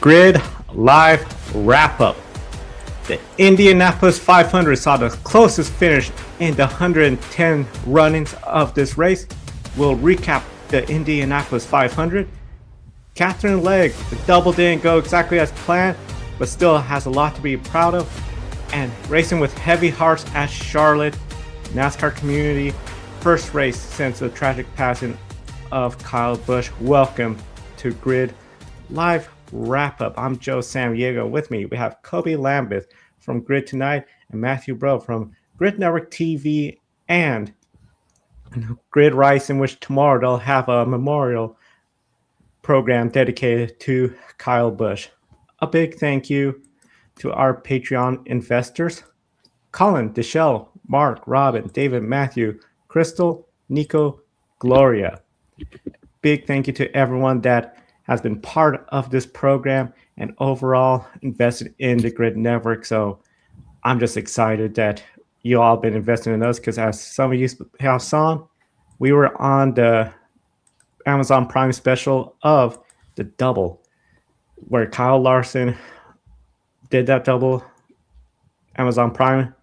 Grid Live Wrap-Up. The Indianapolis 500 saw the closest finish in the 110 run-ins of this race. We'll recap the Indianapolis 500. Katherine and Legge, the double didn't go exactly as planned, but still has a lot to be proud of. And racing with heavy hearts at Charlotte, NASCAR community, first race since the tragic passing of Kyle Busch. Welcome to Grid Live Wrap-Up. I'm Joe Samdiego. With me, we have Kobe Lambeth from Grid Tonight and Matthew Bro from Grid Network TV and Grid Rice, in which tomorrow they'll have a memorial program dedicated to Kyle Busch. A big thank you to our Patreon investors: Colin, Deshelle, Mark, Robin, David, Matthew, Crystal, Nico, Gloria. Big thank you to everyone that has been part of this program and overall invested in the Grid Network. So I'm just excited that you all been investing in us, because as some of you have seen, we were on the Amazon Prime special of the double, where Kyle Larson did that double. Amazon Prime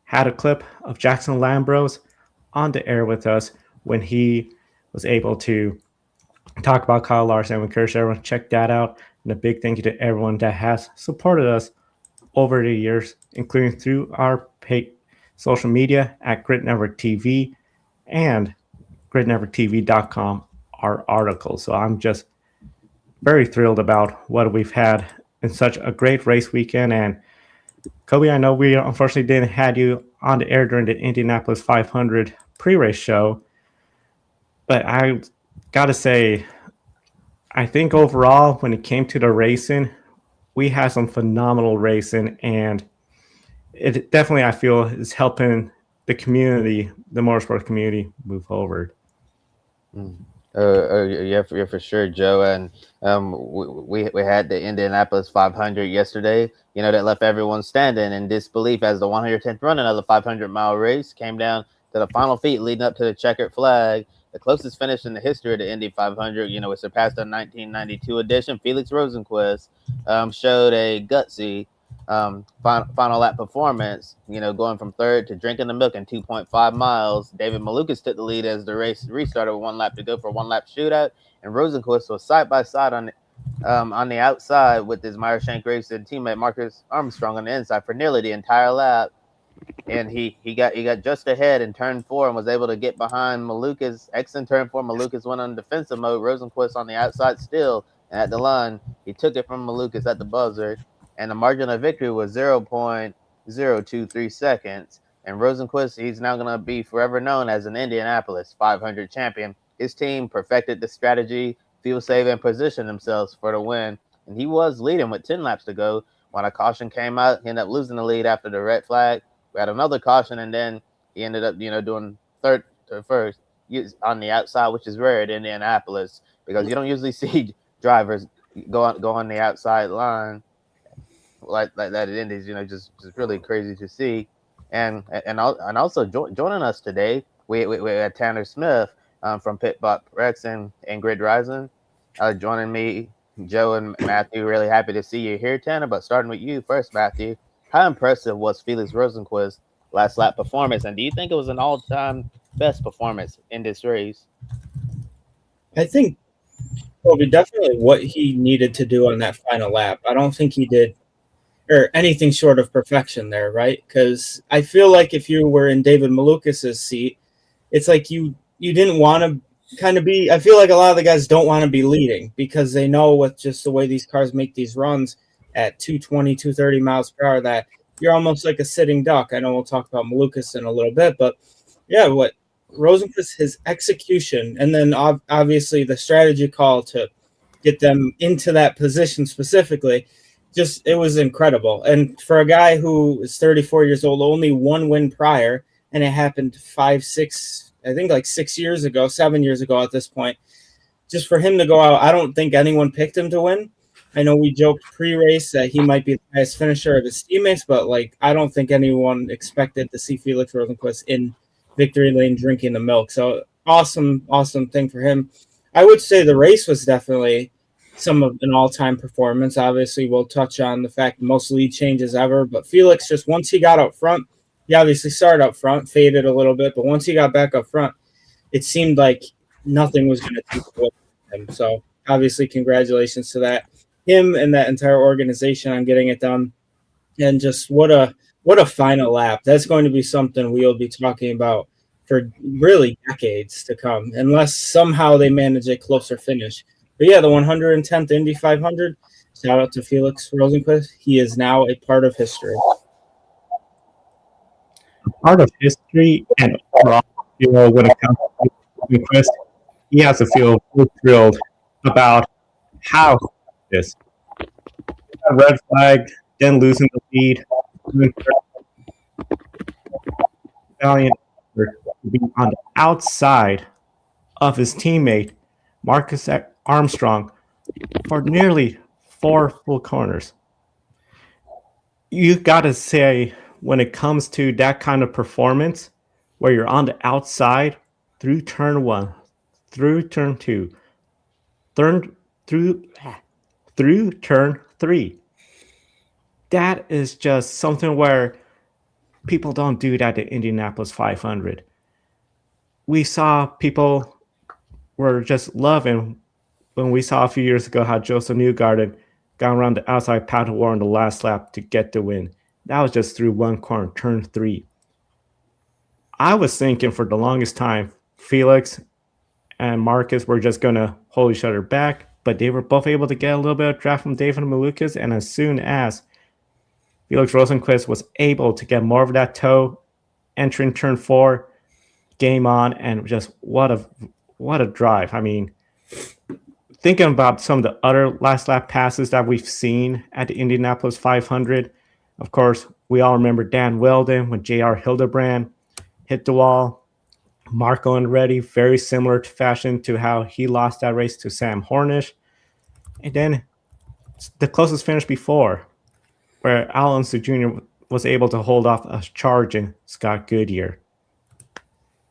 had a clip of Jackson Lambros on the air with us when he was able to talk about Kyle Larson. We encourage everyone to check that out. And a big thank you to everyone that has supported us over the years, including through our paid social media at Grid Network TV and gridnetworktv.com, our articles. So I'm just very thrilled about what we've had in such a great race weekend. And Kobe, I know we unfortunately didn't have you on the air during the Indianapolis 500 pre-race show, but I gotta say, I think overall, when it came to the racing, we had some phenomenal racing, and it definitely, I feel, is helping the community, the motorsport community, move forward. Yeah, for sure, Joe. And we had the Indianapolis 500 yesterday. You know, that left everyone standing in disbelief as the 110th running of the 500-mile race came down to the final feet leading up to the checkered flag. The closest finish in the history of the Indy 500. You know, it surpassed the 1992 edition. Felix Rosenqvist showed a gutsy final lap performance, you know, going from third to drinking the milk in 2.5 miles. David Malukas took the lead as the race restarted with one lap to go for a one-lap shootout, and Rosenqvist was side by side on the outside with his Meyer Shank Racing teammate Marcus Armstrong on the inside for nearly the entire lap. And he got just ahead in turn 4 and was able to get behind Malukas. In turn 4, Malukas went on defensive mode. Rosenqvist on the outside still, and at the line, he took it from Malukas at the buzzer, and the margin of victory was 0.023 seconds. And Rosenqvist, he's now going to be forever known as an Indianapolis 500 champion. His team perfected the strategy, fuel save, and positioned themselves for the win. And he was leading with 10 laps to go when a caution came out. He ended up losing the lead after the red flag. We had another caution, and then he ended up, doing third to first on the outside, which is rare at Indianapolis because you don't usually see drivers go on the outside line like that at Indy's. Just really crazy to see. And also joining us today, we had Tanner Smith from Pit Bop Rex and Grid Rising joining me. Joe and Matthew, really happy to see you here, Tanner. But starting with you first, Matthew. How impressive was Felix Rosenqvist's last lap performance, and do you think it was an all-time best performance in this race? I think probably definitely what he needed to do on that final lap. I don't think he did or anything short of perfection there, right? Because I feel like if you were in David Malukas's seat, it's like you didn't want to kind of be. I feel like a lot of the guys don't want to be leading because they know with just the way these cars make these runs at 220, 230 miles per hour, that you're almost like a sitting duck. I know we'll talk about Malukas in a little bit, but yeah, what Rosenqvist, his execution, and then obviously the strategy call to get them into that position specifically, just it was incredible. And for a guy who is 34 years old, only one win prior, and it happened 6 years ago, 7 years ago at this point, just for him to go out, I don't think anyone picked him to win. I know we joked pre-race that he might be the highest finisher of his teammates, but I don't think anyone expected to see Felix Rosenqvist in victory lane drinking the milk. So awesome thing for him. I would say the race was definitely some of an all-time performance. Obviously, we'll touch on the fact most lead changes ever, but Felix, just once he got up front, he obviously started up front, faded a little bit, but once he got back up front, it seemed like nothing was going to take away from him. So obviously, congratulations to him and that entire organization on getting it done. And just what a final lap. That's going to be something we'll be talking about for really decades to come, unless somehow they manage a closer finish. But yeah, the 110th Indy 500. Shout out to Felix Rosenqvist. He is now a part of history. Part of history, and overall, when it comes to Rosenqvist, he has to feel really thrilled about how this red flag, then losing the lead, valiant to be on the outside of his teammate Marcus Armstrong for nearly 4 full corners. You got to say, when it comes to that kind of performance, where you're on the outside through turn 1, through turn 2, through turn 3, that is just something where people don't do that at Indianapolis 500. We saw people were just loving when we saw a few years ago how Joseph Newgarden got around the outside path of war on the last lap to get the win. That was just through one corner, turn 3. I was thinking for the longest time, Felix and Marcus were just going to hold each other back, but they were both able to get a little bit of draft from David Malukas, and as soon as Felix Rosenqvist was able to get more of that toe entering turn 4, game on, and just what a drive. I mean, thinking about some of the other last lap passes that we've seen at the Indianapolis 500, of course, we all remember Dan Weldon when J.R. Hildebrand hit the wall. Marco Andretti, very similar to fashion to how he lost that race to Sam Hornish. And then the closest finish before, where Alonso Jr. was able to hold off a charging Scott Goodyear.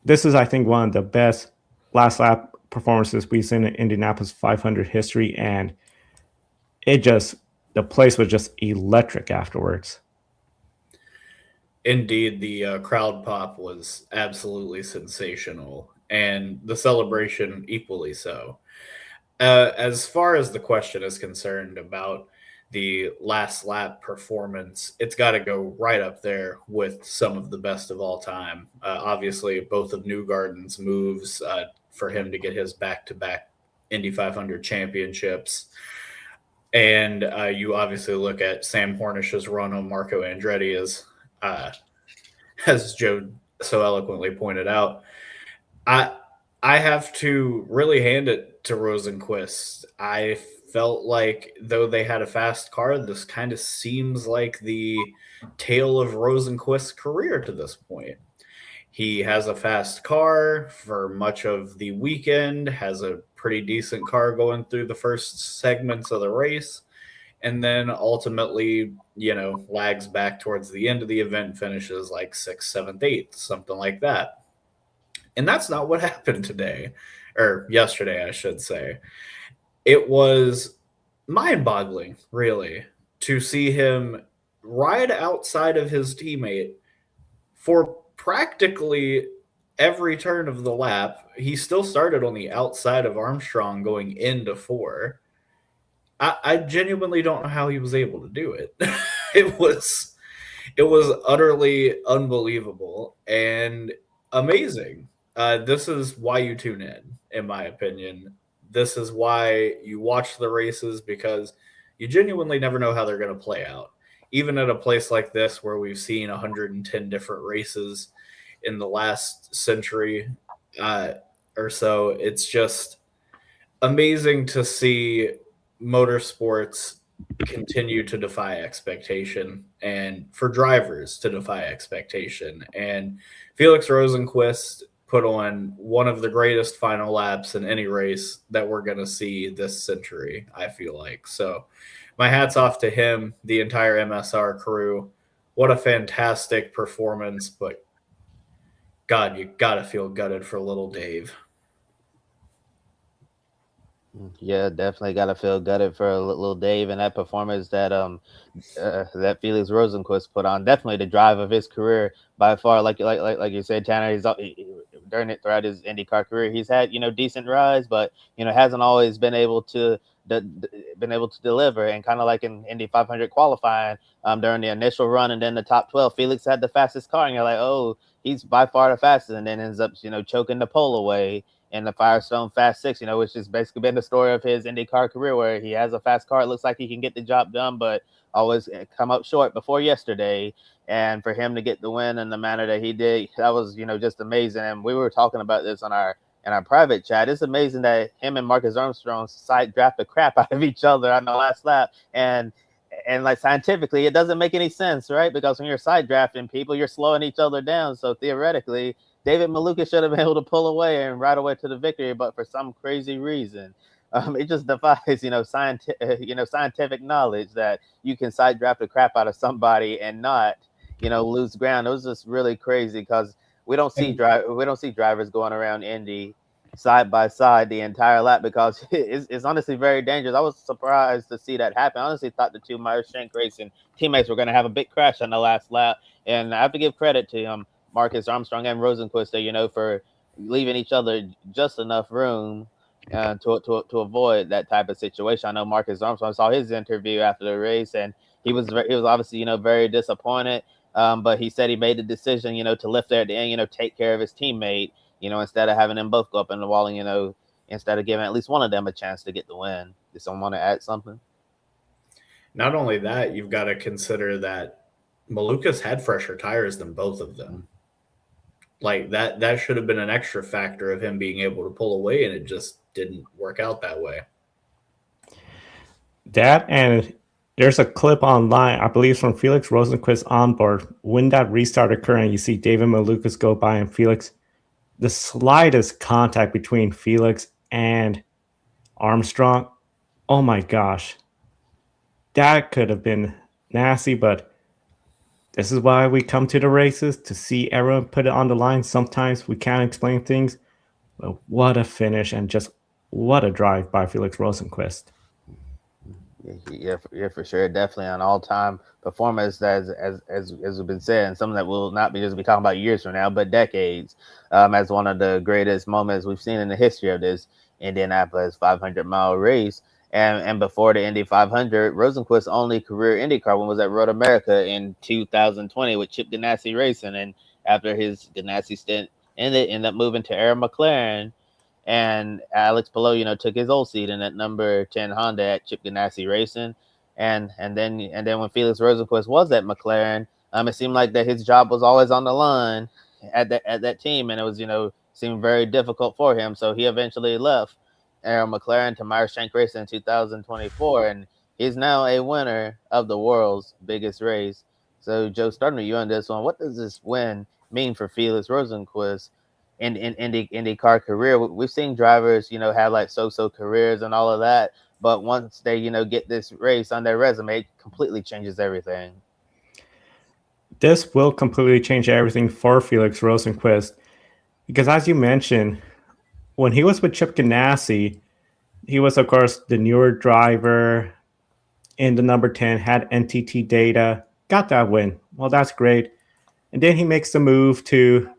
This is, I think, one of the best last lap performances we've seen in Indianapolis 500 history, and the place was just electric afterwards. Indeed, the crowd pop was absolutely sensational, and the celebration equally so. As far as the question is concerned about the last lap performance, it's got to go right up there with some of the best of all time. Obviously, both of Newgarden's moves for him to get his back-to-back Indy 500 championships. And you obviously look at Sam Hornish's run on Marco Andretti as Joe so eloquently pointed out. I have to really hand it to Rosenqvist. I felt like, though they had a fast car, this kind of seems like the tale of Rosenqvist's career to this point. He has a fast car for much of the weekend, has a pretty decent car going through the first segments of the race, and then ultimately, lags back towards the end of the event, finishes like 6th, 7th, 8th, something like that. And that's not what happened today, or yesterday, I should say. It was mind-boggling, really, to see him ride outside of his teammate for practically every turn of the lap. He still started on the outside of Armstrong going into 4. I genuinely don't know how he was able to do it. It was utterly unbelievable and amazing. This is why you tune in my opinion. This is why you watch the races, because you genuinely never know how they're going to play out. Even at a place like this where we've seen 110 different races in the last century or so, it's just amazing to see motorsports continue to defy expectation, and for drivers to defy expectation. And Felix Rosenqvist put on one of the greatest final laps in any race that we're going to see this century, I feel like. So my hat's off to him, the entire MSR crew. What a fantastic performance, but God, you got to feel gutted for little Dave. Yeah, definitely got to feel gutted for little Dave and that performance that Felix Rosenqvist put on. Definitely the drive of his career by far. Like you said, Tanner, during it throughout his IndyCar career, he's had decent rides, but hasn't always been able to deliver. And kind of like in Indy 500 qualifying, during the initial run and then the top 12, Felix had the fastest car, and you're like, oh, he's by far the fastest, and then ends up choking the pole away in the Firestone Fast Six, which has basically been the story of his IndyCar career, where he has a fast car. It looks like he can get the job done, but always come up short before yesterday. And for him to get the win in the manner that he did, that was, just amazing. And we were talking about this on our private chat. It's amazing that him and Marcus Armstrong side draft the crap out of each other on the last lap. And like scientifically, it doesn't make any sense, right? Because when you're side drafting people, you're slowing each other down. So theoretically, David Maluka should have been able to pull away and ride away to the victory, but for some crazy reason, it just defies, scientific knowledge that you can side draft the crap out of somebody and not, lose ground. It was just really crazy because we don't see drivers going around Indy side by side the entire lap, because it's honestly very dangerous. I was surprised to see that happen. I honestly thought the two Meyer-Shank Racing teammates were going to have a big crash on the last lap, and I have to give credit to Marcus Armstrong and Rosenqvist, for leaving each other just enough room to avoid that type of situation. I know Marcus Armstrong, saw his interview after the race, and he was obviously very disappointed. But he said he made the decision, to lift there at the end, take care of his teammate, instead of having them both go up in the wall, and instead of giving at least one of them a chance to get the win. Did someone want to add something? Not only that, you've got to consider that Malukas had fresher tires than both of them. Like that should have been an extra factor of him being able to pull away, and it just didn't work out that way. That, and there's a clip online, I believe, from Felix Rosenqvist onboard. When that restart occurred, and you see David Malukas go by and Felix, the slightest contact between Felix and Armstrong, oh my gosh, that could have been nasty. But this is why we come to the races, to see everyone put it on the line. Sometimes we can't explain things, but what a finish, and just what a drive by Felix Rosenqvist. Yeah, for sure. Definitely an all-time performance, as has been said, and something that will not be just be talking about years from now, but decades, as one of the greatest moments we've seen in the history of this Indianapolis 500-mile race. And before the Indy 500, Rosenqvist's only career IndyCar win was at Road America in 2020 with Chip Ganassi Racing. And after his Ganassi stint ended up moving to Arrow McLaren. And Alex Palou, took his old seat in that number 10 Honda at Chip Ganassi Racing. And then when Felix Rosenqvist was at McLaren, it seemed like that his job was always on the line at that team, and it was seemed very difficult for him. So he eventually left Arrow McLaren to Meyer-Shank Racing in 2024, and he's now a winner of the world's biggest race. So Joe, starting with you on this one, what does this win mean for Felix Rosenqvist in IndyCar career? We've seen drivers, have like so-so careers and all of that, but once they, get this race on their resume, it completely changes everything. This will completely change everything for Felix Rosenqvist, because as you mentioned, when he was with Chip Ganassi, he was, of course, the newer driver in the number 10, had NTT data, got that win. Well, that's great. And then he makes the move to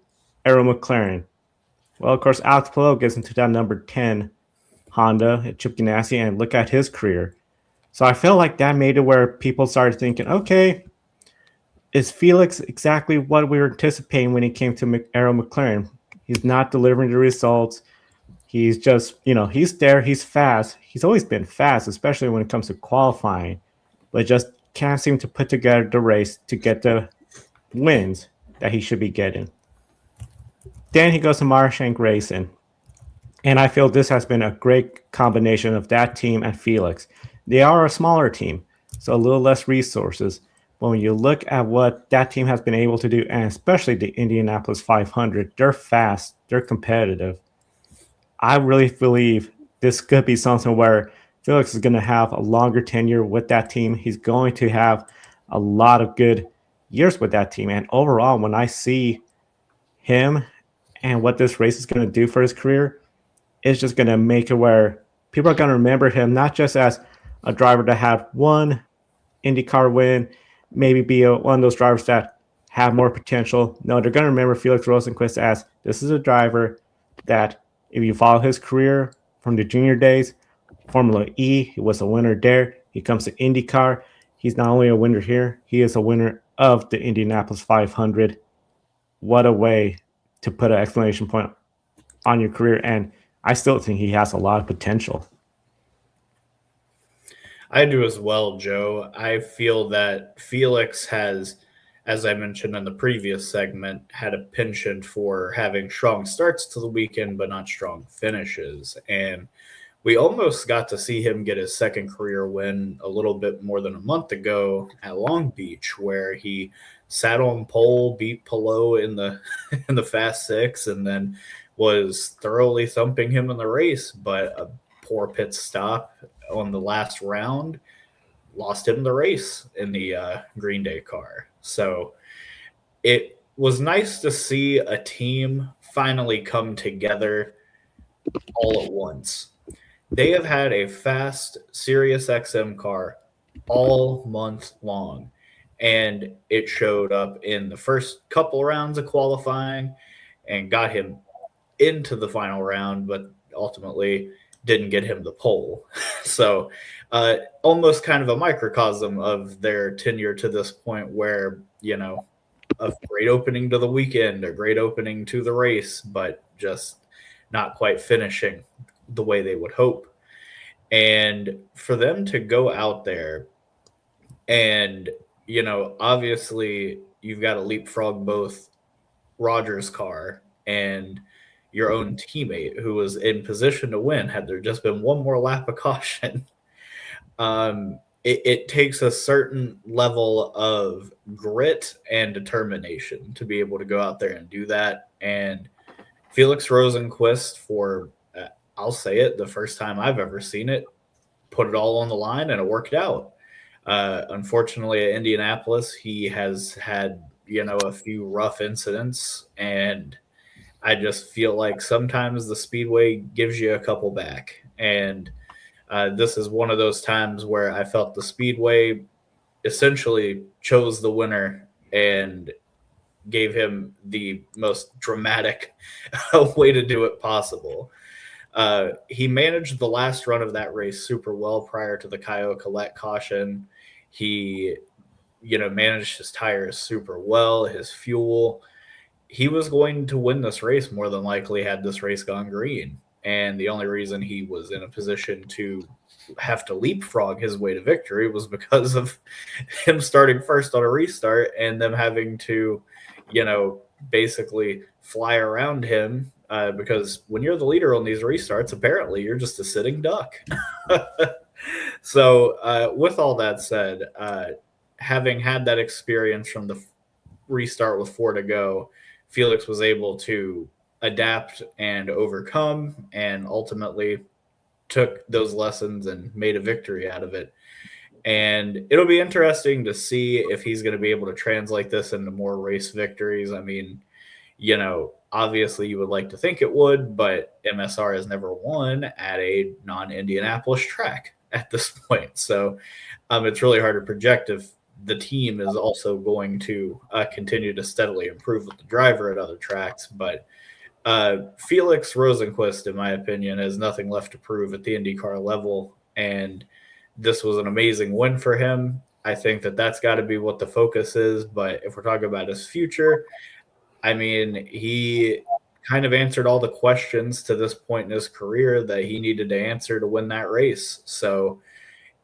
Arrow McLaren. Well, of course, Alex Palou gets into that number 10 Honda at Chip Ganassi, and look at his career. So I feel like that made it where people started thinking, okay, is Felix exactly what we were anticipating when he came to Arrow McLaren? He's not delivering the results. He's just, he's there, he's fast. He's always been fast, especially when it comes to qualifying, but just can't seem to put together the race to get the wins that he should be getting. Then he goes to Meyer-Shank Racing. And I feel this has been a great combination of that team and Felix. They are a smaller team, so a little less resources. But when you look at what that team has been able to do, and especially the Indianapolis 500, they're fast, they're competitive. I really believe this could be something where Felix is going to have a longer tenure with that team. He's going to have a lot of good years with that team. And overall, when I see him and what this race is going to do for his career, it's just going to make it where people are going to remember him not just as a driver that had one IndyCar win, maybe be one of those drivers that have more potential. No, they're going to remember Felix Rosenqvist as this is a driver that, if you follow his career from the junior days, Formula E, he was a winner there. He comes to IndyCar. He's not only a winner here, he is a winner of the Indianapolis 500. What a way to put an exclamation point on your career. And I still think he has a lot of potential. I do as well, Joe. I feel that Felix has, as I mentioned in the previous segment, had a penchant for having strong starts to the weekend, but not strong finishes. And we almost got to see him get his second career win a little bit more than a month ago at Long Beach, where he sat on pole, beat Palou in the in the Fast Six, and then was thoroughly thumping him in the race. But a poor pit stop on the last round lost him the race in the Green Day car. So it was nice to see a team finally come together all at once. They have had a fast Sirius XM car all month long, and it showed up in the first couple rounds of qualifying and got him into the final round, but ultimately didn't get him the pole. So almost kind of a microcosm of their tenure to this point where, you know, a great opening to the weekend, a great opening to the race, but just not quite finishing the way they would hope. And for them to go out there and, you know, obviously you've got to leapfrog both Roger's car and your own teammate who was in position to win had there just been one more lap of caution. It takes a certain level of grit and determination to be able to go out there and do that. And Felix Rosenqvist, for I'll say it, the first time I've ever seen it, put it all on the line and it worked out. Unfortunately, at Indianapolis, he has had, you know, a few rough incidents, and I just feel like sometimes the Speedway gives you a couple back. And this is one of those times where I felt the Speedway essentially chose the winner and gave him the most dramatic way to do it possible. He managed the last run of that race super well prior to the Kyle Collette caution. He, you know, managed his tires super well, his fuel. He was going to win this race more than likely had this race gone green. And the only reason he was in a position to have to leapfrog his way to victory was because of him starting first on a restart and them having to, you know, basically fly around him. Because when you're the leader on these restarts, apparently you're just a sitting duck. So with all that said, having had that experience from the restart with 4 to go, Felix was able to adapt and overcome and ultimately took those lessons and made a victory out of it. And it'll be interesting to see if he's going to be able to translate this into more race victories. I mean, you know, obviously you would like to think it would, but MSR has never won at a non-Indianapolis track at this point. So it's really hard to project if the team is also going to continue to steadily improve with the driver at other tracks. But Felix Rosenqvist, in my opinion, has nothing left to prove at the IndyCar level. And this was an amazing win for him. I think that that's got to be what the focus is. But if we're talking about his future, I mean, he kind of answered all the questions to this point in his career that he needed to answer to win that race. So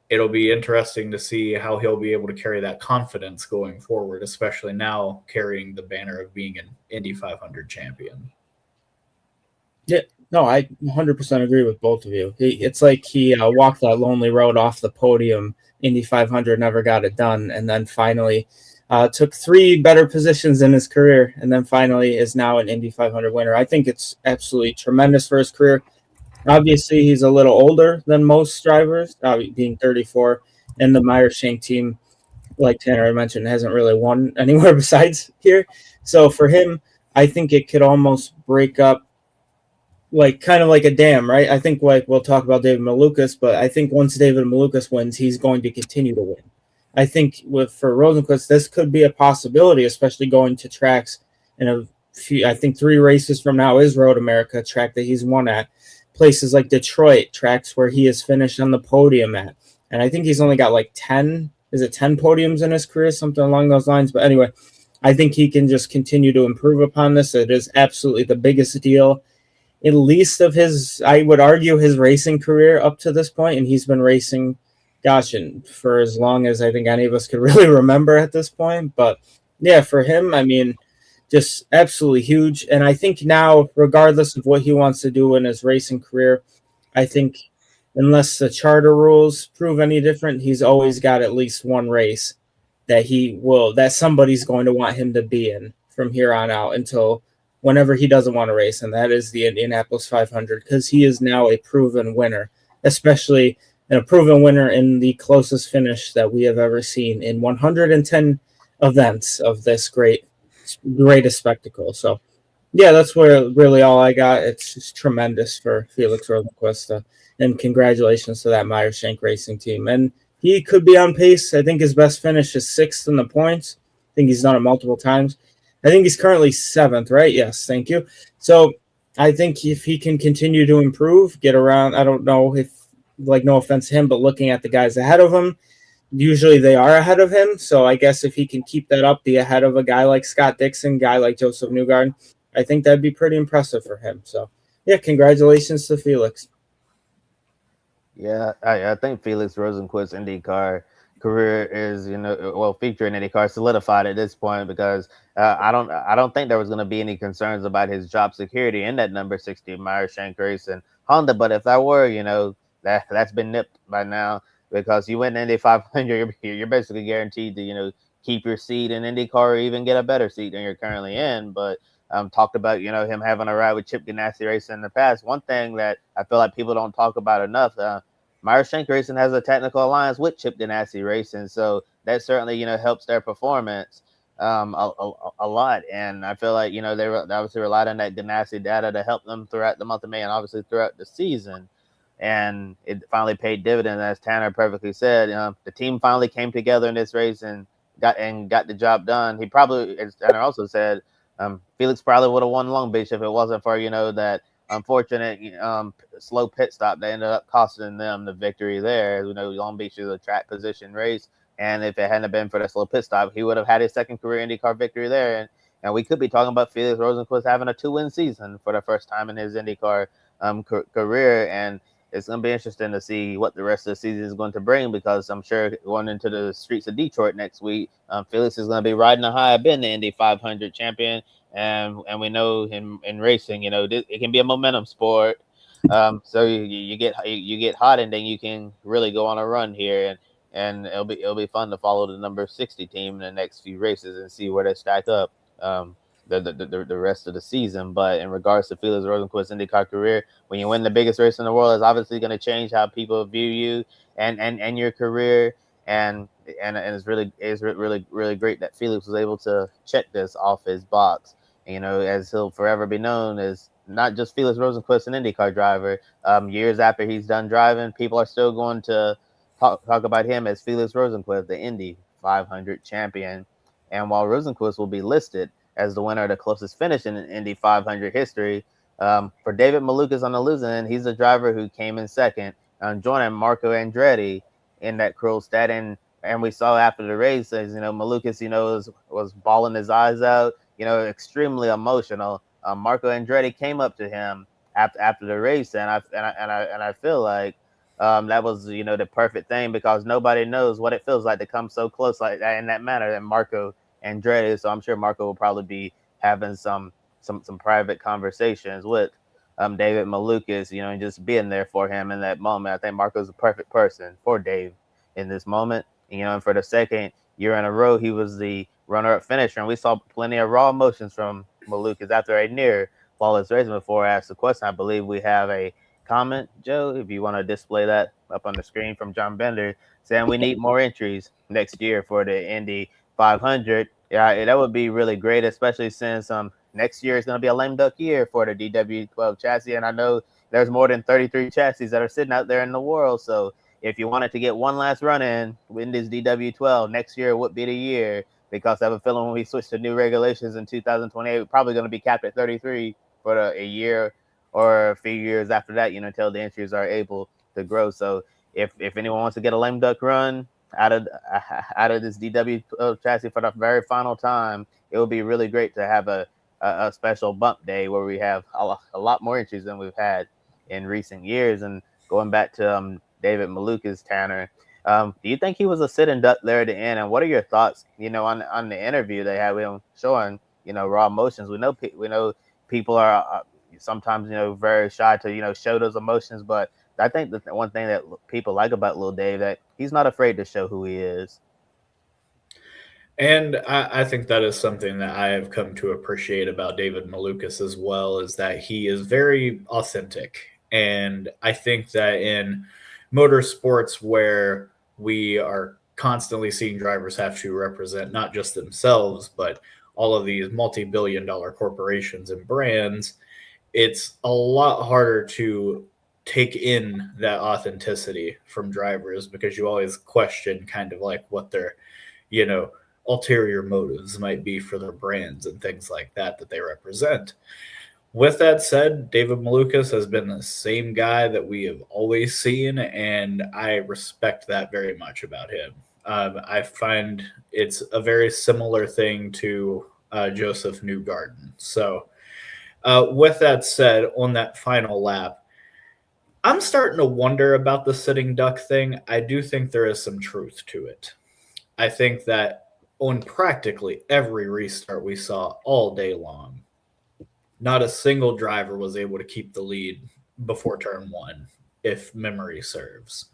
it'll be interesting to see how he'll be able to carry that confidence going forward, especially now carrying the banner of being an Indy 500 champion. Yeah, no, I 100% agree with both of you. It's like he walked that lonely road off the podium. Indy 500 never got it done, and then finally took 3 better positions in his career, and then finally is now an Indy 500 winner. I think it's absolutely tremendous for his career. Obviously, he's a little older than most drivers, being 34, and the Meyer-Shank team, like Tanner mentioned, hasn't really won anywhere besides here. So for him, I think it could almost break up like kind of like a dam, right? I think like we'll talk about David Malukas, but I think once David Malukas wins, he's going to continue to win. I think for Rosenqvist, this could be a possibility, especially going to tracks in a few. I think 3 races from now is Road America, track that he's won at. Places like Detroit, tracks where he has finished on the podium at, and I think he's only got like 10. Is it 10 podiums in his career, something along those lines? But anyway, I think he can just continue to improve upon this. It is absolutely the biggest deal, at least of his, I would argue, his racing career up to this point, and he's been racing, gosh, and for as long as I think any of us could really remember at this point. But yeah, for him, I mean, just absolutely huge. And I think now, regardless of what he wants to do in his racing career, I think unless the charter rules prove any different, he's always got at least one race that somebody's going to want him to be in from here on out until whenever he doesn't want to race, and that is the Indianapolis 500, because he is now a proven winner, especially a proven winner in the closest finish that we have ever seen in 110 events of this greatest spectacle. So, yeah, that's where really all I got. It's just tremendous for Felix Rosenqvist, and congratulations to that Meyer Shank Racing team. And he could be on pace. I think his best finish is 6th in the points. I think he's done it multiple times. I think he's currently 7th, right? Yes, thank you. So I think if he can continue to improve, get around, I don't know if, like, no offense to him, but looking at the guys ahead of him, usually they are ahead of him. So I guess if he can keep that up, be ahead of a guy like Scott Dixon, guy like Joseph Newgarden, I think that'd be pretty impressive for him. So, yeah, congratulations to Felix. Yeah, I think Felix Rosenqvist's IndyCar career is, featuring IndyCar solidified at this point, because I don't think there was going to be any concerns about his job security in that number 60 Meyer Shank race and Honda. But if there were, that's been nipped by now, because you win Indy 500, you're basically guaranteed to, keep your seat in IndyCar or even get a better seat than you're currently in. But talked about, him having a ride with Chip Ganassi Racing in the past. One thing that I feel like people don't talk about enough, Meyer Shank Racing has a technical alliance with Chip Ganassi Racing, so that certainly, helps their performance a lot. And I feel like, they obviously relied on that Ganassi data to help them throughout the month of May and obviously throughout the season. And it finally paid dividends, as Tanner perfectly said. The team finally came together in this race and got the job done. He probably, as Tanner also said, Felix probably would have won Long Beach if it wasn't for, that unfortunate slow pit stop that ended up costing them the victory there. Long Beach is a track position race, and if it hadn't been for that slow pit stop, he would have had his second career IndyCar victory there. And we could be talking about Felix Rosenqvist having a 2-win season for the first time in his IndyCar career. And it's going to be interesting to see what the rest of the season is going to bring, because I'm sure going into the streets of Detroit next week, Felix is going to be riding a high, being the Indy 500 champion. And we know in racing, it can be a momentum sport. So you get hot, and then you can really go on a run here, and it'll be fun to follow the number 60 team in the next few races and see where they stack up the rest of the season. But in regards to Felix Rosenqvist's IndyCar career, when you win the biggest race in the world, it's obviously going to change how people view you and your career. And it's really great that Felix was able to check this off his box. As he'll forever be known as not just Felix Rosenqvist, an IndyCar driver. Years after he's done driving, people are still going to talk about him as Felix Rosenqvist, the Indy 500 champion. And while Rosenqvist will be listed as the winner of the closest finish in Indy 500 history, for David Malukas on the losing end, he's a driver who came in second, joining Marco Andretti in that cruel stat. And we saw after the race, as Malukas, was bawling his eyes out, extremely emotional. Marco Andretti came up to him after the race, and I feel like that was the perfect thing, because nobody knows what it feels like to come so close like that in that manner than Marco Andretti. So I'm sure Marco will probably be having some private conversations with David Malukas, and just being there for him in that moment. I think Marco's the perfect person for Dave in this moment. And for the second year in a row, he was the runner-up finisher, and we saw plenty of raw emotions from Malukas after a near flawless race. Before I ask the question, I believe we have a comment, Joe, if you want to display that up on the screen, from John Bender, saying we need more entries next year for the Indy 500. Yeah, that would be really great, especially since next year is going to be a lame duck year for the DW12 chassis. And I know there's more than 33 chassis that are sitting out there in the world. So if you wanted to get one last run in this DW12, next year would be the year, because I have a feeling when we switch to new regulations in 2028, we're probably going to be capped at 33 for a year or a few years after that, until the entries are able to grow. So if anyone wants to get a lame duck run out of this DW12 chassis for the very final time, it would be really great to have a special bump day where we have a lot more entries than we've had in recent years. And going back to David Malukas, Tanner, do you think he was a sitting duck there at the end? And what are your thoughts, on the interview they had with him showing, raw emotions? We know people are sometimes, very shy to, show those emotions, but I think the one thing that people like about Lil Dave, that he's not afraid to show who he is. And I think that is something that I have come to appreciate about David Malukas as well, is that he is very authentic. And I think that in motorsports, where we are constantly seeing drivers have to represent not just themselves, but all of these multi-billion-dollar corporations and brands, it's a lot harder to take in that authenticity from drivers, because you always question kind of like what their, ulterior motives might be for their brands and things like that they represent. With that said, David Malukas has been the same guy that we have always seen, and I respect that very much about him. I find it's a very similar thing to Joseph Newgarden. So with that said, on that final lap, I'm starting to wonder about the sitting duck thing. I do think there is some truth to it. I think that on practically every restart we saw all day long, not a single driver was able to keep the lead before turn one, if memory serves.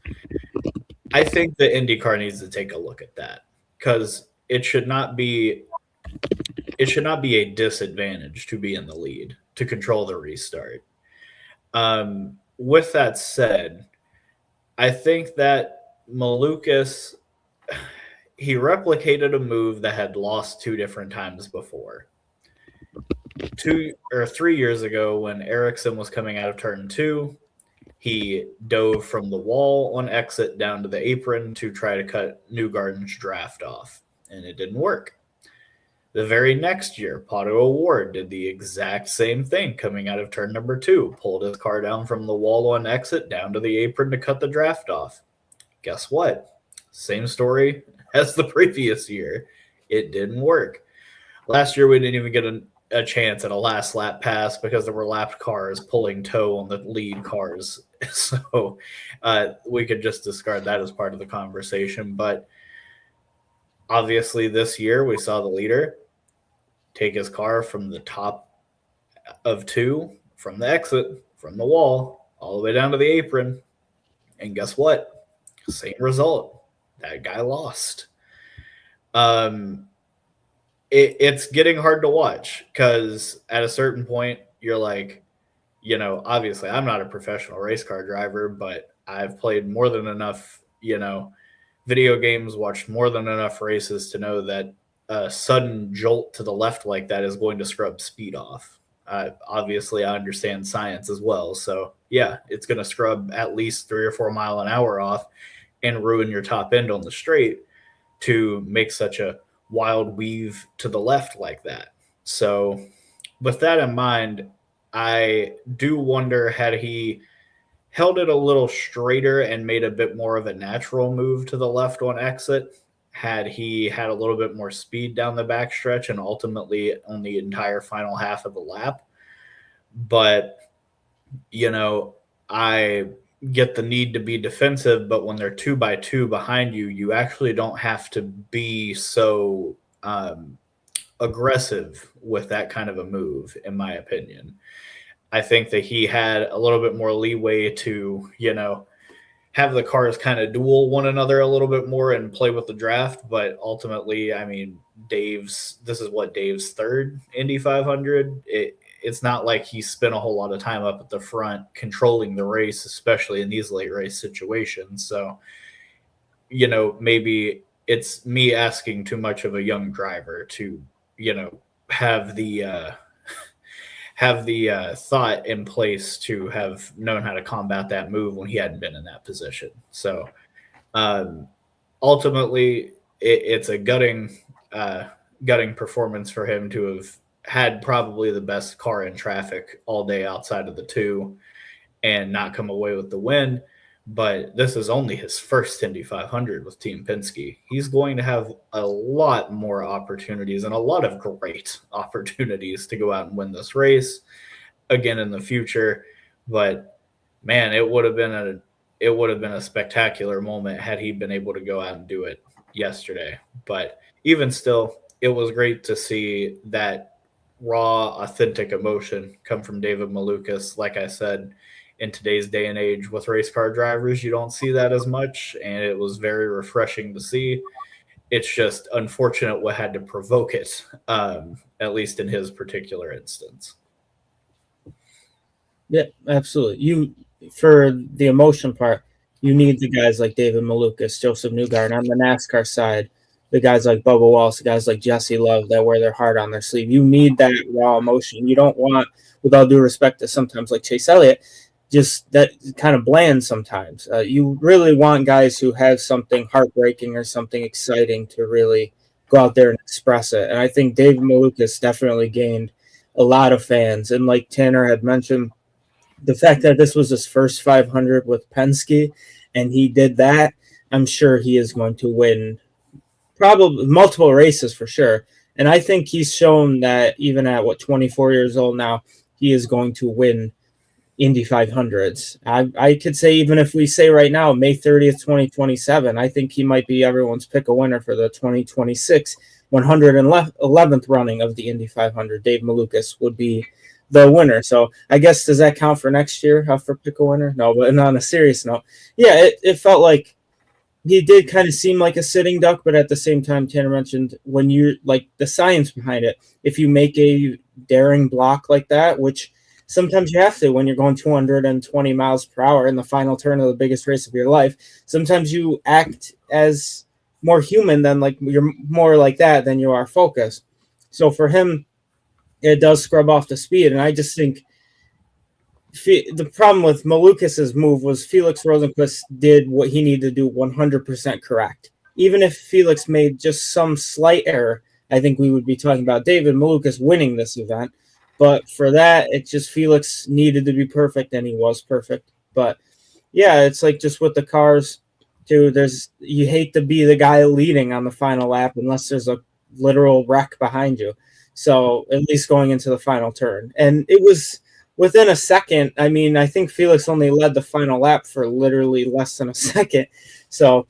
I think the IndyCar needs to take a look at that, because it should not be a disadvantage to be in the lead, to control the restart. With that said, I think that Malukas, he replicated a move that had lost 2 different times before. 2 or 3 years ago, when Ericsson was coming out of turn 2, he dove from the wall on exit down to the apron to try to cut Newgarden's draft off, and it didn't work. The very next year, Pato O'Ward did the exact same thing coming out of turn number 2, pulled his car down from the wall on exit down to the apron to cut the draft off. Guess what? Same story as the previous year. It didn't work. Last year, we didn't even get a chance at a last lap pass because there were lapped cars pulling tow on the lead cars. So we could just discard that as part of the conversation. But obviously this year we saw the leader take his car from the top of 2, from the exit, from the wall, all the way down to the apron. And guess what? Same result. That guy lost. It's getting hard to watch, because at a certain point you're like, obviously I'm not a professional race car driver, but I've played more than enough, video games, watched more than enough races to know that a sudden jolt to the left like that is going to scrub speed off. Obviously I understand science as well. So yeah, it's going to scrub at least 3 or 4 mile an hour off and ruin your top end on the straight to make such a wild weave to the left like that. So with that in mind, I do wonder, had he held it a little straighter and made a bit more of a natural move to the left on exit, had he had a little bit more speed down the backstretch and ultimately on the entire final half of the lap. But, I get the need to be defensive, but when they're 2 by 2 behind you, you actually don't have to be so aggressive with that kind of a move, in my opinion. I think that he had a little bit more leeway to, have the cars kind of duel one another a little bit more and play with the draft. But ultimately, I mean, this is what Dave's 3rd Indy 500. It's not like he spent a whole lot of time up at the front controlling the race, especially in these late race situations. So, maybe it's me asking too much of a young driver to, have the have the thought in place to have known how to combat that move when he hadn't been in that position. So ultimately, it's a gutting performance for him to have had probably the best car in traffic all day outside of the two and not come away with the win. But this is only his first Indy 500 with Team Penske. He's going to have a lot more opportunities and a lot of great opportunities to go out and win this race again in the future. But man, it would have been a spectacular moment had he been able to go out and do it yesterday. But even still, it was great to see that raw, authentic emotion come from David Malukas. Like I said, in today's day and age with race car drivers, you don't see that as much, and it was very refreshing to see. It's just unfortunate what had to provoke it, at least in his particular instance. Yeah, absolutely. For the emotion part, you need the guys like David Malukas, Joseph Newgarden on the NASCAR side, the guys like Bubba Wallace, the guys like Jesse Love that wear their heart on their sleeve. You need that raw emotion. You don't want, with all due respect to sometimes like Chase Elliott, just that kind of bland sometimes. You really want guys who have something heartbreaking or something exciting to really go out there and express it. And I think David Malukas definitely gained a lot of fans. And like Tanner had mentioned, the fact that this was his first 500 with Penske and he did that, I'm sure he is going to win probably multiple races for sure. And I think he's shown that even at 24 years old now, he is going to win Indy 500s. I could say, even if we say right now, May 30th, 2027, I think he might be everyone's pick a winner for the 2026 111th running of the Indy 500. Dave Malukas would be the winner. So I guess, does that count for next year for pick a winner? No, but on a serious note, yeah, it felt like he did kind of seem like a sitting duck, but at the same time, Tanner mentioned, when you like the science behind it, if you make a daring block like that, which sometimes you have to when you're going 220 miles per hour in the final turn of the biggest race of your life, sometimes you act as more human than like you're more like that than you are focused. So for him, it does scrub off the speed. And I just think the problem with Malukas's move was Felix Rosenqvist did what he needed to do 100% correct. Even if Felix made just some slight error, I think we would be talking about David Malukas winning this event. But for that, it just Felix needed to be perfect, and he was perfect. But yeah, it's like just with the cars too. You hate to be the guy leading on the final lap unless there's a literal wreck behind you. So at least going into the final turn, and it was within a second. I mean, I think Felix only led the final lap for literally less than a second. So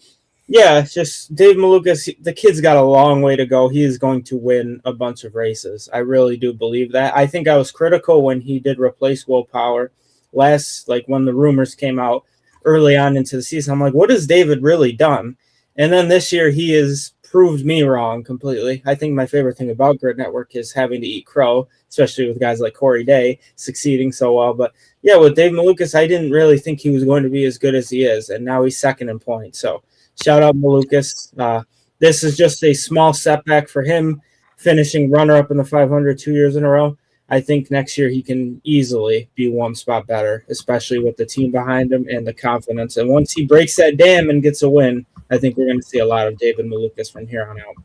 yeah, it's just Dave Malukas, the kid's got a long way to go. He is going to win a bunch of races. I really do believe that. I think I was critical when he did replace Will Power when the rumors came out early on into the season. I'm like, what has David really done? And then this year he has proved me wrong completely. I think my favorite thing about Grid Network is having to eat crow, especially with guys like Corey Day succeeding so well. But yeah, with Dave Malukas, I didn't really think he was going to be as good as he is. And now he's second in points. So shout out Malukas. This is just a small setback for him, finishing runner-up in the 500 2 years in a row. I think next year he can easily be one spot better, especially with the team behind him and the confidence. And once he breaks that dam and gets a win, I think we're going to see a lot of David Malukas from here on out.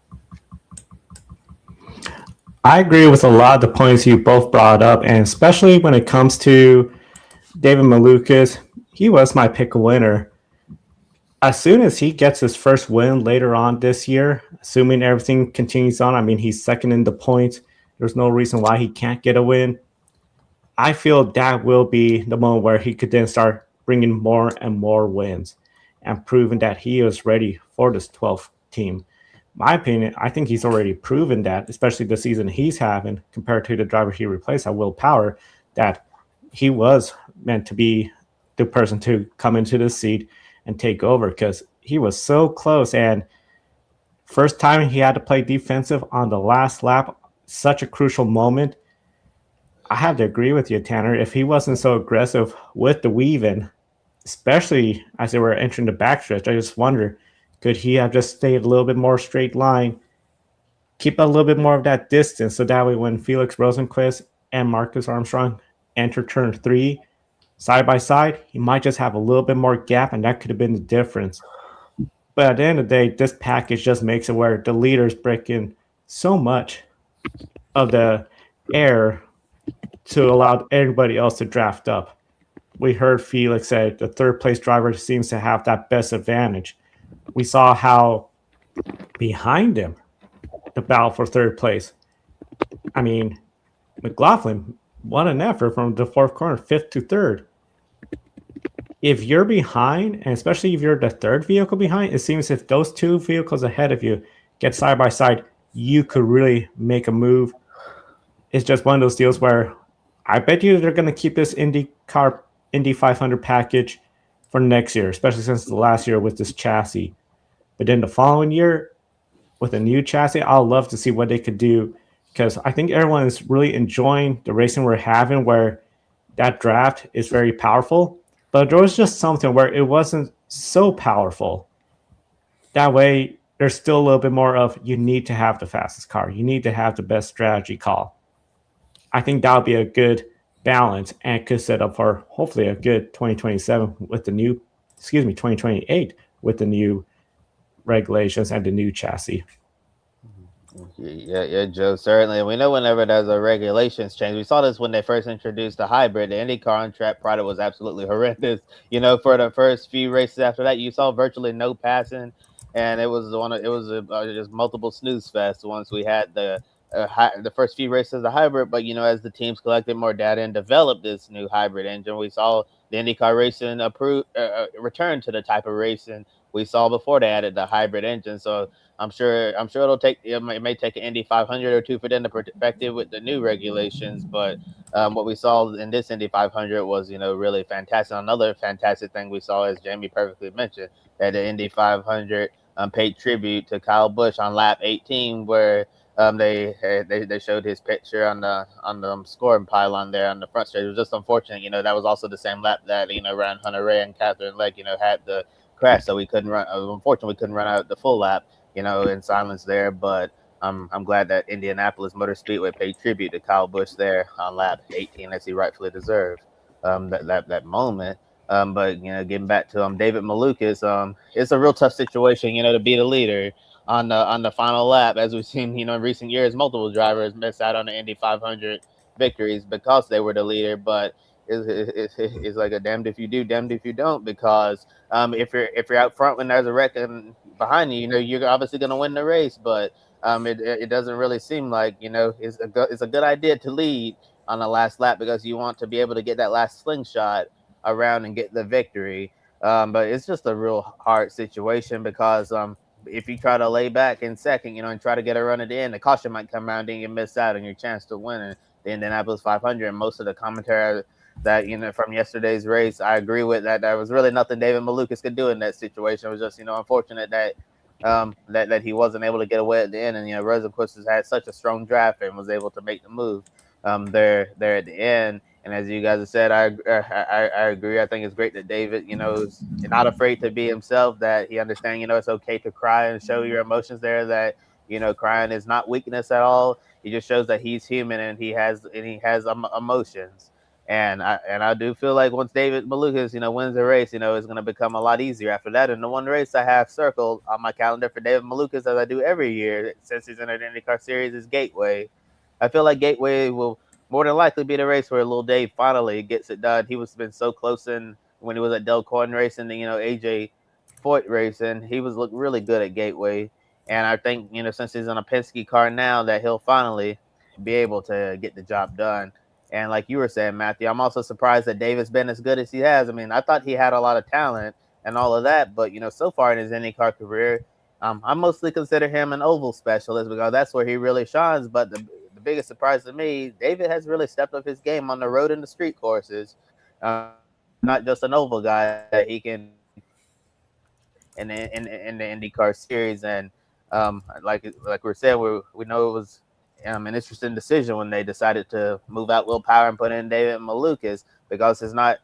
I agree with a lot of the points you both brought up, and especially when it comes to David Malukas, he was my pick a winner. As soon as he gets his first win later on this year, assuming everything continues on, I mean, he's second in the points. There's no reason why he can't get a win. I feel that will be the moment where he could then start bringing more and more wins and proving that he is ready for this 12th team. My opinion, I think he's already proven that, especially the season he's having compared to the driver he replaced at Will Power, that he was meant to be the person to come into the seat and take over, because he was so close. And first time he had to play defensive on the last lap, such a crucial moment. I have to agree with you, Tanner. If he wasn't so aggressive with the weave-in, especially as they were entering the backstretch, I just wonder, could he have just stayed a little bit more straight line, keep a little bit more of that distance, so that way when Felix Rosenqvist and Marcus Armstrong enter turn 3 side by side, he might just have a little bit more gap, and that could have been the difference. But at the end of the day, this package just makes it where the leaders break in so much of the air to allow everybody else to draft up. We heard Felix say the third place driver seems to have that best advantage. We saw how behind him, the battle for third place. I mean, McLaughlin, what an effort from the fourth corner, fifth to third. If you're behind, and especially if you're the third vehicle behind, it seems if those two vehicles ahead of you get side by side, you could really make a move. It's just one of those deals where I bet you they're going to keep this Indy 500 package for next year, especially since the last year with this chassis. But then the following year, with a new chassis, I'll love to see what they could do, because I think everyone is really enjoying the racing we're having where that draft is very powerful. But there was just something where it wasn't so powerful. That way, there's still a little bit more of you need to have the fastest car. You need to have the best strategy call. I think that would be a good balance and could set up for hopefully a good 2027 with the new, 2028 with the new regulations and the new chassis. Yeah, Joe, certainly. And we know whenever there's a regulations change, we saw this when they first introduced the hybrid. The IndyCar on-track product was absolutely horrendous. For the first few races after that, you saw virtually no passing, and it was just multiple snooze fests once we had the first few races of the hybrid. But as the teams collected more data and developed this new hybrid engine, we saw the IndyCar racing return to the type of racing we saw before they added the hybrid engine. So I'm sure it may take an Indy 500 or two for them to perfect it with the new regulations. But what we saw in this Indy 500 was really fantastic. Another fantastic thing we saw, as Jamie perfectly mentioned, that the Indy 500 paid tribute to Kyle Busch on lap 18, where they showed his picture on the scoring pylon there on the front stretch. It was just unfortunate, that was also the same lap that Ryan Hunter-Reay and Katherine Legge had the crash, so we couldn't run. Unfortunately, we couldn't run out the full lap, in silence there. But I'm glad that Indianapolis Motor Speedway paid tribute to Kyle Busch there on lap 18, as he rightfully deserved that moment. But getting back to David Malukas, it's a real tough situation, to be the leader on the final lap, as we've seen, in recent years, multiple drivers miss out on the Indy 500 victories because they were the leader. But it's like a damned if you do, damned if you don't, because if you're out front when there's a wreck and behind you, you're obviously going to win the race. But it doesn't really seem like it's a good idea to lead on the last lap, because you want to be able to get that last slingshot around and get the victory. But it's just a real hard situation, because if you try to lay back in second, and try to get a run at the end, the caution might come around and you miss out on your chance to win the Indianapolis 500. And most of the commentary that from yesterday's race, I agree with that. There was really nothing David Malukas could do in that situation. It was just unfortunate that that he wasn't able to get away at the end. And Rosenqvist has had such a strong draft and was able to make the move there at the end. And as you guys have said, I agree. I think it's great that David, is not afraid to be himself, that he understands, it's okay to cry and show your emotions there, that, crying is not weakness at all. It just shows that he's human and he has emotions. And I do feel like once David Malukas, wins the race, it's going to become a lot easier after that. And the one race I have circled on my calendar for David Malukas, as I do every year since he's entered the IndyCar Series, is Gateway. I feel like Gateway will more than likely be the race where little Dave finally gets it done. He was been so close in when he was at Del Coyne racing, AJ Foyt racing. He was looked really good at Gateway. And I think, since he's on a Penske car now, that he'll finally be able to get the job done. And like you were saying, Matthew, I'm also surprised that David's been as good as he has. I mean, I thought he had a lot of talent and all of that, but, so far in his IndyCar career, I mostly consider him an oval specialist, because that's where he really shines. But the biggest surprise to me, David has really stepped up his game on the road and the street courses. Not just an oval guy that he can in the IndyCar series. And like we said, we know it was an interesting decision when they decided to move out Will Power and put in David Malukas, because it's not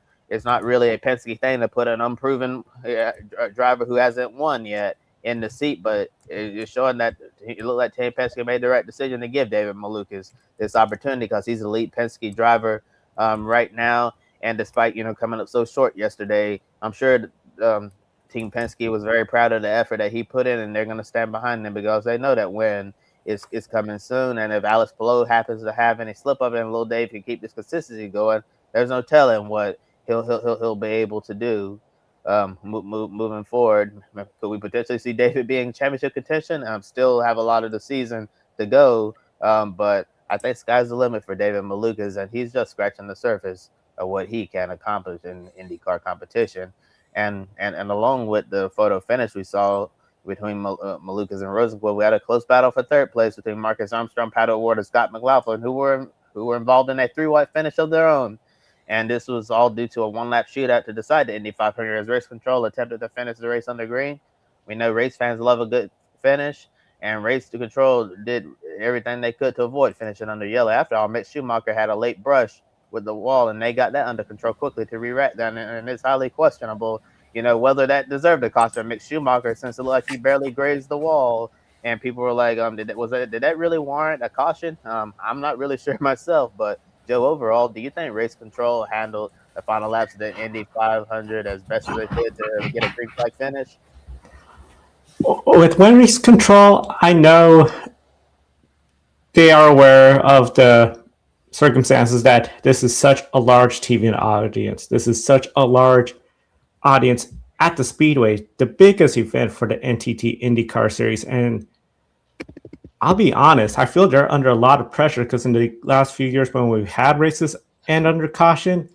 really a Penske thing to put an unproven driver who hasn't won yet in the seat, but it's showing that it looked like Team Penske made the right decision to give David Malukas this opportunity because he's a lead Penske driver right now. And despite, coming up so short yesterday, I'm sure Team Penske was very proud of the effort that he put in, and they're going to stand behind him because they know that win is coming soon. And if Alex Palou happens to have any slip up and Lil Dave can keep this consistency going, there's no telling what he'll be able to do moving forward. Could we potentially see David being championship contention? Still have a lot of the season to go, but I think sky's the limit for David Malukas, and he's just scratching the surface of what he can accomplish in IndyCar competition. And along with the photo finish we saw between Malukas and Rosenqvist, we had a close battle for third place between Marcus Armstrong, Pato O'Ward, and Scott McLaughlin, who were involved in a 3-white finish of their own. And this was all due to a one-lap shootout to decide the Indy 500 as Race Control attempted to finish the race under green. We know race fans love a good finish, and Race Control did everything they could to avoid finishing under yellow. After all, Mick Schumacher had a late brush with the wall, and they got that under control quickly to re-rack that, and it's highly questionable, whether that deserved a caution. Mick Schumacher, since it looked like he barely grazed the wall, and people were like, did that really warrant a caution? I'm not really sure myself, but Joe, overall, do you think Race Control handled the final laps of the Indy 500 as best as they could to get a green flag finish? With Race Control, I know they are aware of the circumstances that this is such a large TV audience. This is such a large audience at the Speedway, the biggest event for the NTT IndyCar Series. And I'll be honest, I feel they're under a lot of pressure because in the last few years when we've had races and under caution,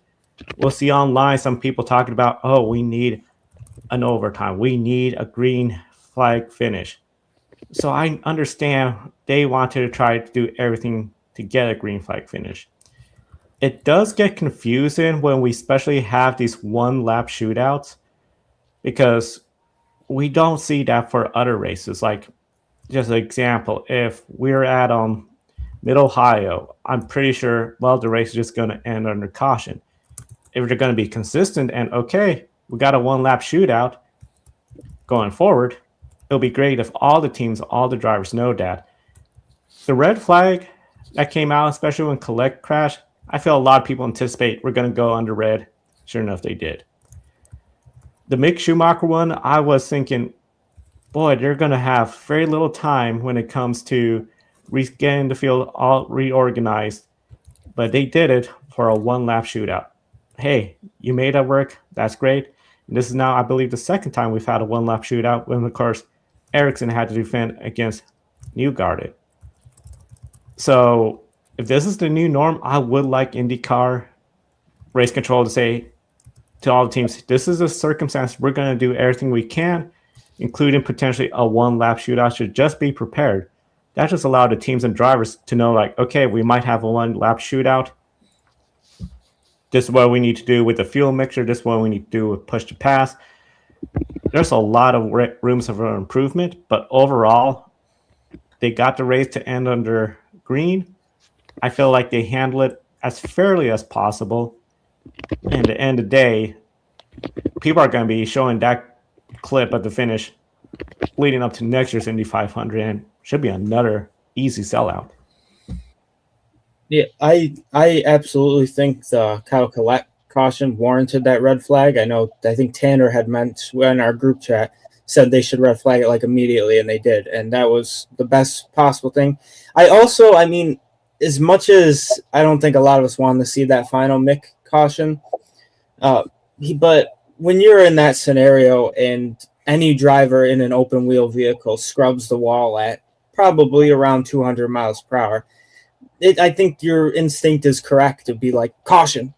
we'll see online some people talking about, oh, we need an overtime. We need a green flag finish. So I understand they wanted to try to do everything to get a green flag finish. It does get confusing when we especially have these one-lap shootouts because we don't see that for other races. Like, just an example, if we're at Mid-Ohio, I'm pretty sure, the race is just going to end under caution. If they're going to be consistent and, okay, we got a one-lap shootout going forward, it'll be great if all the teams, all the drivers know that. The red flag that came out, especially when Collect crashed, I feel a lot of people anticipate we're going to go under red. Sure enough, they did. The Mick Schumacher one, I was thinking, boy, they're going to have very little time when it comes to getting the field all reorganized. But they did it for a one-lap shootout. Hey, you made that work. That's great. And this is now, I believe, the second time we've had a one-lap shootout when, of course, Ericsson had to defend against Newgarden. So if this is the new norm, I would like IndyCar Race Control to say to all the teams, this is a circumstance. We're going to do everything we can, including potentially a one-lap shootout. Should just be prepared. That just allowed the teams and drivers to know, like, okay, we might have a one-lap shootout. This is what we need to do with the fuel mixture. This is what we need to do with push to pass. There's a lot of rooms for improvement, but overall, they got the race to end under green. I feel like they handle it as fairly as possible. And at the end of the day, people are going to be showing that clip at the finish leading up to next year's Indy 500, and should be another easy sellout. Yeah, I absolutely think the Kyle Collect caution warranted that red flag. I think Tanner had meant in our group chat said they should red flag it like immediately, and they did, and that was the best possible thing. I mean, as much as I don't think a lot of us wanted to see that final Mick caution, but when you're in that scenario and any driver in an open wheel vehicle scrubs the wall at probably around 200 miles per hour, I think your instinct is correct to be like, caution,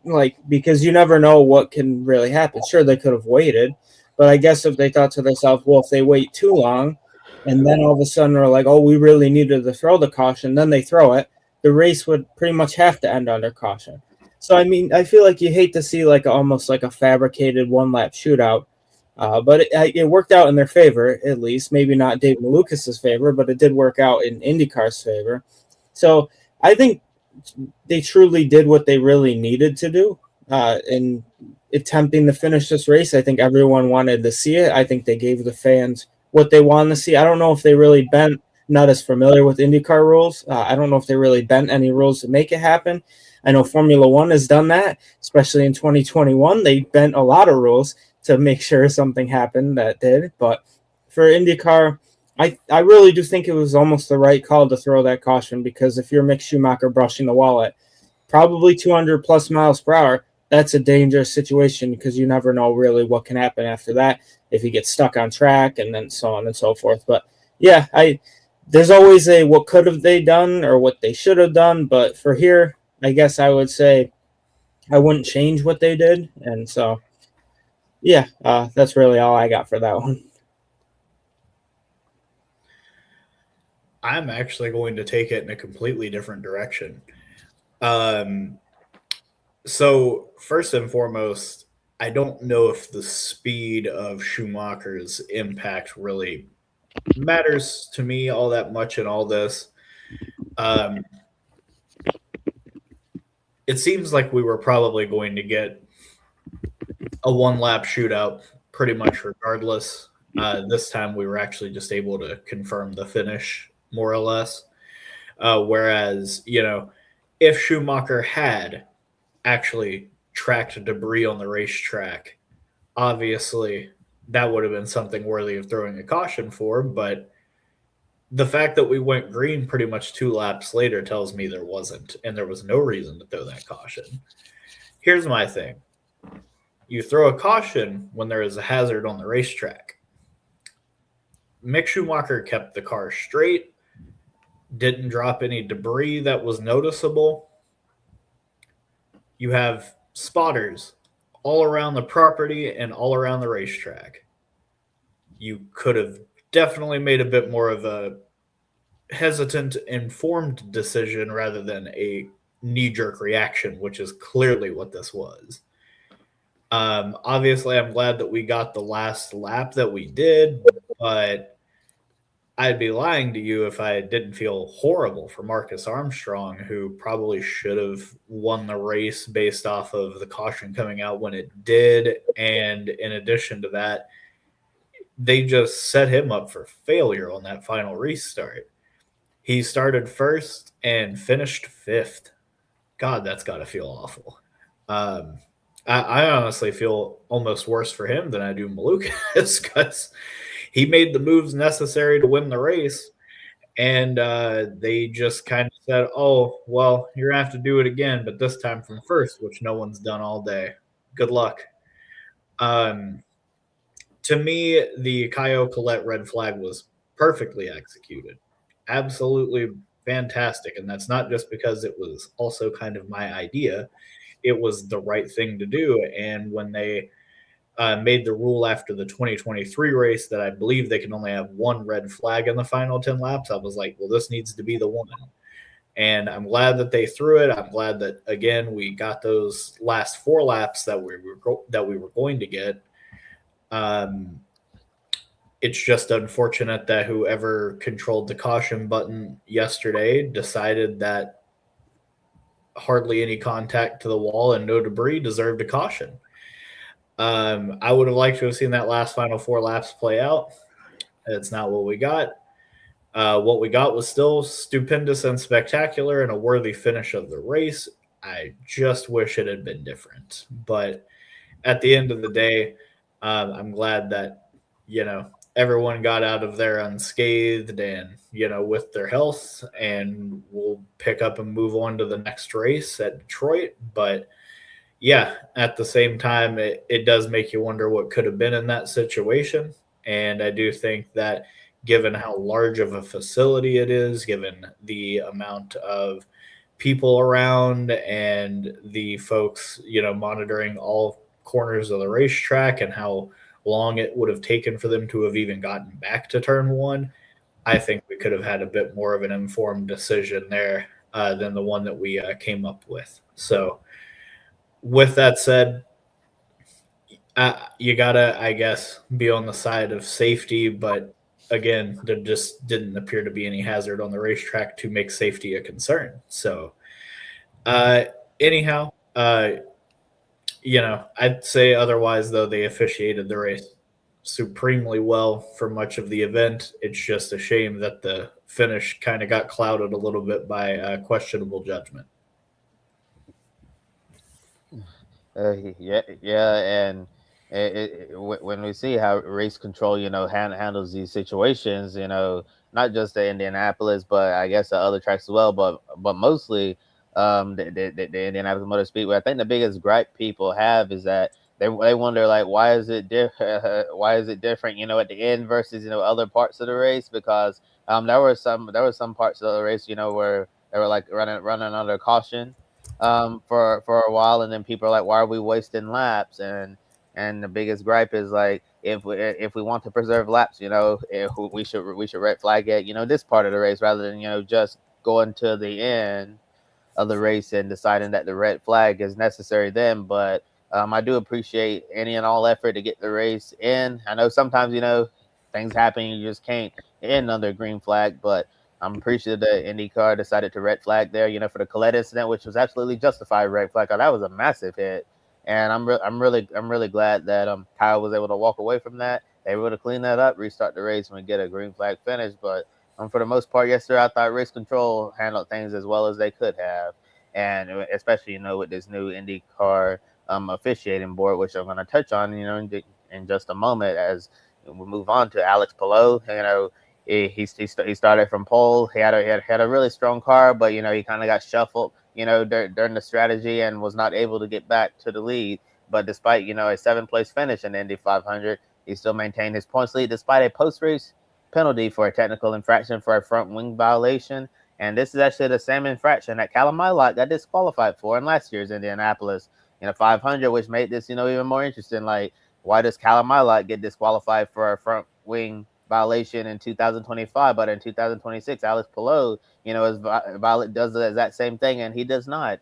because you never know what can really happen. Sure, they could have waited, but I guess if they thought to themselves, well, if they wait too long and then all of a sudden they're like, oh, we really needed to throw the caution, then they throw it, the race would pretty much have to end under caution. So, I mean, I feel like you hate to see almost like a fabricated one-lap shootout, but it worked out in their favor, at least. Maybe not Dave Malukas' favor, but it did work out in IndyCar's favor. So I think they truly did what they really needed to do in attempting to finish this race. I think everyone wanted to see it. I think they gave the fans what they wanted to see. I don't know if they really bent not as familiar with IndyCar rules. I don't know if they really bent any rules to make it happen. I know Formula One has done that, especially in 2021. They bent a lot of rules to make sure something happened that did. But for IndyCar, I really do think it was almost the right call to throw that caution, because if you're Mick Schumacher brushing the wall at probably 200 plus miles per hour, that's a dangerous situation, because you never know really what can happen after that if he gets stuck on track, and then so on and so forth. But yeah, there's always a what could have they done or what they should have done. But for here, I guess I would say I wouldn't change what they did. And so, yeah, that's really all I got for that one. I'm actually going to take it in a completely different direction. So first and foremost, I don't know if the speed of Schumacher's impact really matters to me all that much in all this. It seems like we were probably going to get a one-lap shootout pretty much regardless. This time we were actually just able to confirm the finish, more or less. Whereas, if Schumacher had actually tracked debris on the racetrack, obviously that would have been something worthy of throwing a caution for. But the fact that we went green pretty much 2 laps later tells me there wasn't, and there was no reason to throw that caution. Here's my thing. You throw a caution when there is a hazard on the racetrack. Mick Schumacher kept the car straight, didn't drop any debris that was noticeable. You have spotters all around the property and all around the racetrack. You could have definitely made a bit more of a hesitant, informed decision rather than a knee-jerk reaction, which is clearly what this was. Obviously, I'm glad that we got the last lap that we did, but I'd be lying to you if I didn't feel horrible for Marcus Armstrong, who probably should have won the race based off of the caution coming out when it did. And in addition to that, they just set him up for failure on that final restart. He started first and finished 5th. God, that's got to feel awful. I honestly feel almost worse for him than I do Malukas, because he made the moves necessary to win the race, and they just kind of said, oh, well, you're going to have to do it again, but this time from first, which no one's done all day. Good luck. To me, the Caio Collet red flag was perfectly executed. Absolutely fantastic, and that's not just because it was also kind of my idea. It was the right thing to do. And when they made the rule after the 2023 race that I believe they can only have 1 red flag in the final 10 laps, I was like, well, this needs to be the one. And I'm glad that they threw it. I'm glad that, again, we got those last 4 laps that we were going to get. It's just unfortunate that whoever controlled the caution button yesterday decided that hardly any contact to the wall and no debris deserved a caution. I would have liked to have seen that last final 4 laps play out. It's not what we got. What we got was still stupendous and spectacular and a worthy finish of the race. I just wish it had been different. But at the end of the day, I'm glad that, everyone got out of there unscathed and, with their health, and we'll pick up and move on to the next race at Detroit. But yeah, at the same time, it does make you wonder what could have been in that situation. And I do think that given how large of a facility it is, given the amount of people around and the folks, monitoring all corners of the racetrack and how long it would have taken for them to have even gotten back to turn 1, I think we could have had a bit more of an informed decision there than the one that we came up with. So with that said, you gotta, I guess, be on the side of safety, but again, there just didn't appear to be any hazard on the racetrack to make safety a concern. So anyhow, I'd say otherwise, though, they officiated the race supremely well for much of the event. It's just a shame that the finish kind of got clouded a little bit by questionable judgment. And when we see how race control, handles these situations, not just at Indianapolis, but I guess at other tracks as well, but mostly the Indianapolis Motor Speedway. I think the biggest gripe people have is that they wonder, like, why is it why is it different, at the end versus other parts of the race, because there were some parts of the race, where they were like running under caution for a while, and then people are like, why are we wasting laps? And the biggest gripe is, like, if we want to preserve laps, we should red flag it, this part of the race, rather than just going to the end of the race and deciding that the red flag is necessary then. But I do appreciate any and all effort to get the race in. I know sometimes things happen, you just can't end under a green flag, but I'm appreciative that IndyCar decided to red flag there, for the Colette incident, which was absolutely justified red flag. That was a massive hit, and I'm really glad that Kyle was able to walk away from that. They were able to clean that up, restart the race, and get a green flag finish. But for the most part, yesterday, I thought race control handled things as well as they could have, and especially with this new IndyCar officiating board, which I'm going to touch on in just a moment as we move on to Alex Palou. He started from pole. He had a really strong car, but he kind of got shuffled during the strategy and was not able to get back to the lead. But despite a 7th place finish in the Indy 500, he still maintained his points lead despite a post-race penalty for a technical infraction for a front wing violation. And this is actually the same infraction that Kyle Larson got disqualified for in last year's Indianapolis 500, which made this even more interesting. Like, why does Kyle Larson get disqualified for a front wing violation in 2025, but in 2026, Alex Palou, does the exact same thing, and he does not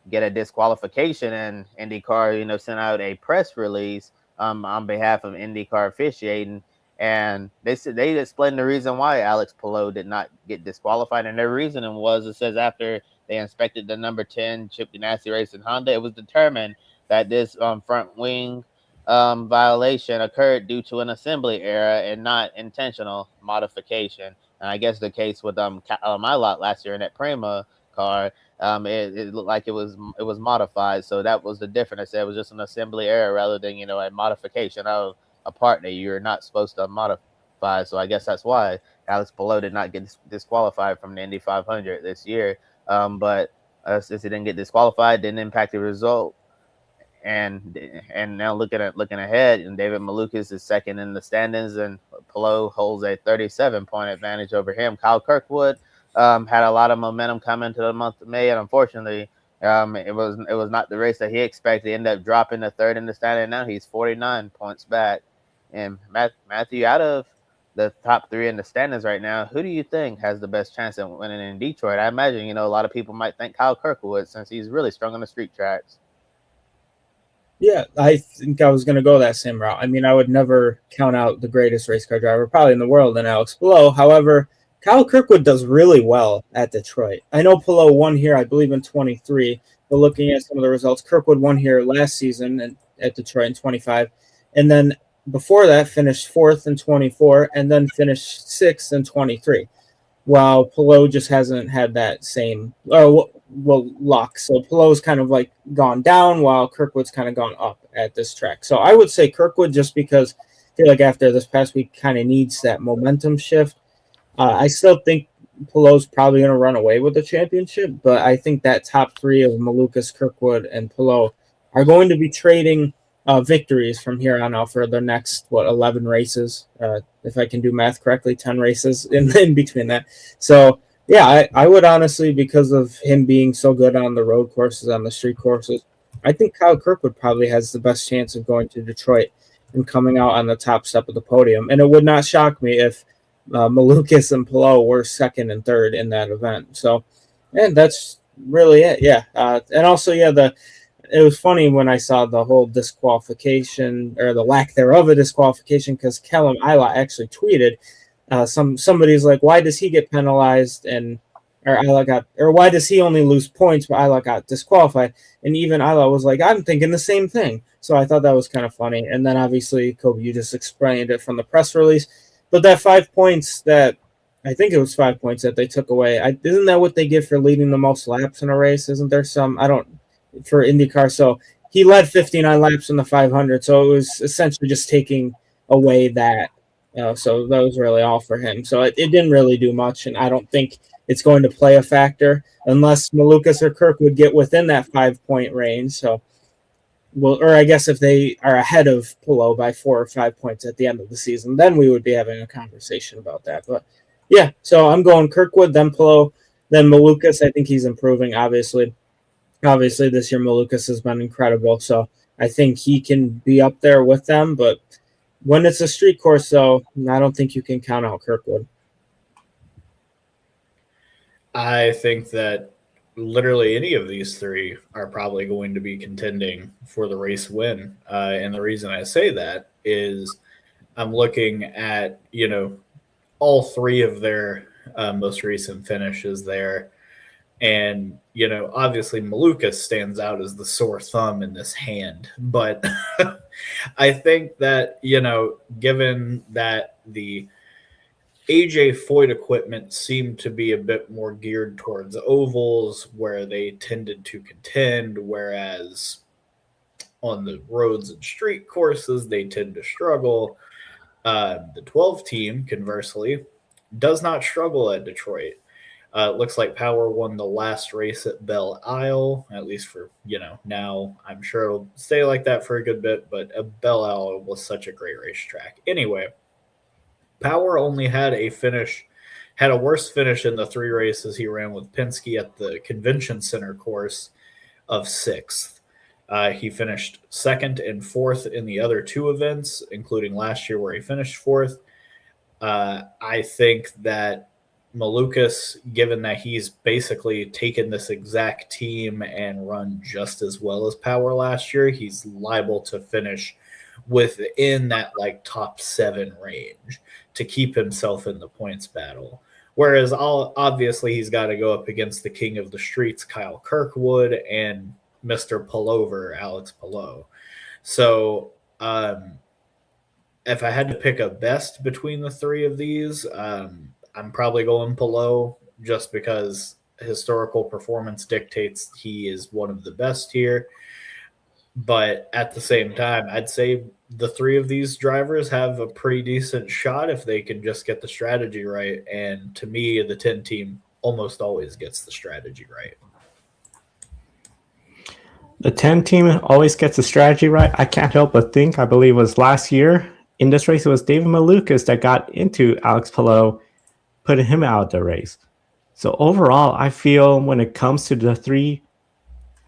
get a disqualification. And IndyCar, sent out a press release on behalf of IndyCar officiating, and they explained the reason why Alex Palou did not get disqualified, and their reasoning was, it says, after they inspected the number 10 Chip Ganassi race in Honda, it was determined that this front wing violation occurred due to an assembly error and not intentional modification. And I guess the case with my lot last year in that Prima car, it looked like it was modified. So that was the difference. I said it was just an assembly error rather than a modification of a part that you're not supposed to modify. So I guess that's why Alex Palou did not get disqualified from the Indy 500 this year. But since he didn't get disqualified, didn't impact the result. And now looking ahead, and David Malukas is second in the standings, and Palou holds a 37-point advantage over him. Kyle Kirkwood had a lot of momentum coming to the month of May, and unfortunately, it was not the race that he expected. He ended up dropping to third in the standing. Now he's 49 points back. And Matthew, out of the top 3 in the standings right now, who do you think has the best chance of winning in Detroit? I imagine a lot of people might think Kyle Kirkwood, since he's really strong on the street tracks. Yeah, I think I was going to go that same route. I mean, I would never count out the greatest race car driver probably in the world in Alex Palou. However, Kyle Kirkwood does really well at Detroit. I know Palou won here, I believe, in 23, but looking at some of the results, Kirkwood won here last season at Detroit in 25, and then before that finished 4th in 24, and then finished 6th in 23. While Palou just hasn't had that same luck. So Palou's kind of like gone down while Kirkwood's kind of gone up at this track. So I would say Kirkwood, just because I feel like after this past week kind of needs that momentum shift. I still think Palou's probably going to run away with the championship, but I think that top 3 of Malukas, Kirkwood, and Palou are going to be trading victories from here on out for the next 11 races, if I can do math correctly, 10 races in between that. So yeah, I would honestly, because of him being so good on the road courses, on the street courses, I think Kyle Kirkwood probably has the best chance of going to Detroit and coming out on the top step of the podium. And it would not shock me if Malukas and Palou were 2nd and 3rd in that event. So, and that's really it. Yeah. And also, it was funny when I saw the whole disqualification, or the lack thereof of disqualification, because Callum Ilott actually tweeted, somebody's like, why does he get penalized or why does he only lose points but Ilott got disqualified? And even Ilott was like, I'm thinking the same thing. So I thought that was kind of funny. And then obviously, Kobe, you just explained it from the press release. But that 5 points that I think it was 5 points that they took away. Isn't that what they give for leading the most laps in a race? Isn't there some? I don't for IndyCar. So he led 59 laps in the 500. So it was essentially just taking away that. So that was really all for him. So it didn't really do much, and I don't think it's going to play a factor unless Malukas or Kirk would get within that 5 point range. So. Well, or I guess if they are ahead of Pillow by 4 or 5 points at the end of the season, then we would be having a conversation about that. But yeah, so I'm going Kirkwood, then Pillow, then Malukas. I think he's improving, obviously. Obviously, this year Malukas has been incredible. So I think he can be up there with them. But when it's a street course, though, I don't think you can count out Kirkwood. I think that literally any of these three are probably going to be contending for the race win. And the reason I say that is I'm looking at, all three of their most recent finishes there. And, obviously Malukas stands out as the sore thumb in this hand. But I think that, given that the AJ Foyt equipment seemed to be a bit more geared towards ovals where they tended to contend, whereas on the roads and street courses, they tend to struggle. The 12 team, conversely, does not struggle at Detroit. It looks like Power won the last race at Belle Isle, at least for, now. I'm sure it'll stay like that for a good bit, but Belle Isle was such a great racetrack. Anyway, Power only had a worse finish in the three races he ran with Penske at the Convention Center course of sixth. He finished second and fourth in the other two events, including last year where he finished fourth. I think that Malukas, given that he's basically taken this exact team and run just as well as Power last year, he's liable to finish within that top 7 range to keep himself in the points battle. Whereas obviously he's got to go up against the king of the streets, Kyle Kirkwood, and Mr. Pullover, Alex Palou. So if I had to pick a best between the three of these, I'm probably going Palou just because historical performance dictates he is one of the best here. But at the same time, I'd say the three of these drivers have a pretty decent shot if they can just get the strategy right. And to me, the 10 team almost always gets the strategy right. The 10 team always gets the strategy right. I can't help but think, I believe it was last year in this race, it was David Malukas that got into Alex Palou, putting him out of the race. So overall, I feel when it comes to the three,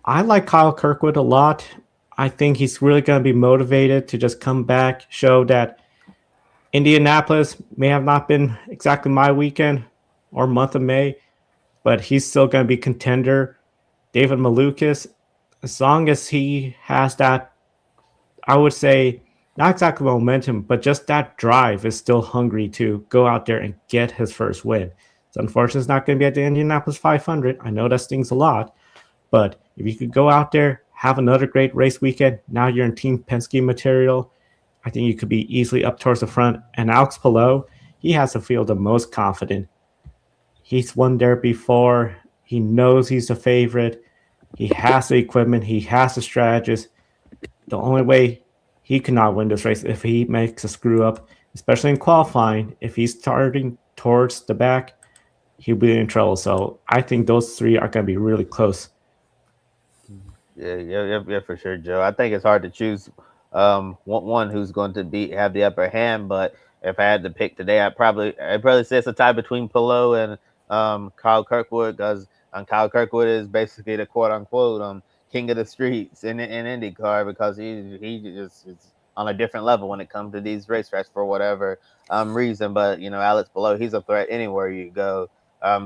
I like Kyle Kirkwood a lot. I think he's really going to be motivated to just come back, show that Indianapolis may have not been exactly my weekend or month of May, but he's still going to be contender. David Malukas, as long as he has that, I would say, not exactly momentum, but just that drive is still hungry to go out there and get his first win. So unfortunately, it's not going to be at the Indianapolis 500. I know that stings a lot, but if you could go out there, have another great race weekend, now you're in Team Penske material, I think you could be easily up towards the front. And Alex Palou, he has to feel the most confident. He's won there before. He knows he's the favorite. He has the equipment. He has the strategist. The only way he cannot win this race if he makes a screw up, especially in qualifying. If he's starting towards the back, he'll be in trouble. So I think those three are going to be really close. Yeah, for sure, Joe. I think it's hard to choose one who's going to have the upper hand, but if I had to pick today, I'd probably say it's a tie between Palou and Kyle Kirkwood, because Kyle Kirkwood is basically the quote unquote king of the streets in IndyCar, because he just is on a different level when it comes to these racetracks for whatever reason. But Alex Palou, he's a threat anywhere you go.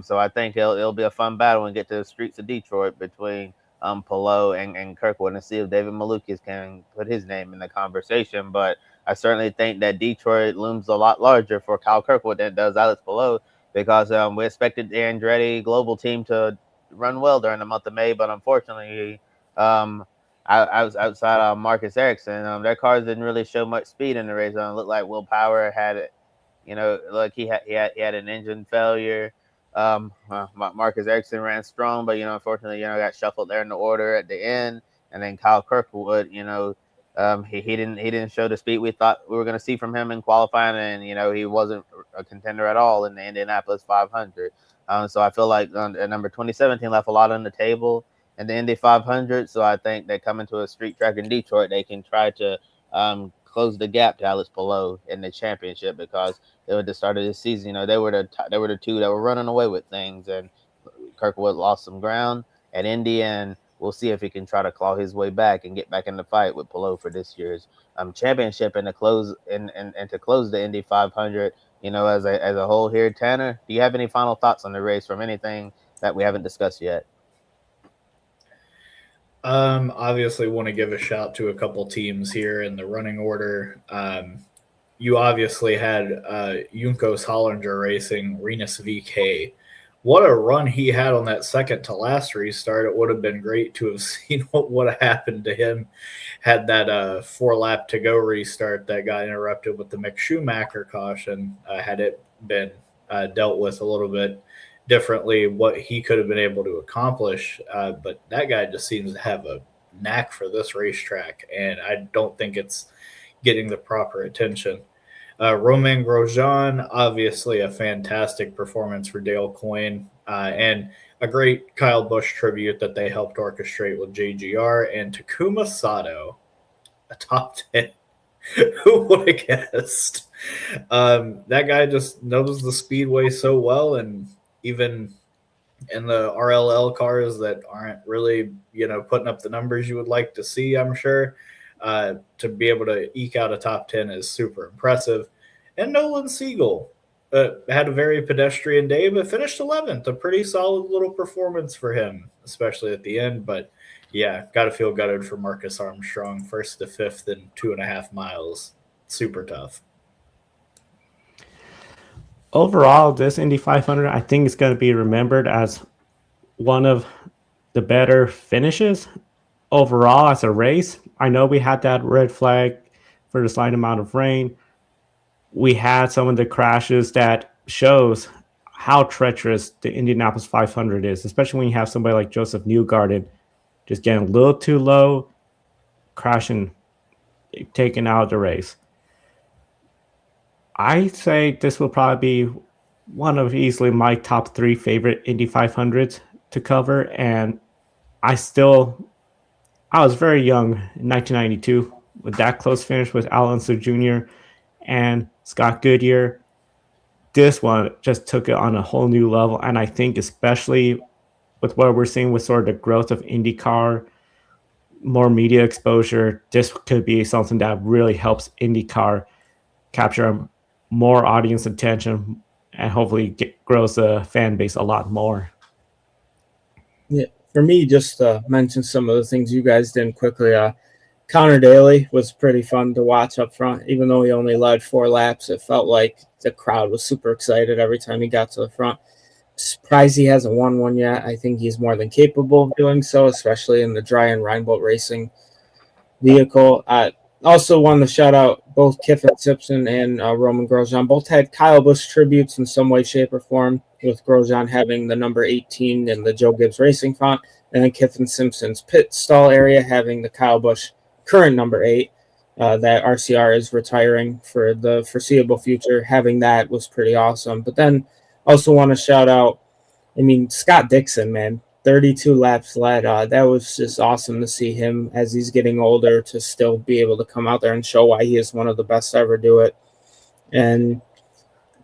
So I think it'll be a fun battle and get to the streets of Detroit between Palou and Kirkwood, and see if David Malukas can put his name in the conversation. But I certainly think that Detroit looms a lot larger for Kyle Kirkwood than does Alex Palou, because we expected the Andretti Global team to run well during the month of May, but unfortunately, outside Marcus Ericsson, their cars didn't really show much speed in the race. It looked like Will Power had Like he had an engine failure. Marcus Ericsson ran strong, but unfortunately, got shuffled there in the order at the end. And then Kyle Kirkwood, he didn't show the speed we thought we were going to see from him in qualifying, and he wasn't a contender at all in the Indianapolis 500. So I feel like number 2017 left a lot on the table in the Indy 500. So I think they come into a street track in Detroit, they can try to close the gap to Alex Palou in the championship, because at the start of this season, they were the two that were running away with things, and Kirkwood lost some ground at Indy, and we'll see if he can try to claw his way back and get back in the fight with Palou for this year's championship and to close the Indy 500. As a whole here, Tanner, do you have any final thoughts on the race from anything that we haven't discussed yet? Obviously want to give a shout to a couple teams here in the running order. You obviously had Juncos Hollinger Racing, Renus VK. What a run he had on that second to last restart. It would have been great to have seen what would have happened to him had that 4-lap to go restart that got interrupted with the Mick Schumacher caution, had it been dealt with a little bit differently, what he could have been able to accomplish. But that guy just seems to have a knack for this racetrack, and I don't think it's getting the proper attention. Romain Grosjean, obviously a fantastic performance for Dale Coyne, and a great Kyle Busch tribute that they helped orchestrate with JGR, and Takuma Sato, a top 10. Who would have guessed? That guy just knows the speedway so well, and even in the RLL cars that aren't really, putting up the numbers you would like to see, I'm sure, to be able to eke out a top 10 is super impressive. And Nolan Siegel had a very pedestrian day, but finished 11th. A pretty solid little performance for him, especially at the end. But yeah, got to feel gutted for Marcus Armstrong, 1st to 5th in 2.5 miles. Super tough. Overall, this Indy 500, I think, is going to be remembered as one of the better finishes overall as a race. I know we had that red flag for the slight amount of rain. We had some of the crashes that shows how treacherous the Indianapolis 500 is, especially when you have somebody like Joseph Newgarden just getting a little too low, crashing, taking out of the race. I say this will probably be one of easily my top 3 favorite Indy 500s to cover. And I was very young in 1992 with that close finish with Alonso Jr. and Scott Goodyear. This one just took it on a whole new level. And I think especially with what we're seeing with sort of the growth of IndyCar, more media exposure, this could be something that really helps IndyCar capture more audience attention and hopefully grows the fan base a lot more. Yeah, for me, just to mention some of the things you guys did quickly. Connor Daly was pretty fun to watch up front. Even though he only led 4 laps, it felt like the crowd was super excited every time he got to the front. Surprised he hasn't won one yet. I think he's more than capable of doing so, especially in the Dry and Reinbold Racing vehicle. Also wanted to shout out both Kyffin Simpson and Romain Grosjean. Both had Kyle Busch tributes in some way, shape, or form, with Grosjean having the number 18 in the Joe Gibbs Racing font, and then Kyffin Simpson's pit stall area having the Kyle Busch current number 8 that RCR is retiring for the foreseeable future. Having that was pretty awesome. But then also want to shout out, Scott Dixon, man. 32 laps led. That was just awesome to see him as he's getting older to still be able to come out there and show why he is one of the best to ever do it. And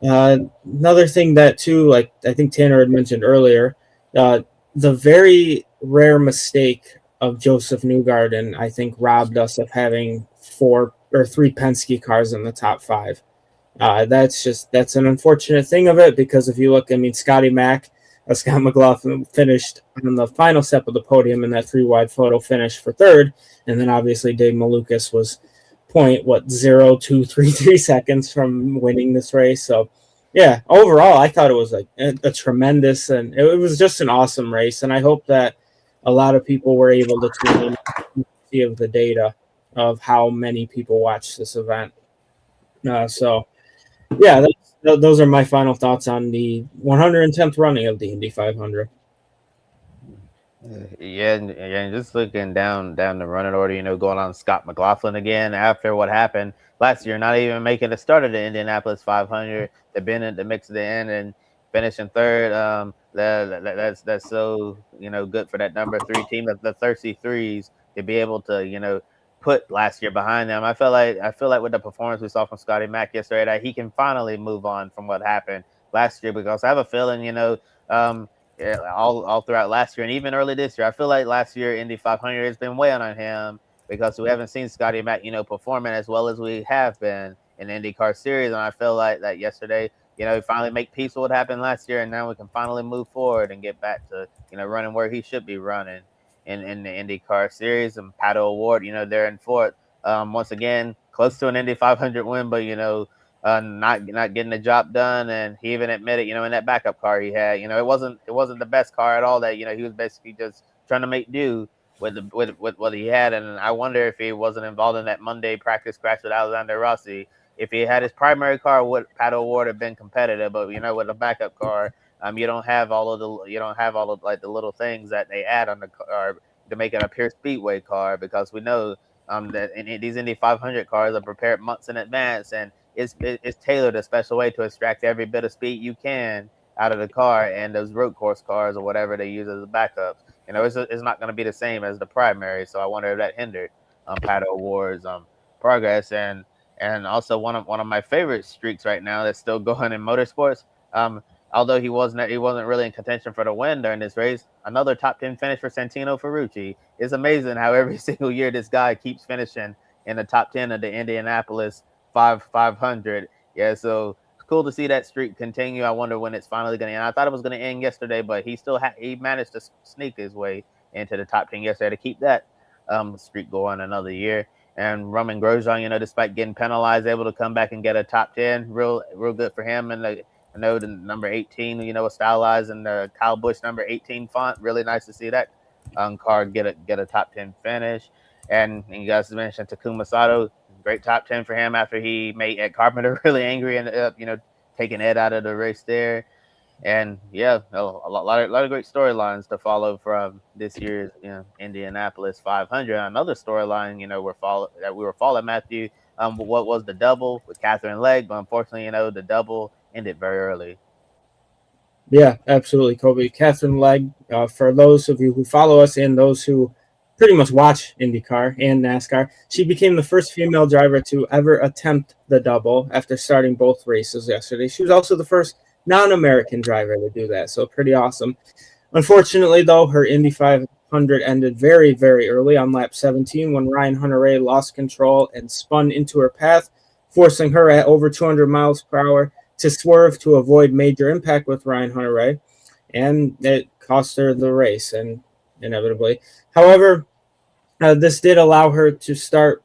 another thing that too, like I think Tanner had mentioned earlier, the very rare mistake of Joseph Newgarden, I think, robbed us of having 4 or 3 Penske cars in the top 5. That's an unfortunate thing of it, because if you look, Scott McLaughlin finished on the final step of the podium in that 3-wide photo finish for 3rd, and then obviously Dave Malukas was 0.0233 seconds from winning this race. So yeah, overall I thought it was like a tremendous, and it was just an awesome race, and I hope that a lot of people were able to tune in and see of the data of how many people watched this event. So Yeah, those are my final thoughts on the 110th running of the Indy 500. Yeah, and just looking down the running order, going on Scott McLaughlin again after what happened last year, not even making a start of the Indianapolis 500. They've been in the mix of the end and finishing third. That's so good for that number three team, the Thirsty Threes, to be able to put last year behind them. I feel like with the performance we saw from Scotty Mack yesterday, that he can finally move on from what happened last year, because I have a feeling yeah, all throughout last year and even early this year. I feel like last year Indy 500 has been weighing on him because we haven't seen Scotty Mack, performing as well as we have been in the IndyCar series. And I feel like that yesterday, we finally make peace with what happened last year, and now we can finally move forward and get back to, running where he should be running in the IndyCar series. And Pato O'Ward, they're in fourth. Once again, close to an Indy 500 win, but not getting the job done. And he even admitted, in that backup car he had, it wasn't the best car at all. That he was basically just trying to make do with what he had. And I wonder if he wasn't involved in that Monday practice crash with Alexander Rossi. If he had his primary car, would Pato O'Ward have been competitive? But with a backup car, you don't have all of like the little things that they add on the car to make it a pure speedway car, because we know that these Indy 500 cars are prepared months in advance, and it's tailored a special way to extract every bit of speed you can out of the car. And those road course cars or whatever they use as a backup, it's not going to be the same as the primary. So I wonder if that hindered Pato O'Ward's progress. And also one of my favorite streaks right now that's still going in motorsports. Although he wasn't really in contention for the win during this race, another top 10 finish for Santino Ferrucci. It's amazing how every single year this guy keeps finishing in the top 10 of the Indianapolis 500. Yeah, so it's cool to see that streak continue. I wonder when it's finally going to end. I thought it was going to end yesterday, but he still he managed to sneak his way into the top 10 yesterday to keep that streak going another year. And Roman Grosjean, despite getting penalized, able to come back and get a top 10. Real good for him. And the number 18, stylized in the Kyle Busch number 18 font. Really nice to see that car get a top 10 finish. And you guys mentioned Takuma Sato, great top 10 for him after he made Ed Carpenter really angry and ended up, taking Ed out of the race there. And yeah, a lot of great storylines to follow from this year's Indianapolis 500. Another storyline, we were following, Matthew. What was the double with Katherine Legge? But unfortunately, the double ended very early. Yeah, absolutely, Kobe. Katherine Legge, for those of you who follow us and those who pretty much watch IndyCar and NASCAR, she became the first female driver to ever attempt the double after starting both races yesterday. She was also the first non-American driver to do that, so pretty awesome. Unfortunately, though, her Indy 500 ended very, very early on lap 17 when Ryan Hunter-Reay lost control and spun into her path, forcing her at over 200 miles per hour to swerve to avoid major impact with Ryan Hunter-Reay, and it cost her the race, and inevitably. However, this did allow her to start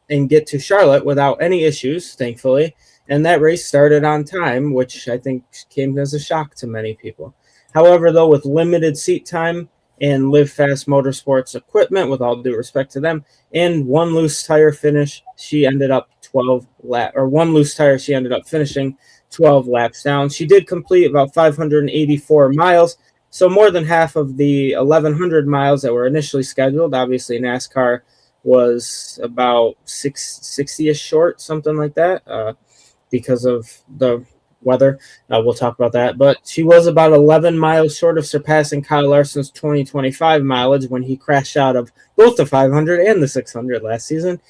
and get to Charlotte without any issues, thankfully. And that race started on time, which I think came as a shock to many people. However, though, with limited seat time and Live Fast Motorsports equipment, with all due respect to them, and one loose tire finish, she ended up finishing 12 laps down. She did complete about 584 miles, so more than half of the 1,100 miles that were initially scheduled. Obviously, NASCAR was about 60-ish short, something like that. Because of the weather. We'll talk about that. But she was about 11 miles short of surpassing Kyle Larson's 2025 mileage when he crashed out of both the 500 and the 600 last season.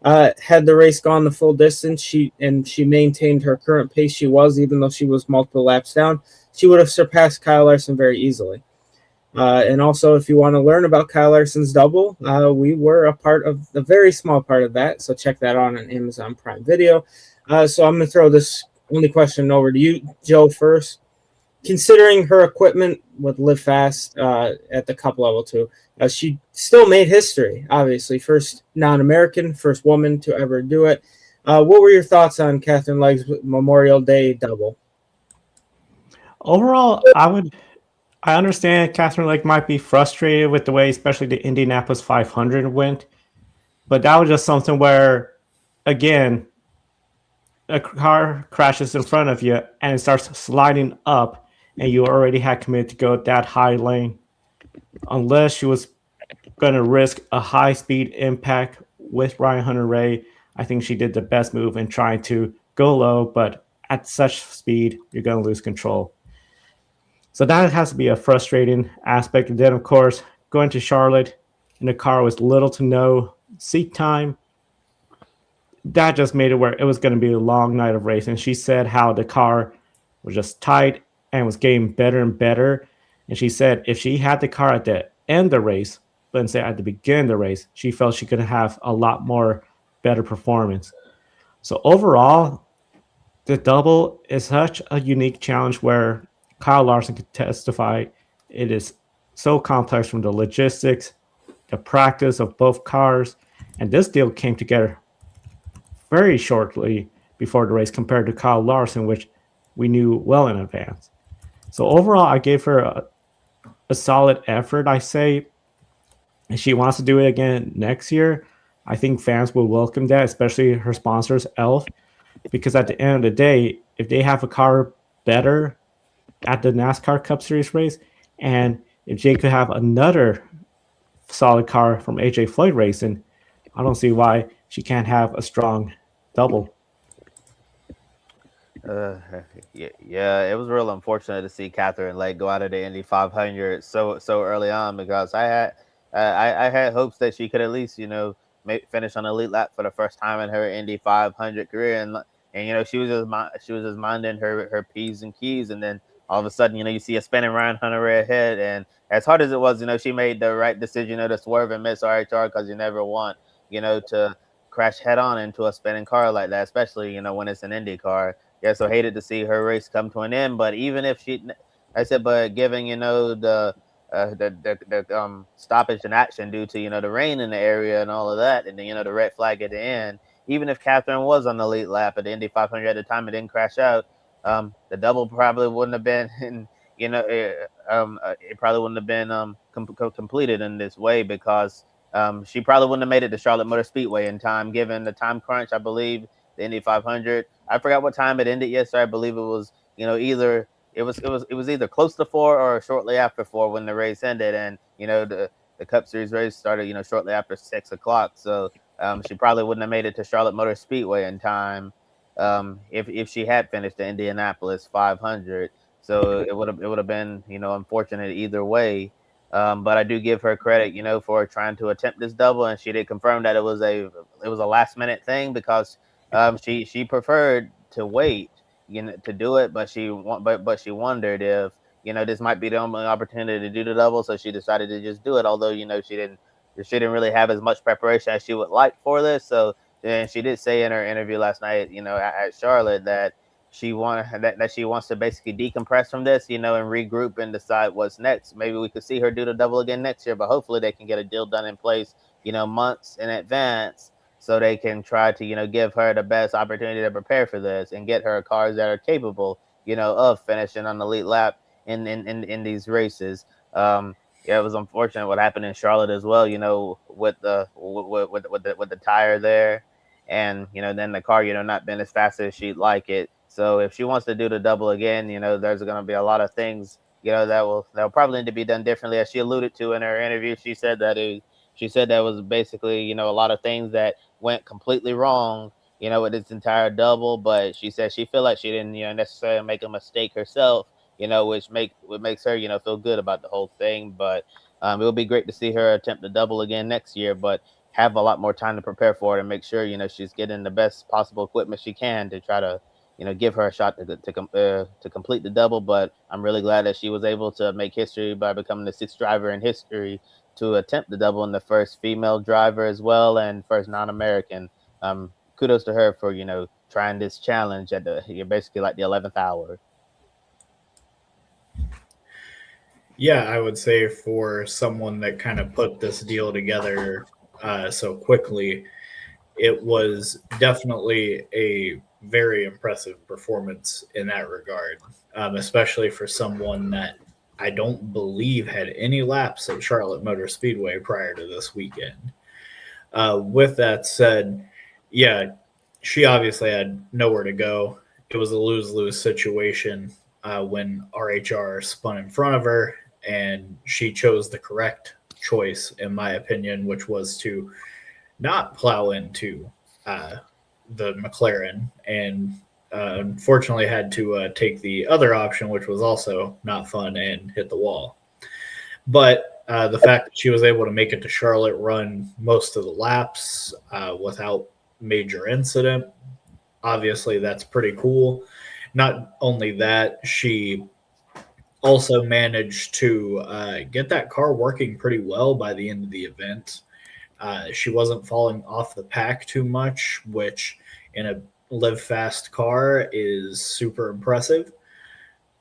Had the race gone the full distance, she maintained her current pace she was, even though she was multiple laps down, she would have surpassed Kyle Larson very easily. And also, if you want to learn about Kyle Larson's double, we were a very small part of that. So check that out on Amazon Prime Video. So I'm going to throw this only question over to you, Joe, first. Considering her equipment with Live Fast at the Cup level too, she still made history, obviously. First non-American, first woman to ever do it. What were your thoughts on Katherine Legge's Memorial Day double? Overall, I understand Katherine Legge might be frustrated with the way especially the Indianapolis 500 went, but that was just something where, again, a car crashes in front of you and it starts sliding up, and you already had committed to go that high lane, unless she was going to risk a high speed impact with Ryan Hunter-Reay. I think she did the best move in trying to go low, but at such speed, you're going to lose control. So that has to be a frustrating aspect. And then, of course, going to Charlotte in a car with little to no seat time, that just made it where it was going to be a long night of racing. She said how the car was just tight and was getting better and better. And she said if she had the car at the end of the race, let's say at the beginning of the race, she felt she could have a lot more better performance. So overall, the double is such a unique challenge where Kyle Larson could testify it is so complex from the logistics, the practice of both cars, and this deal came together very shortly before the race compared to Kyle Larson, which we knew well in advance. So overall, I gave her a solid effort. I say if she wants to do it again next year, I think fans will welcome that, especially her sponsors, Elf, because at the end of the day, if they have a car better at the NASCAR Cup Series race, and if Jay could have another solid car from AJ Floyd Racing, I don't see why she can't have a strong double. Yeah, it was real unfortunate to see Katherine Legge go out of the Indy 500 so early on, because I had hopes that she could at least finish on the elite lap for the first time in her Indy 500 career, and she was just minding her P's and Q's, and then all of a sudden you see a spinning Ryan Hunter-Reay ahead, and as hard as it was, she made the right decision to swerve and miss RHR, because you never want to crash head on into a spinning car like that, especially when it's an Indy car. Yeah, so hated to see her race come to an end. But even if but given the stoppage in action due to the rain in the area and all of that, and then the red flag at the end, even if Katherine was on the lead lap at the Indy 500 at the time, it didn't crash out. The double probably wouldn't have been it probably wouldn't have been completed in this way, because she probably wouldn't have made it to Charlotte Motor Speedway in time, given the time crunch. I believe the Indy 500. I forgot what time it ended yesterday. I believe it was either it was either close to 4 or shortly after 4 when the race ended, and the Cup Series race started shortly after 6 o'clock. So she probably wouldn't have made it to Charlotte Motor Speedway in time if she had finished the Indianapolis 500. So it would have been unfortunate either way. But I do give her credit, for trying to attempt this double, and she did confirm that it was a last minute thing, because she preferred to wait, to do it, but she wondered if this might be the only opportunity to do the double, so she decided to just do it. Although she didn't really have as much preparation as she would like for this. So then she did say in her interview last night, at Charlotte, that she wants to basically decompress from this, and regroup and decide what's next. Maybe we could see her do the double again next year, but hopefully they can get a deal done in place, months in advance, so they can try to, give her the best opportunity to prepare for this and get her cars that are capable, of finishing on the lead lap in these races. Yeah, it was unfortunate what happened in Charlotte as well, with the tire there, and then the car, not been as fast as she'd like it. So if she wants to do the double again, there's going to be a lot of things, that'll probably need to be done differently. As she alluded to in her interview, she said that was basically, a lot of things that went completely wrong, with this entire double. But she said she feel like she didn't, necessarily make a mistake herself, which makes her, feel good about the whole thing. But it would be great to see her attempt the double again next year, but have a lot more time to prepare for it and make sure, she's getting the best possible equipment she can to try to, give her a shot to complete the double. But I'm really glad that she was able to make history by becoming the 6th driver in history to attempt the double, and the first female driver as well, and first non-American. Kudos to her for, trying this challenge at basically like the 11th hour. Yeah, I would say for someone that kind of put this deal together so quickly, it was definitely a very impressive performance in that regard, especially for someone that I don't believe had any laps at Charlotte Motor Speedway prior to this weekend. With that said, yeah, she obviously had nowhere to go. It was a lose-lose situation when RHR spun in front of her, and she chose the correct choice, in my opinion, which was to not plow into the McLaren, and unfortunately had to take the other option, which was also not fun, and hit the wall. But the fact that she was able to make it to Charlotte, run most of the laps without major incident, obviously that's pretty cool. Not only that, she also managed to get that car working pretty well by the end of the event. She wasn't falling off the pack too much, which in a live fast car is super impressive.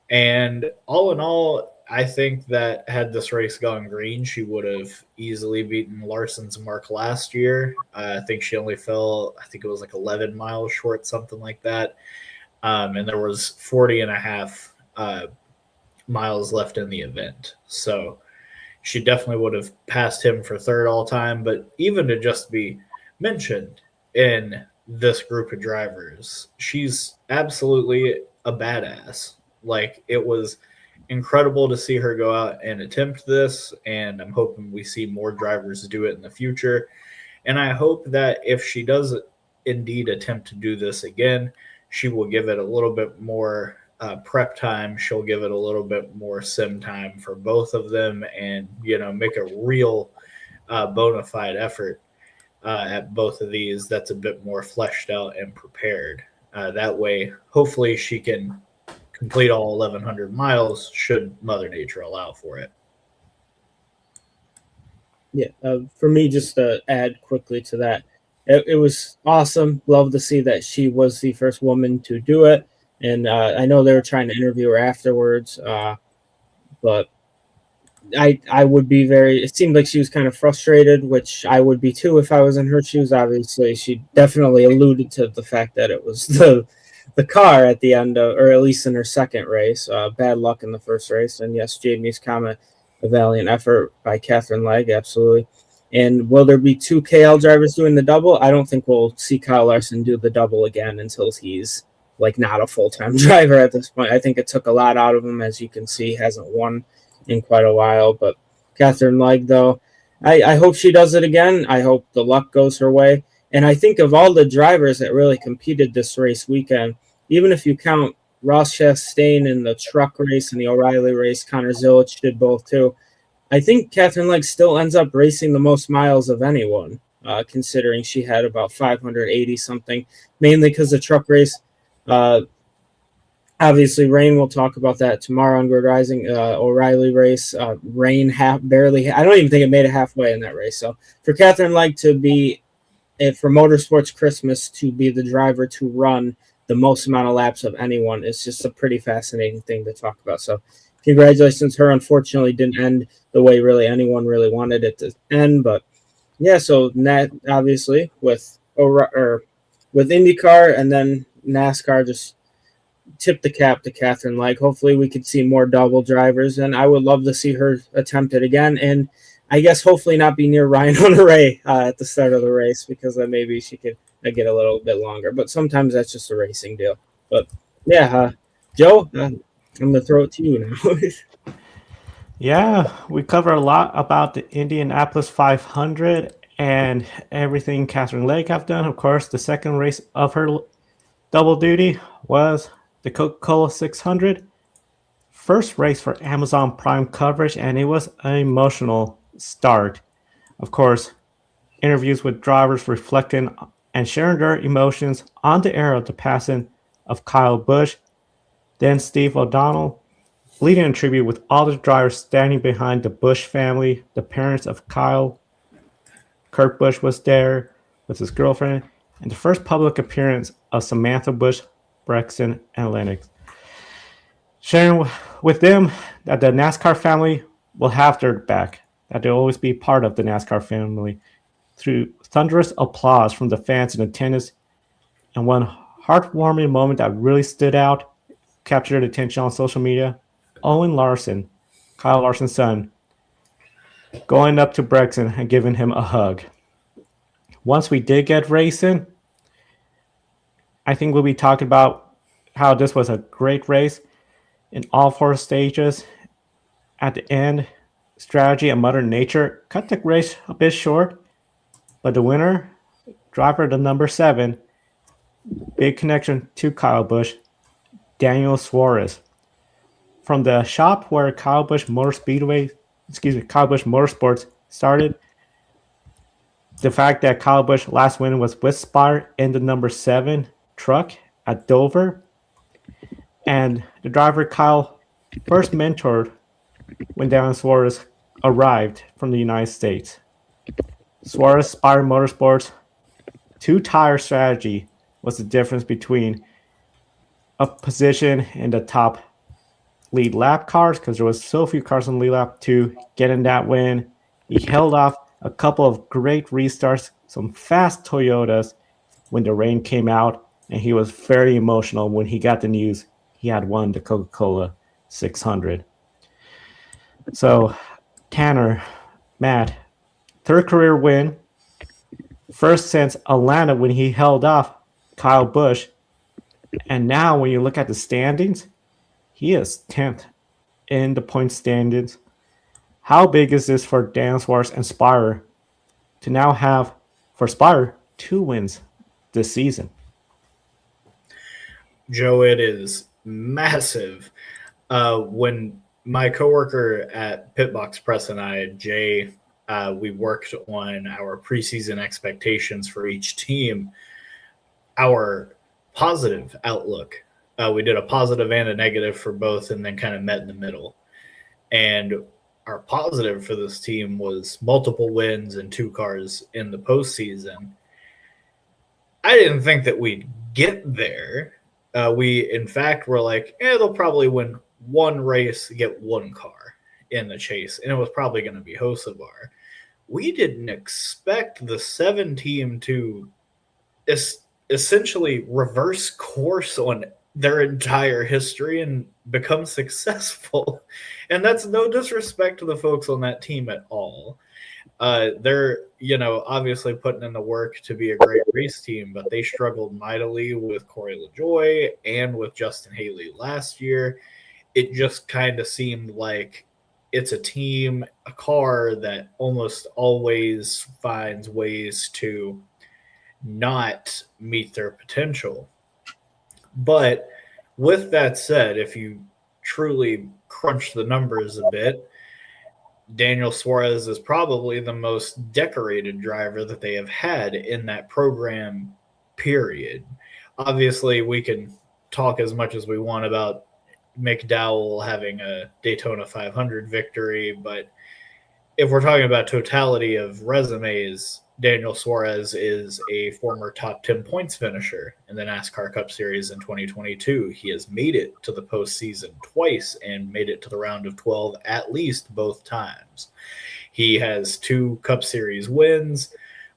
And all in all, I think that had this race gone green, she would have easily beaten Larson's mark last year. I think she only fell, I think it was like 11 miles short, something like that. And there was 40 and a half miles left in the event. So she definitely would have passed him for third all time. But even to just be mentioned in this group of drivers, she's absolutely a badass. Like, it was incredible to see her go out and attempt this, and I'm hoping we see more drivers do it in the future. And I hope that if she does indeed attempt to do this again, she will give it a little bit more prep time. She'll give it a little bit more sim time for both of them, and make a real bona fide effort at both of these that's a bit more fleshed out and prepared. That way, hopefully she can complete all 1,100 miles should Mother Nature allow for it. Yeah, for me, just to add quickly to that, it was awesome. Love to see that she was the first woman to do it. And I know they were trying to interview her afterwards, but I would be it seemed like she was kind of frustrated, which I would be too if I was in her shoes. Obviously, she definitely alluded to the fact that it was the car at the end of, or at least in her second race. Bad luck in the first race. And yes, Jamie's comment, a valiant effort by Katherine Legge, absolutely. And will there be two KL drivers doing the double? I don't think we'll see Kyle Larson do the double again until he's like not a full-time driver at this point. I think it took a lot out of him. As you can see, hasn't won in quite a while. But Katherine Legge, though, I hope she does it again. I hope the luck goes her way. And I think of all the drivers that really competed this race weekend, even if you count Ross Chastain in the truck race and the O'Reilly race, Connor Zilic did both too, I think Katherine Legge still ends up racing the most miles of anyone, considering she had about 580 something, mainly because the truck race. Obviously, Rain, we'll talk about that tomorrow on Grid Rising. O'Reilly race, Rain barely. I don't even think it made it halfway in that race. So for Katherine Legge to be, for Motorsports Christmas, to be the driver to run the most amount of laps of anyone is just a pretty fascinating thing to talk about. So congratulations. Her unfortunately didn't end the way really anyone really wanted it to end. But yeah, so that obviously with IndyCar and then NASCAR just tip the cap to Katherine Legge. Hopefully we could see more double drivers, and I would love to see her attempt it again. And I guess hopefully not be near Ryan Hunter-Reay at the start of the race, because then maybe she could get a little bit longer. But sometimes that's just a racing deal. But yeah, Joe, I'm going to throw it to you now. Yeah, we covered a lot about the Indianapolis 500 and everything Katherine Legge have done. Of course, the second race of her double duty was the Coca-Cola 600. First race for Amazon Prime coverage, and it was an emotional start. Of course, interviews with drivers reflecting and sharing their emotions on the air of the passing of Kyle Busch. Then Steve O'Donnell leading a tribute with all the drivers standing behind the Busch family, the parents of Kyle. Kurt Busch was there with his girlfriend, and the first public appearance of Samantha Busch, Brexton, and Lennox. Sharing with them that the NASCAR family will have their back, that they'll always be part of the NASCAR family, through thunderous applause from the fans in attendance. And one heartwarming moment that really stood out, captured attention on social media, Owen Larson, Kyle Larson's son, going up to Brexton and giving him a hug. Once we did get racing, I think we'll be talking about how this was a great race in all 4 stages. At the end, strategy and Mother Nature cut the race a bit short, but the winner, driver the number 7, big connection to Kyle Busch, Daniel Suárez. From the shop where Kyle Busch Motorsports started, the fact that Kyle Busch last win was with Spire in the number 7 truck at Dover, and the driver Kyle first mentored when Daniel Suárez arrived from the United States. Suárez Spire Motorsports 2-tire strategy was the difference between a position in the top lead lap cars, because there was so few cars on lead lap, to getting that win. He held off a couple of great restarts, some fast Toyotas when the rain came out, and he was very emotional when he got the news he had won the Coca-Cola 600. So, Tanner, Matt, 3rd career win, first since Atlanta when he held off Kyle Busch, and now when you look at the standings, he is 10th in the point standings. How big is this for Dan Suárez and Spire to now have, for Spire, 2 wins this season? Joe, it is massive. When my coworker at Pitbox Press and I, Jay, we worked on our preseason expectations for each team, our positive outlook. We did a positive and a negative for both and then kind of met in the middle. And our positive for this team was multiple wins and 2 cars in the postseason. I didn't think that we'd get there. We, in fact, were like, they'll probably win 1 race, get 1 car in the chase. And it was probably going to be Hocevar. We didn't expect the 7 team to essentially reverse course on their entire history and become successful. And that's no disrespect to the folks on that team at all. They're, obviously putting in the work to be a great race team, but they struggled mightily with Corey LaJoie and with Justin Haley last year. It just kind of seemed like it's a team, a car that almost always finds ways to not meet their potential. But with that said, if you truly crunch the numbers a bit, Daniel Suárez is probably the most decorated driver that they have had in that program, period. Obviously, we can talk as much as we want about McDowell having a Daytona 500 victory, but if we're talking about totality of resumes, Daniel Suárez is a former top 10 points finisher in the NASCAR Cup Series in 2022. He has made it to the postseason twice and made it to the round of 12 at least both times. He has 2 Cup Series wins,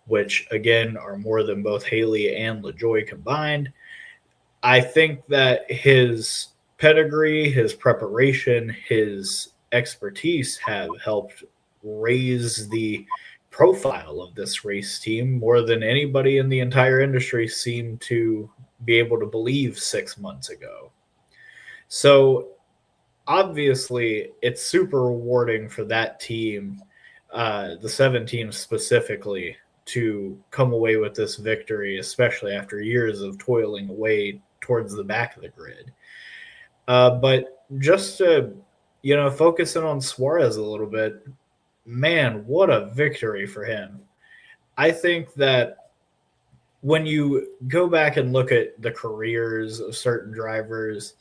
which, again, are more than both Haley and LaJoie combined. I think that his pedigree, his preparation, his expertise have helped raise the profile of this race team more than anybody in the entire industry seemed to be able to believe 6 months ago. So obviously it's super rewarding for that team, the 7 teams specifically, to come away with this victory, especially after years of toiling away towards the back of the grid. But just to, focusing on Suárez a little bit, man, what a victory for him. I think that when you go back and look at the careers of certain drivers,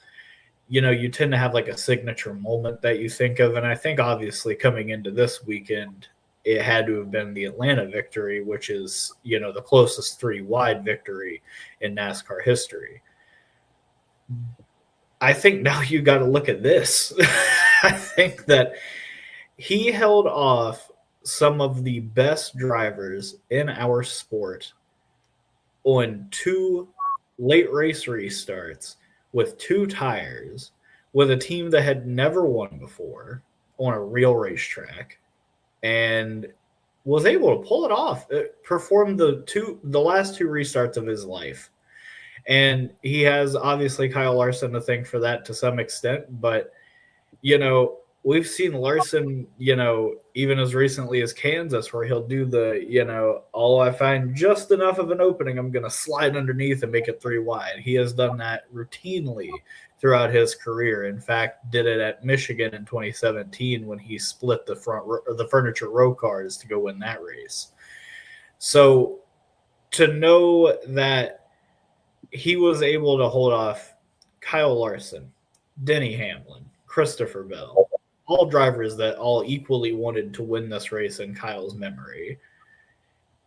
you tend to have like a signature moment that you think of. And I think obviously coming into this weekend, it had to have been the Atlanta victory, which is, the closest 3-wide victory in NASCAR history. I think now you got to look at this. I think that he held off some of the best drivers in our sport on 2 late race restarts with 2 tires with a team that had never won before on a real racetrack, and was able to pull it off. Performed the last 2 restarts of his life. And he has obviously Kyle Larson to thank for that to some extent. But, you know, we've seen Larson, you know, even as recently as Kansas, where he'll do the, you know, oh, I find just enough of an opening, I'm going to slide underneath and make it 3 wide. He has done that routinely throughout his career. In fact, did it at Michigan in 2017 when he split the furniture row cars to go win that race. So to know that he was able to hold off Kyle Larson, Denny Hamlin, Christopher Bell, all drivers that all equally wanted to win this race in Kyle's memory.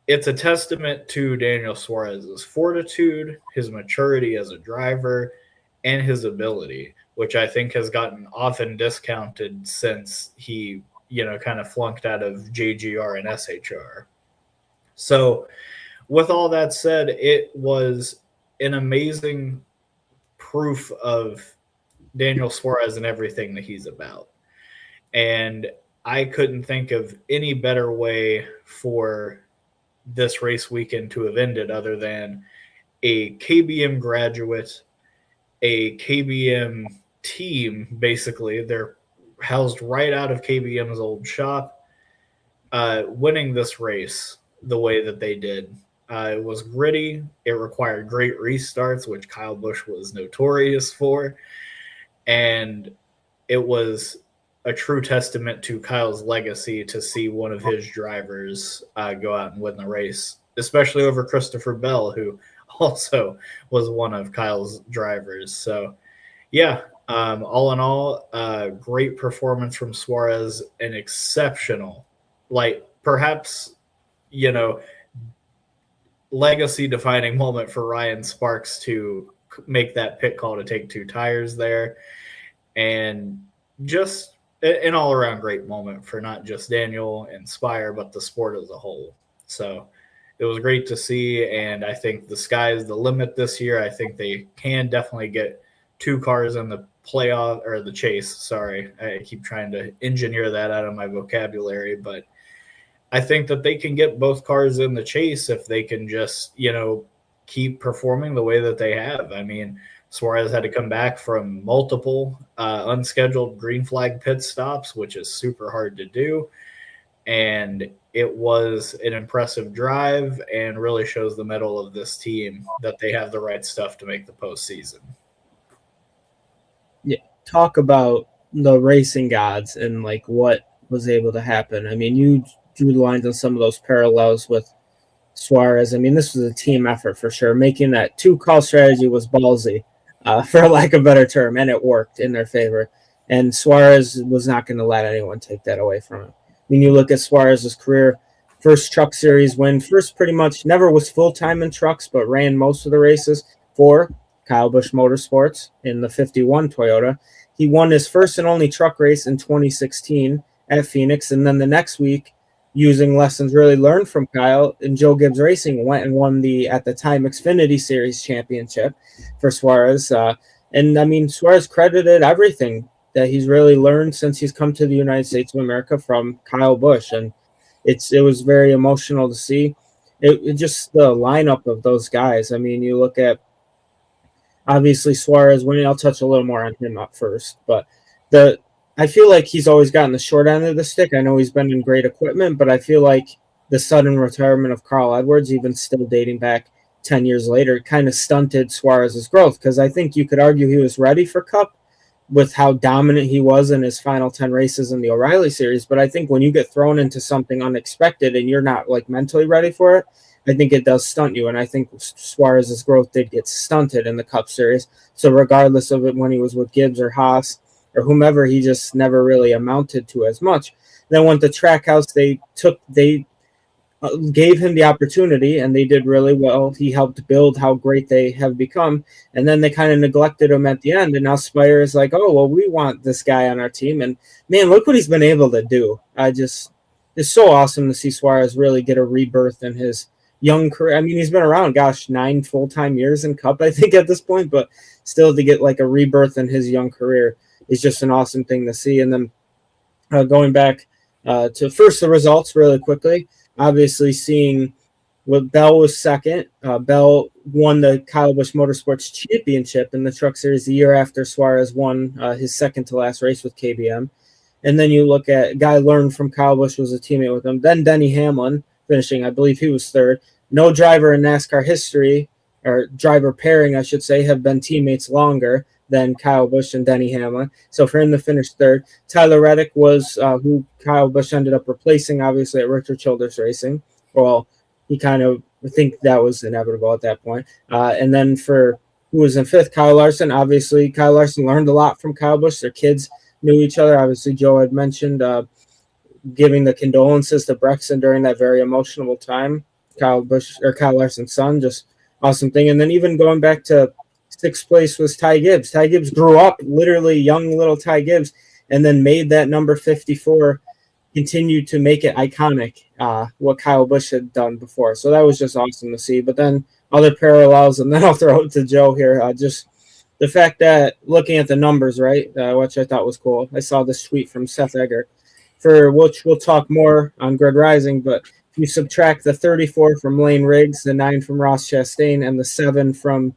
It's a testament to Daniel Suarez's fortitude, his maturity as a driver, and his ability, which I think has gotten often discounted since he, you know, kind of flunked out of JGR and SHR. So with all that said, it was an amazing proof of Daniel Suarez and everything that he's about. And I couldn't think of any better way for this race weekend to have ended other than a KBM graduate, a KBM team, basically. They're housed right out of KBM's old shop, winning this race the way that they did. It was gritty. It required great restarts, which Kyle Busch was notorious for. And it was a true testament to Kyle's legacy to see one of his drivers go out and win the race, especially over Christopher Bell, who also was one of Kyle's drivers. So, yeah, all in all, great performance from Suarez, an exceptional, like perhaps, you know, legacy-defining moment for Ryan Sparks to make that pit call to take 2 tires there. And just an all-around great moment for not just Daniel and Spire, but the sport as a whole. So it was great to see, and I think the sky's the limit this year. I think they can definitely get 2 cars in the playoff, or the chase, sorry. I keep trying to engineer that out of my vocabulary, but I think that they can get both cars in the chase if they can just, you know, keep performing the way that they have. I mean, Suarez had to come back from multiple unscheduled green flag pit stops, which is super hard to do. And it was an impressive drive and really shows the mettle of this team that they have the right stuff to make the postseason. Yeah, talk about the racing gods and like what was able to happen. I mean, you drew the lines on some of those parallels with Suarez. I mean, this was a team effort for sure. Making that 2-call strategy was ballsy, for lack of a better term, and it worked in their favor. And Suarez was not going to let anyone take that away from him. When you look at Suarez's career, first Truck Series win, first pretty much never was full-time in trucks, but ran most of the races for Kyle Busch Motorsports in the 51 Toyota. He won his first and only truck race in 2016 at Phoenix, and then the next week, using lessons really learned from Kyle and Joe Gibbs Racing, went and won the, at the time, Xfinity Series championship for Suarez. And I mean, Suarez credited everything that he's really learned since he's come to the United States of America from Kyle Busch. And it was very emotional to see. It just the lineup of those guys. I mean, you look at, obviously, Suarez winning. I'll touch a little more on him up first. But I feel like he's always gotten the short end of the stick. I know he's been in great equipment, but I feel like the sudden retirement of Carl Edwards, even still dating back 10 years later, kind of stunted Suarez's growth, because I think you could argue he was ready for Cup with how dominant he was in his final 10 races in the O'Reilly Series. But I think when you get thrown into something unexpected and you're not like mentally ready for it, I think it does stunt you. And I think Suarez's growth did get stunted in the Cup Series. So regardless of it, when he was with Gibbs or Haas or whomever, he just never really amounted to as much. Then went to Trackhouse, they gave him the opportunity, and they did really well. He helped build how great they have become, and then they kind of neglected him at the end. And now Spire is like, oh, well, we want this guy on our team. And man, look what he's been able to do. It's so awesome to see Suarez really get a rebirth in his young career. I mean, he's been around, 9 full-time years in Cup, I think, at this point, but still to get like a rebirth in his young career is just an awesome thing to see. And then going back to first the results really quickly, obviously seeing Bell was second. Bell won the Kyle Busch Motorsports Championship in the Truck Series the year after Suárez won his second to last race with KBM. And then you look at a guy learned from Kyle Busch, was a teammate with him. Then Denny Hamlin finishing, I believe he was third. No driver in NASCAR history, or driver pairing, I should say, have been teammates longer than Kyle Busch and Denny Hamlin. So for him to finish third, Tyler Reddick was who Kyle Busch ended up replacing, obviously, at Richard Childress Racing. Well, he kind of, I think that was inevitable at that point. And then for who was in fifth, Kyle Larson. Obviously, Kyle Larson learned a lot from Kyle Busch. Their kids knew each other. Obviously, Joe had mentioned giving the condolences to Brexton during that very emotional time. Kyle Larson's son, just awesome thing. And then even going back to sixth place was Ty Gibbs. Ty Gibbs grew up, literally young little Ty Gibbs, and then made that number 54, continued to make it iconic, what Kyle Busch had done before. So that was just awesome to see. But then other parallels, and then I'll throw it to Joe here, just the fact that looking at the numbers, right, which I thought was cool. I saw this tweet from Seth Egger, for which we'll talk more on Grid Rising, but if you subtract the 34 from Lane Riggs, the 9 from Ross Chastain, and the 7 from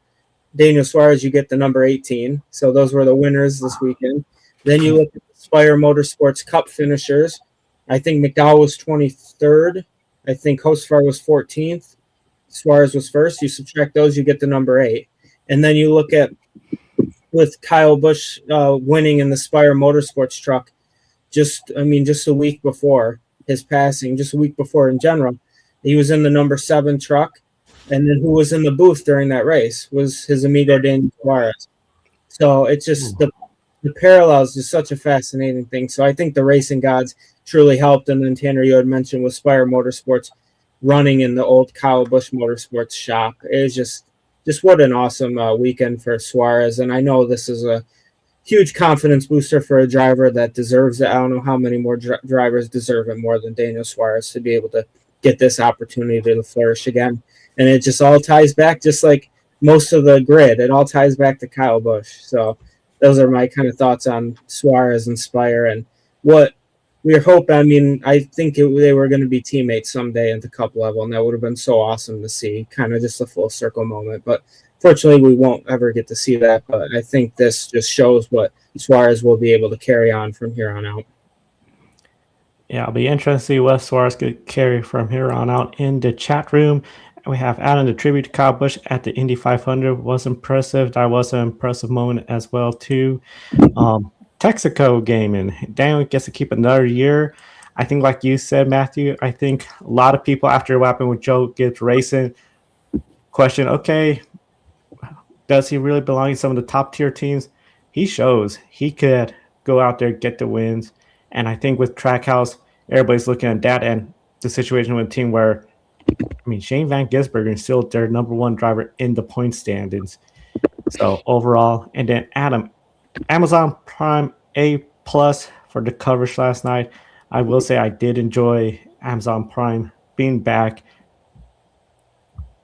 Daniel Suárez, you get the number 18. So those were the winners this weekend. Then you look at the Spire Motorsports Cup finishers. I think McDowell was 23rd. I think Hosfar was 14th. Suárez was first. You subtract those, you get the number 8. And then you look at with Kyle Busch winning in the Spire Motorsports truck just a week before his passing, just a week before in general. He was in the number 7 truck. And then who was in the booth during that race was his amigo Daniel Suárez. So it's just the parallels is such a fascinating thing. So I think the racing gods truly helped. And then Tanner, you had mentioned with Spire Motorsports running in the old Kyle Busch Motorsports shop. It was just what an awesome weekend for Suárez. And I know this is a huge confidence booster for a driver that deserves it. I don't know how many more drivers deserve it more than Daniel Suárez to be able to get this opportunity to flourish again. And it just all ties back, just like most of the grid, it all ties back to Kyle Busch. So those are my kind of thoughts on Suárez and Spire and what we're hoping. I mean, I think they were going to be teammates someday at the Cup level, and that would have been so awesome to see, kind of just a full circle moment. But fortunately, we won't ever get to see that. But I think this just shows what Suárez will be able to carry on from here on out. Yeah, it'll be interesting to see what Suárez could carry from here on out. In the chat room, we have Adam, the tribute to Kyle Busch at the Indy 500 was impressive. That was an impressive moment as well, too. Texaco game, and Daniel gets to keep another year. I think, like you said, Matthew, I think a lot of people, after what happened with Joe Gibbs Racing, question, okay, does he really belong in some of the top-tier teams? He shows he could go out there, get the wins. And I think with Trackhouse, everybody's looking at that and the situation with a team where, I mean, Shane Van Gisbergen is still their number 1 driver in the point standings. So overall, and then Adam, Amazon Prime A+ for the coverage last night. I will say I did enjoy Amazon Prime being back.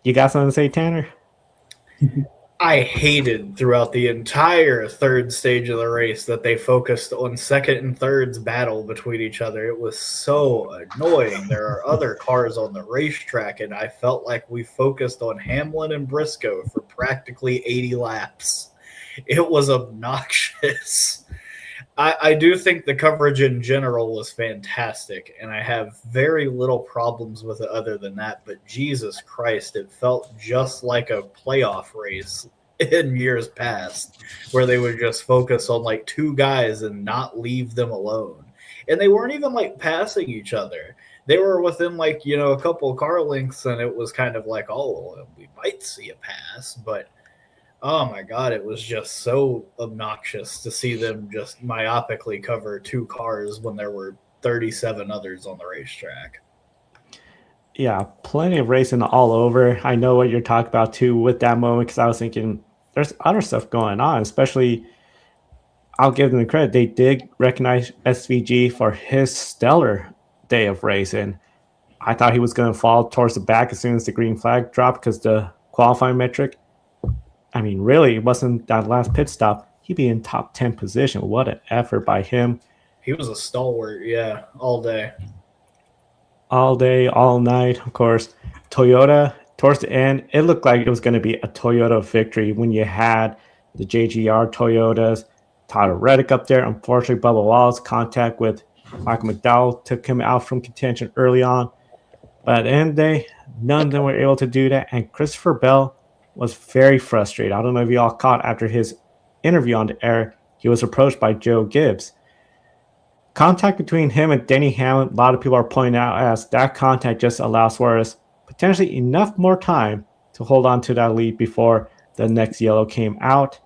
You got something to say, Tanner? I hated throughout the entire third stage of the race that they focused on second and third's battle between each other. It was so annoying. There are other cars on the racetrack, and I felt like we focused on Hamlin and Briscoe for practically 80 laps. It was obnoxious. I do think the coverage in general was fantastic, and I have very little problems with it other than that. But Jesus Christ, it felt just like a playoff race in years past where they would just focus on like 2 guys and not leave them alone. And they weren't even like passing each other. They were within like, a couple of car lengths, and it was kind of like, oh, we might see a pass, but oh my God, it was just so obnoxious to see them just myopically cover 2 cars when there were 37 others on the racetrack. Yeah, plenty of racing all over. I know what you're talking about too with that moment, because I was thinking there's other stuff going on, especially I'll give them the credit. They did recognize SVG for his stellar day of racing. I thought he was going to fall towards the back as soon as the green flag dropped because the qualifying metric, I mean, really, it wasn't that last pit stop. He'd be in top 10 position. What an effort by him. He was a stalwart, yeah, all day. All day, all night, of course. Toyota, towards the end, it looked like it was going to be a Toyota victory when you had the JGR Toyotas, Tyler Reddick up there. Unfortunately, Bubba Wallace contact with Michael McDowell took him out from contention early on. But at the end of the day, none of them were able to do that. And Christopher Bell was very frustrated. I don't know if you all caught after his interview on the air, he was approached by Joe Gibbs. Contact between him and Denny Hamlin, a lot of people are pointing out as that contact just allows Suarez potentially enough more time to hold on to that lead before the next yellow came out.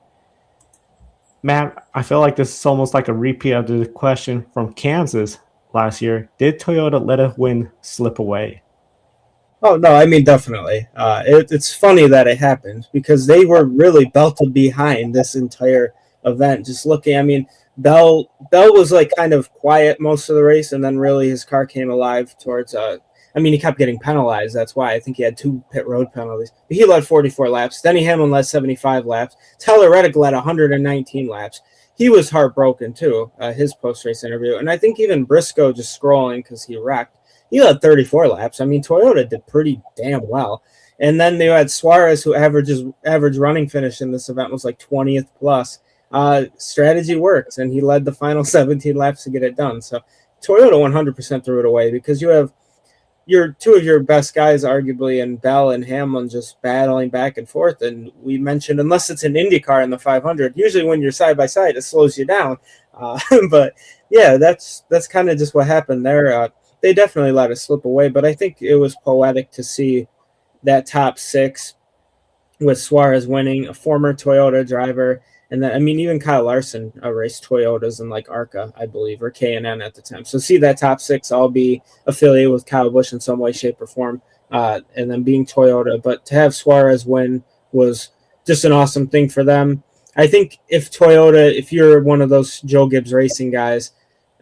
Matt, I feel like this is almost like a repeat of the question from Kansas last year. Did Toyota let a win slip away? Oh, no, I mean, definitely. It's funny that it happened because they were really belted behind this entire event. Just looking, I mean, Bell was like kind of quiet most of the race, and then really his car came alive towards he kept getting penalized. That's why I think he had 2 pit road penalties. But he led 44 laps. Denny Hamlin led 75 laps. Tyler Reddick led 119 laps. He was heartbroken too, his post-race interview. And I think even Briscoe, just scrolling because he wrecked, he led 34 laps. I mean, Toyota did pretty damn well. And then they had Suarez, who average running finish in this event was like 20th plus. Strategy works, and he led the final 17 laps to get it done. So Toyota 100% threw it away because you have two of your best guys, arguably, and Bell and Hamlin just battling back and forth. And we mentioned, unless it's an Indy car in the 500, usually when you're side by side, it slows you down. But yeah, that's kind of just what happened there. They definitely let it slip away, but I think it was poetic to see that top 6 with Suarez winning, a former Toyota driver. And then, I mean, even Kyle Larson raced Toyotas in like ARCA, I believe, or K&N at the time. So see that top 6 all be affiliated with Kyle Busch in some way, shape, or form, and then being Toyota. But to have Suarez win was just an awesome thing for them. I think if you're one of those Joe Gibbs Racing guys,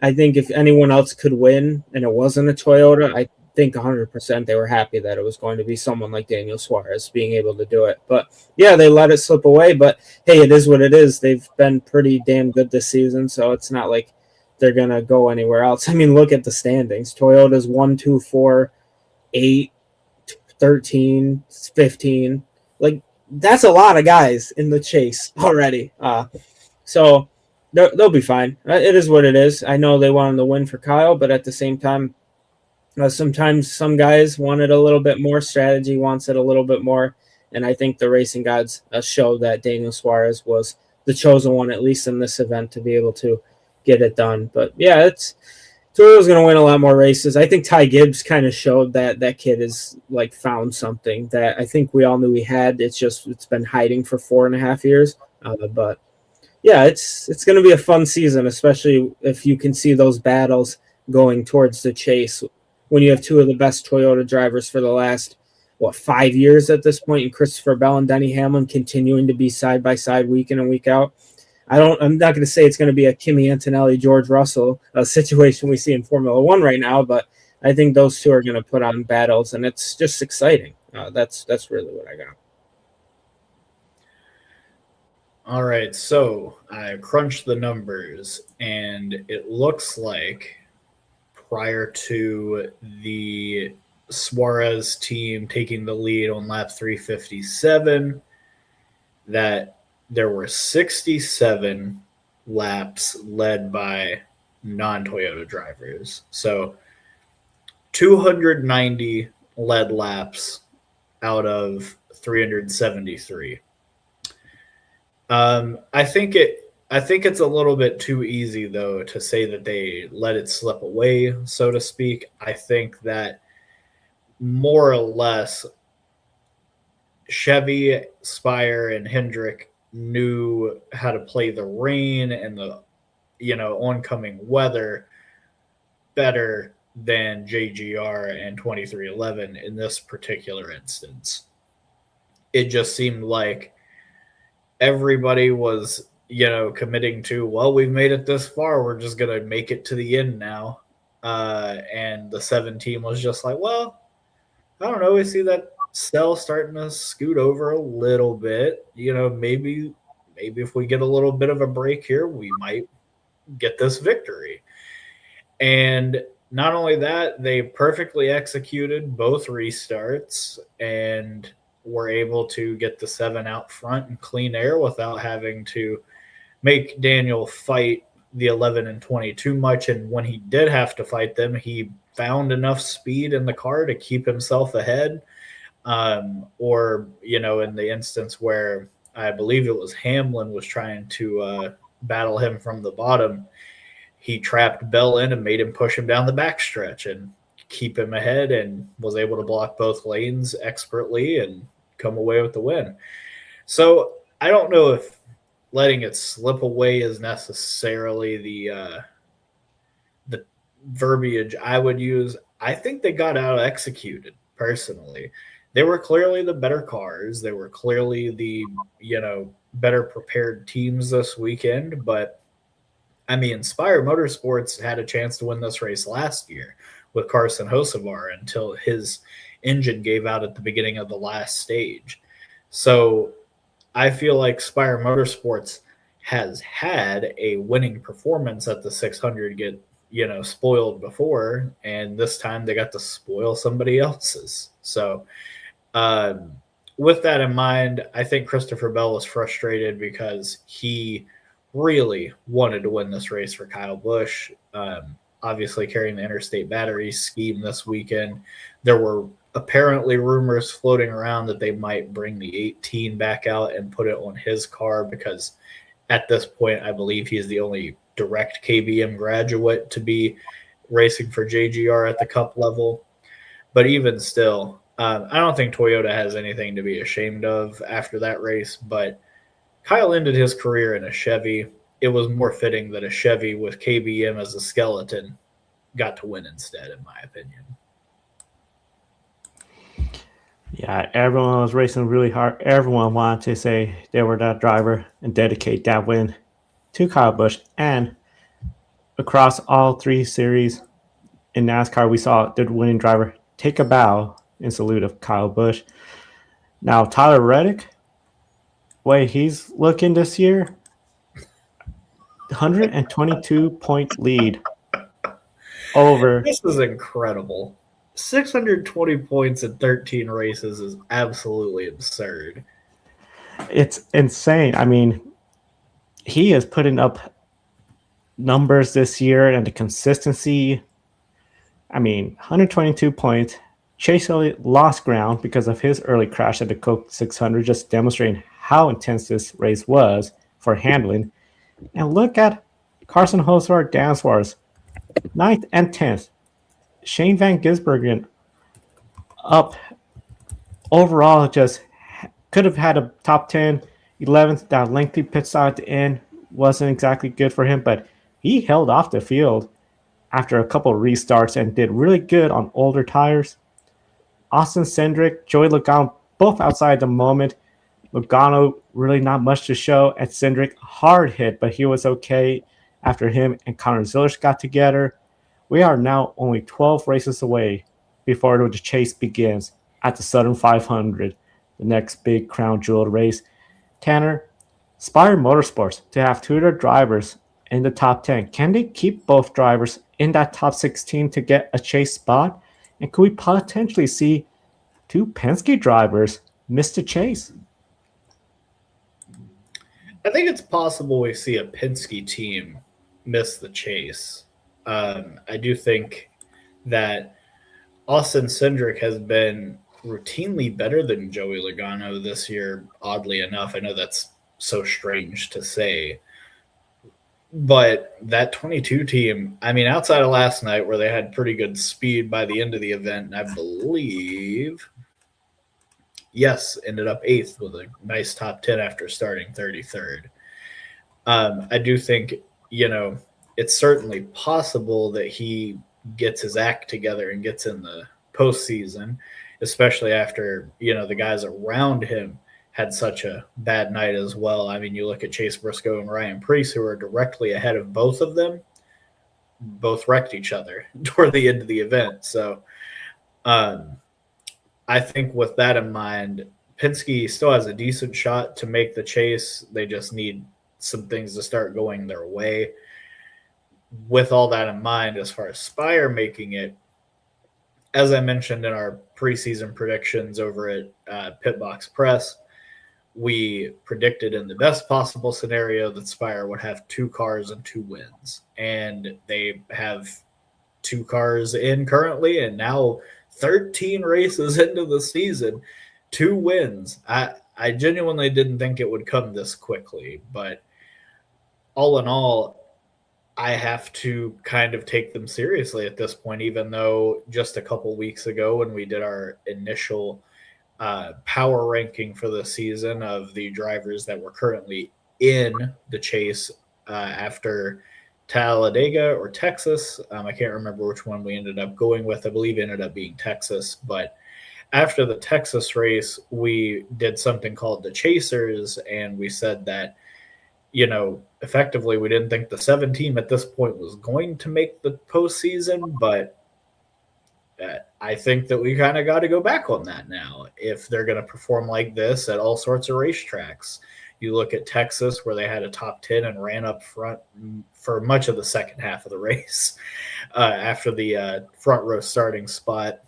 I think if anyone else could win and it wasn't a Toyota, I think 100% they were happy that it was going to be someone like Daniel Suarez being able to do it. But yeah, they let it slip away. But hey, it is what it is. They've been pretty damn good this season, so it's not like they're going to go anywhere else. I mean, look at the standings. Toyota's 1, 2, 4, 8, 13, 15. Like, that's a lot of guys in the chase already. So they'll be fine. It is what it is. I know they wanted to win for Kyle, but at the same time, sometimes some guys want it a little bit more. Strategy wants it a little bit more. And I think the racing gods show that Daniel Suarez was the chosen one, at least in this event, to be able to get it done. But yeah, Toyota's going to win a lot more races. I think Ty Gibbs kind of showed that kid is like found something that I think we all knew he had. It's been hiding for 4.5 years. But yeah, it's going to be a fun season, especially if you can see those battles going towards the chase when you have 2 of the best Toyota drivers for the last, 5 years at this point, and Christopher Bell and Denny Hamlin continuing to be side by side week in and week out. I'm not going to say it's going to be a Kimi Antonelli, George Russell situation we see in Formula One right now, but I think those 2 are going to put on battles, and it's just exciting. That's really what I got. All right, so I crunched the numbers, and it looks like prior to the Suarez team taking the lead on lap 357, that there were 67 laps led by non-Toyota drivers. So 290 led laps out of 373. I think it's a little bit too easy, though, to say that they let it slip away, so to speak. I think that more or less Chevy, Spire, and Hendrick knew how to play the rain and the oncoming weather better than JGR and 2311 in this particular instance. It just seemed like everybody was committing to, well, we've made it this far, we're just going to make it to the end now. And the 7 team was just like, well, I don't know, we see that cell starting to scoot over a little bit. Maybe if we get a little bit of a break here, we might get this victory. And not only that, they perfectly executed both restarts and were able to get the 7 out front in clean air without having to make Daniel fight the 11 and 20 too much. And when he did have to fight them, he found enough speed in the car to keep himself ahead. Or, in the instance where I believe it was Hamlin was trying to battle him from the bottom, he trapped Bell in and made him push him down the backstretch and keep him ahead, and was able to block both lanes expertly and come away with the win. So I don't know if letting it slip away is necessarily the verbiage I would use. I think they got out executed personally. They were clearly the better cars. They were clearly the, better prepared teams this weekend. But I mean, Spire Motorsports had a chance to win this race last year with Carson Hocevar until his engine gave out at the beginning of the last stage. So I feel like Spire Motorsports has had a winning performance at the 600 get, spoiled before, and this time they got to spoil somebody else's. So with that in mind, I think Christopher Bell was frustrated because he really wanted to win this race for Kyle Busch. Obviously carrying the interstate battery scheme this weekend. There were apparently rumors floating around that they might bring the 18 back out and put it on his car, because at this point, I believe he's the only direct KBM graduate to be racing for JGR at the Cup level. But even still, I don't think Toyota has anything to be ashamed of after that race, but Kyle ended his career in a Chevy. It was more fitting that a Chevy with KBM as a skeleton got to win instead, in my opinion. Yeah, everyone was racing really hard. Everyone wanted to say they were that driver and dedicate that win to Kyle Busch. And across all 3 series in NASCAR, we saw the winning driver take a bow in salute of Kyle Busch. Now, Tyler Reddick, way he's looking this year, 122-point lead over. This is incredible. 620 points in 13 races is absolutely absurd. It's insane. I mean, he is putting up numbers this year, and the consistency. I mean, 122 points. Chase Elliott lost ground because of his early crash at the Coke 600, just demonstrating how intense this race was for handling. And look at Carson Hocevar, Dan Suárez, 9th and 10th. Shane Van Gisbergen up overall, just could have had a top 10, 11th. That lengthy pit stop at the end wasn't exactly good for him, but he held off the field after a couple of restarts and did really good on older tires. Austin Cindric, Joey Logano, both outside the moment. Logano really not much to show at Cindric. Hard hit, but he was okay after him and Connor Zilisch got together. We are now only 12 races away before the chase begins at the Southern 500, the next big crown jewel race. Tanner, Spire Motorsports to have 2 of their drivers in the top 10. Can they keep both drivers in that top 16 to get a chase spot? And could we potentially see 2 Penske drivers miss the chase? I think it's possible we see a Penske team miss the chase. I do think that Austin Cindric has been routinely better than Joey Logano this year, oddly enough. I know that's so strange to say. But that 22 team, I mean, outside of last night where they had pretty good speed by the end of the event, I believe, yes, ended up 8th with a nice top 10 after starting 33rd. I do think, it's certainly possible that he gets his act together and gets in the postseason, especially after, the guys around him had such a bad night as well. I mean, you look at Chase Briscoe and Ryan Preece, who are directly ahead of both of them, both wrecked each other toward the end of the event. So I think with that in mind, Penske still has a decent shot to make the chase. They just need some things to start going their way. with all that in mind, as far as Spire making it, as I mentioned in our preseason predictions over at Pitbox Press, we predicted in the best possible scenario that Spire would have 2 cars and 2 wins. And they have 2 cars in currently, and now 13 races into the season, 2 wins. I genuinely didn't think it would come this quickly, but all in all, I have to kind of take them seriously at this point, even though just a couple weeks ago when we did our initial power ranking for the season of the drivers that were currently in the chase after Talladega or Texas. I can't remember which one we ended up going with. I believe it ended up being Texas. But after the Texas race, we did something called the Chasers, and we said that, effectively we didn't think the 7 team at this point was going to make the postseason, but I think that we kind of got to go back on that now if they're going to perform like this at all sorts of racetracks. You look at Texas, where they had a top 10 and ran up front for much of the second half of the race after the front row starting spot.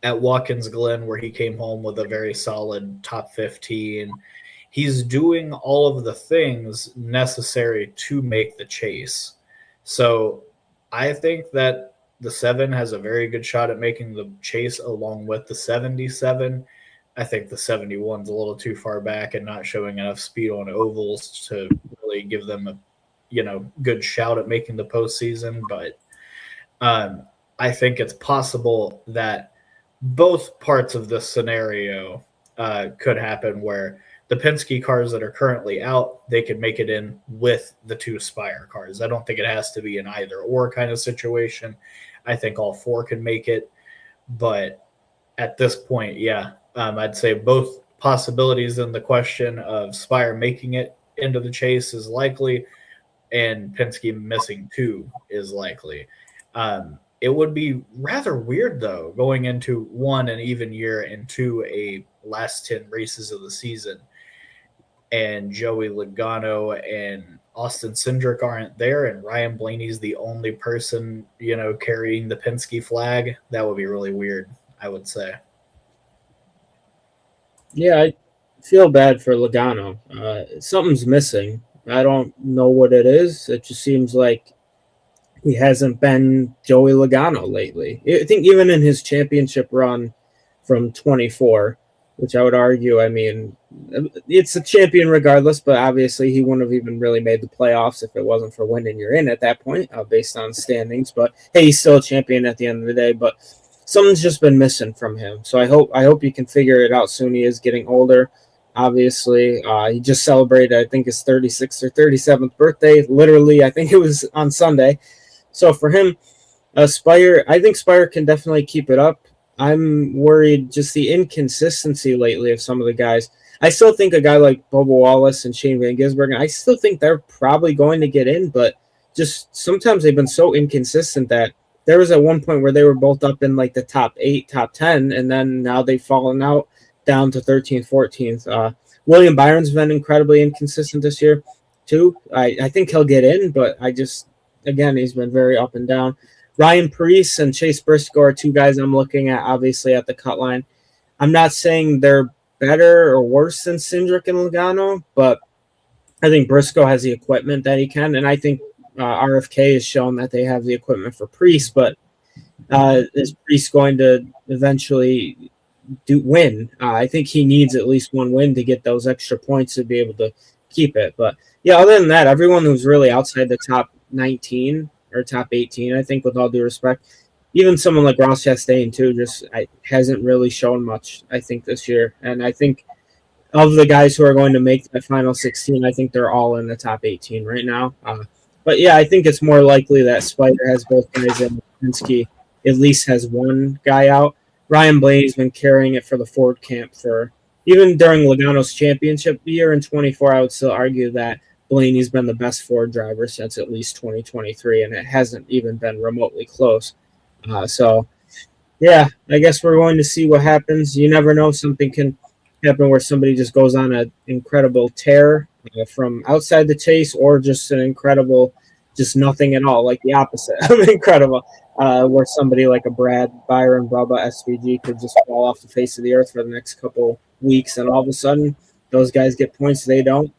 At Watkins Glen, where he came home with a very solid top 15. He's doing all of the things necessary to make the chase. So I think that the 7 has a very good shot at making the chase along with the 77. I think the 71's a little too far back and not showing enough speed on ovals to really give them a good shout at making the postseason. But I think it's possible that both parts of this scenario could happen, where the Penske cars that are currently out, they could make it in with the 2 Spire cars. I don't think it has to be an either or kind of situation. I think all 4 can make it. But at this point, I'd say both possibilities in the question of Spire making it into the chase is likely, and Penske missing 2 is likely. It would be rather weird, though, going into 1 an even year and 2 a last 10 races of the season, and Joey Logano and Austin Cindric aren't there, and Ryan Blaney's the only person, carrying the Penske flag. That would be really weird, I would say. Yeah, I feel bad for Logano. Something's missing. I don't know what it is. It just seems like he hasn't been Joey Logano lately. I think even in his championship run from 24, which I would argue, it's a champion regardless, but obviously he wouldn't have even really made the playoffs if it wasn't for winning you're in at that point, based on standings. But hey, he's still a champion at the end of the day, but something's just been missing from him. So I hope he can figure it out soon. He is getting older. Obviously, he just celebrated, I think, his 36th or 37th birthday. Literally, I think it was on Sunday. So for him, Spire, I think Spire can definitely keep it up. I'm worried just the inconsistency lately of some of the guys. I still think a guy like Bubba Wallace and Shane Van Gisbergen, I still think they're probably going to get in, but just sometimes they've been so inconsistent that there was at one point where they were both up in like the top 8, top 10, and then now they've fallen out down to 13th, 14th. William Byron's been incredibly inconsistent this year too. I think he'll get in, but again, he's been very up and down. Ryan Preece and Chase Briscoe are 2 guys I'm looking at, obviously, at the cut line. I'm not saying they're better or worse than Cindric and Logano, but I think Briscoe has the equipment that he can, and I think RFK has shown that they have the equipment for Preece, but is Preece going to eventually win? I think he needs at least 1 win to get those extra points to be able to keep it. But yeah, other than that, everyone who's really outside the top 19 or top 18, I think, with all due respect, even someone like Ross Chastain too, hasn't really shown much, I think, this year. And I think of the guys who are going to make that final 16, I think they're all in the top 18 right now. But yeah, I think it's more likely that Spire has both guys in. Penske at least has 1 guy out. Ryan Blaney's been carrying it for the Ford camp for even during Logano's championship year in 24. I would still argue that Blaney's been the best Ford driver since at least 2023, and it hasn't even been remotely close. So, yeah, I guess we're going to see what happens. You never know. Something can happen where somebody just goes on an incredible tear from outside the chase, or just an incredible just nothing at all, like the opposite. Incredible. Where somebody like a Brad, Byron, Bubba, SVG could just fall off the face of the earth for the next couple weeks, and all of a sudden those guys get points, they don't.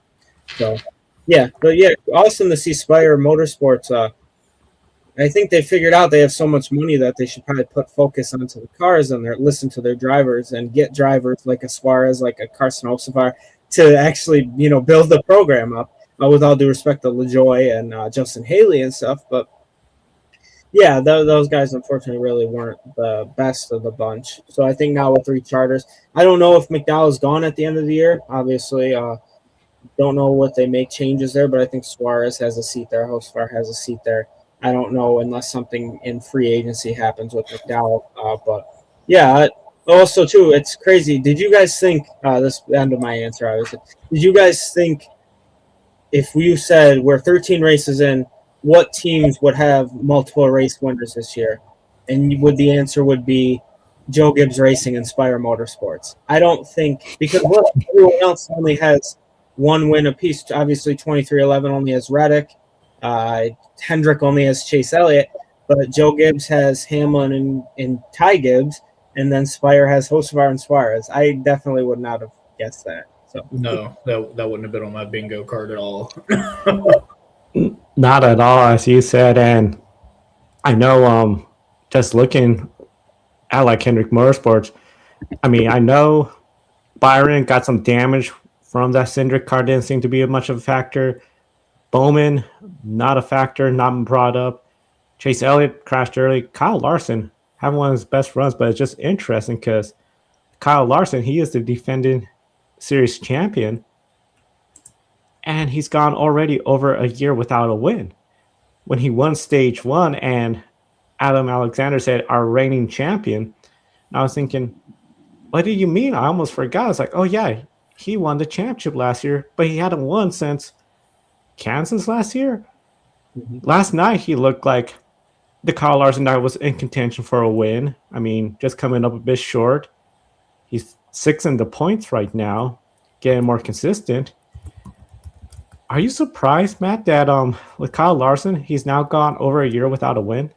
So, yeah, but yeah, awesome to see Spire Motorsports. I think they figured out they have so much money that they should probably put focus onto the cars and listen to their drivers and get drivers like a Suárez, like a Carson Hocevar to actually, build the program up. With all due respect to LaJoy and Justin Haley and stuff, but yeah, those guys unfortunately really weren't the best of the bunch. So I think now with 3 charters, I don't know if McDowell's gone at the end of the year. Obviously, don't know what they make changes there, but I think Suárez has a seat there. Hocevar has a seat there. I don't know unless something in free agency happens with McDowell. But yeah, also too, it's crazy. Did you guys think this end of my answer? Obviously, did you guys think if you said we're 13 races in, what teams would have multiple race winners this year? And the answer would be Joe Gibbs Racing and Spire Motorsports. I don't think, because everyone else only has 1 win apiece. Obviously, 2311 only has Reddick. Hendrick only has Chase Elliott, but Joe Gibbs has Hamlin and Ty Gibbs, and then Spire has Hocevar and Suárez. I definitely would not have guessed that. So no, that wouldn't have been on my bingo card at all. Not at all, as you said. And I know, just looking at like Hendrick Motorsports, I mean, I know Byron got some damage from that Cindric car, didn't seem to be much of a factor. Bowman, not a factor, not brought up. Chase Elliott crashed early. Kyle Larson having one of his best runs, but it's just interesting because Kyle Larson, he is the defending series champion, and he's gone already over a year without a win. When he won stage 1 and Adam Alexander said, our reigning champion, I was thinking, what do you mean? I almost forgot. I was like, oh yeah, he won the championship last year, but he hadn't won since Kansas last year. Last night he looked like the Kyle Larson that was in contention for a win. I mean, just coming up a bit short. He's 6th in the points right now, getting more consistent. Are you surprised, Matt, that with Kyle Larson, he's now gone over a year without a win?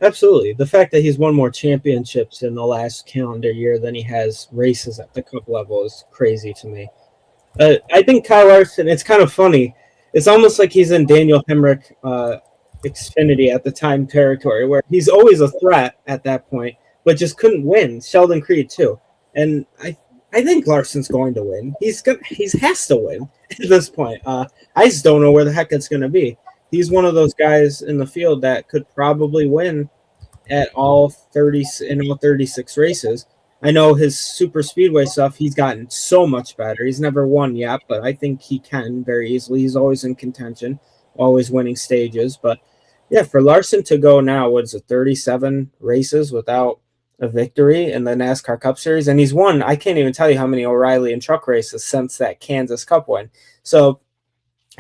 Absolutely. The fact that he's won more championships in the last calendar year than he has races at the cup level is crazy to me. I think Kyle Larson, it's kind of funny. It's almost like he's in Daniel Hemrick Xfinity at the time territory, where he's always a threat at that point, but just couldn't win. Sheldon Creed too. And I think Larson's going to win. He has to win at this point. I just don't know where the heck it's going to be. He's one of those guys in the field that could probably win at all 36 races. I know his super speedway stuff, he's gotten so much better. He's never won yet, but I think he can very easily. He's always in contention, always winning stages. But yeah, for Larson to go now, what's it, 37 races without a victory in the NASCAR Cup Series, and he's won, I can't even tell you how many O'Reilly and truck races since that Kansas Cup win. So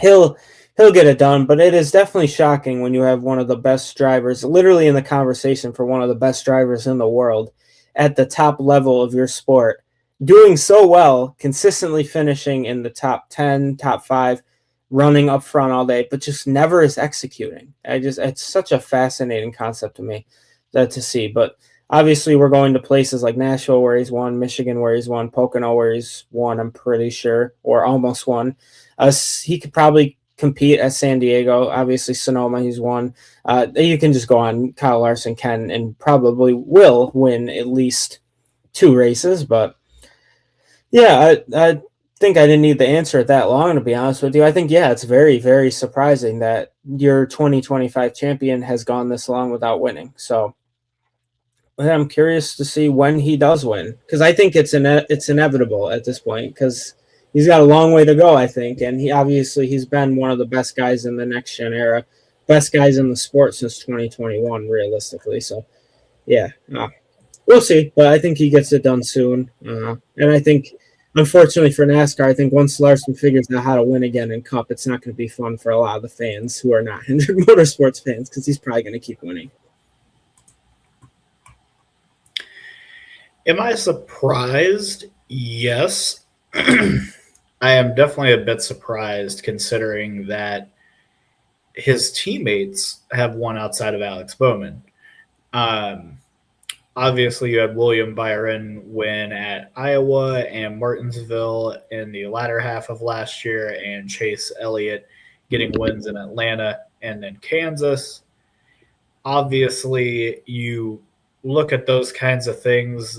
he'll get it done, but it is definitely shocking when you have one of the best drivers, literally in the conversation for one of the best drivers in the world at the top level of your sport, doing so well, consistently finishing in the top 10, top 5, running up front all day, but just never is executing. It's such a fascinating concept to me to see. But obviously we're going to places like Nashville where he's won, Michigan where he's won, Pocono where he's won, I'm pretty sure, or almost won. He could probably compete at San Diego. Obviously Sonoma he's won. You can just go on. Kyle Larson can and probably will win at least 2 races. But yeah, I think I didn't need the answer it that long, to be honest with you. I think, yeah, it's very, very surprising that your 2025 champion has gone this long without winning. So I'm curious to see when he does win, because I think it's inevitable at this point, because he's got a long way to go, I think. And he's been one of the best guys in the next gen era, best guys in the sport since 2021, realistically. So, yeah, we'll see. But I think he gets it done soon. And I think, unfortunately for NASCAR, I think once Larson figures out how to win again in Cup, it's not going to be fun for a lot of the fans who are not Hendrick Motorsports fans, because he's probably going to keep winning. Am I surprised? Yes. I am definitely a bit surprised, considering that his teammates have won outside of Alex Bowman. Obviously, you had William Byron win at Iowa and Martinsville in the latter half of last year, and Chase Elliott getting wins in Atlanta and then Kansas. Obviously, you look at those kinds of things,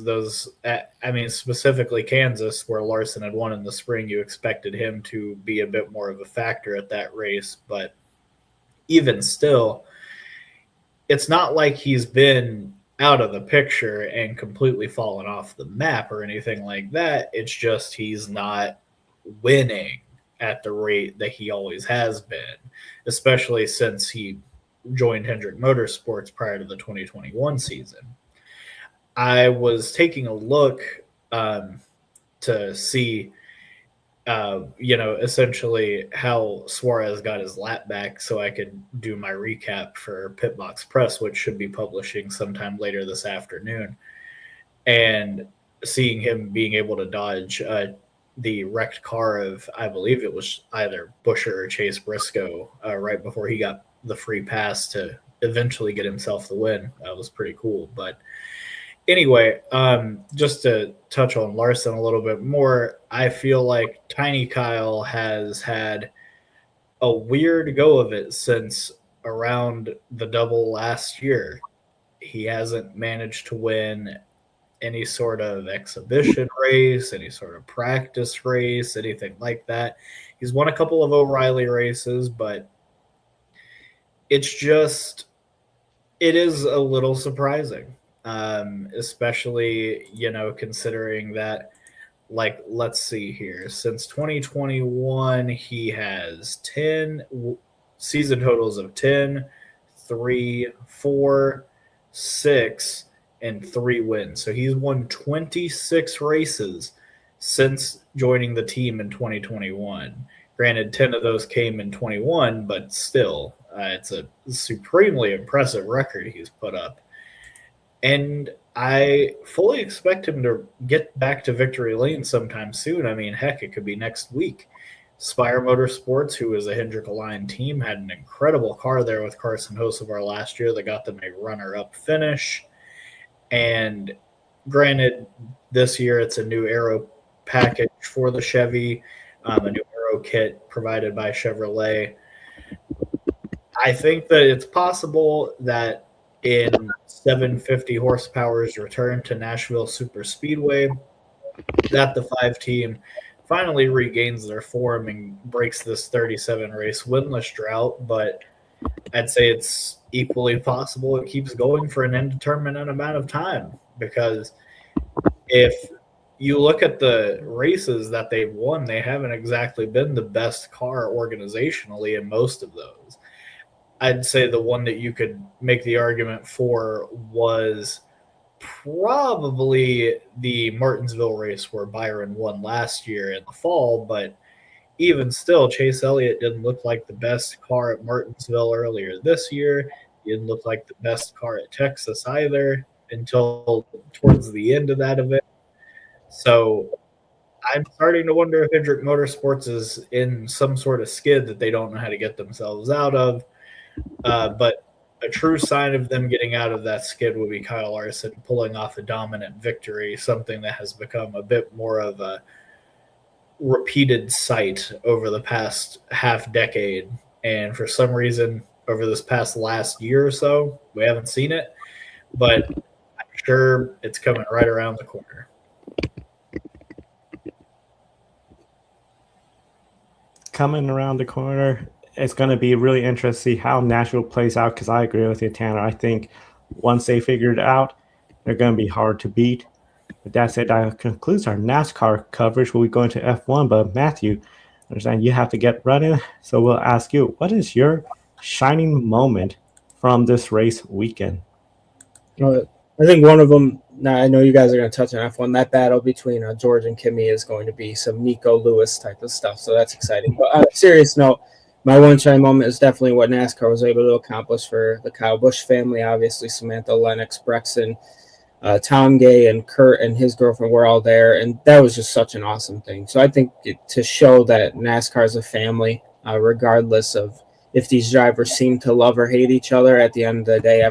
specifically Kansas, where Larson had won in the spring, you expected him to be a bit more of a factor at that race. But even still, it's not like he's been out of the picture and completely fallen off the map or anything like that. It's just he's not winning at the rate that he always has been, especially since he joined Hendrick Motorsports prior to the 2021 season. I was taking a look to see, essentially how Suárez got his lap back so I could do my recap for Pitbox Press, which should be publishing sometime later this afternoon, and seeing him being able to dodge the wrecked car of, I believe it was either Buescher or Chase Briscoe right before he got the free pass to eventually get himself the win. That was pretty cool. But anyway, just to touch on Larson a little bit more, I feel like Tiny Kyle has had a weird go of it since around the double last year. He hasn't managed to win any sort of exhibition race, any sort of practice race, anything like that. He's won a couple of O'Reilly races, but it is a little surprising, especially, considering that, like, let's see here. Since 2021, he has 10 season totals of 10, 3, 4, 6, and 3 wins. So he's won 26 races since joining the team in 2021. Granted, 10 of those came in 21, but still, it's a supremely impressive record he's put up. And I fully expect him to get back to victory lane sometime soon. I mean, heck, it could be next week. Spire Motorsports, who is a Hendrick-aligned team, had an incredible car there with Carson Hocevar last year that got them a runner-up finish. And granted, this year it's a new aero package for the Chevy, a new aero kit provided by Chevrolet. I think that it's possible that in 750 horsepower's return to Nashville Super Speedway, that the 5 team finally regains their form and breaks this 37 race winless drought. But I'd say it's equally possible it keeps going for an indeterminate amount of time, because if you look at the races that they've won, they haven't exactly been the best car organizationally in most of those. I'd say the one that you could make the argument for was probably the Martinsville race where Byron won last year in the fall, but even still, Chase Elliott didn't look like the best car at Martinsville earlier this year. He didn't look like the best car at Texas either until towards the end of that event. So I'm starting to wonder if Hendrick Motorsports is in some sort of skid that they don't know how to get themselves out of. But a true sign of them getting out of that skid would be Kyle Larson pulling off a dominant victory, something that has become a bit more of a repeated sight over the past half decade. And for some reason, over this past last year or so, we haven't seen it. But I'm sure it's coming right around the corner. Coming around the corner. It's going to be really interesting to see how Nashville plays out, because I agree with you, Tanner. I think once they figure it out, they're going to be hard to beat. With that said, that concludes our NASCAR coverage. We'll be going to F1, but Matthew, I understand you have to get running, so we'll ask you, what is your shining moment from this race weekend? I think one of them, now I know you guys are going to touch on F1, that battle between George and Kimi is going to be some Nico Lewis type of stuff, so that's exciting. But on a serious note, my one shine moment is definitely what NASCAR was able to accomplish for the Kyle Busch family. Obviously, Samantha, Lennox, Brexton, Tom Gay, and Kurt and his girlfriend were all there, and that was just such an awesome thing. So I think to show that NASCAR is a family, regardless of if these drivers seem to love or hate each other, at the end of the day,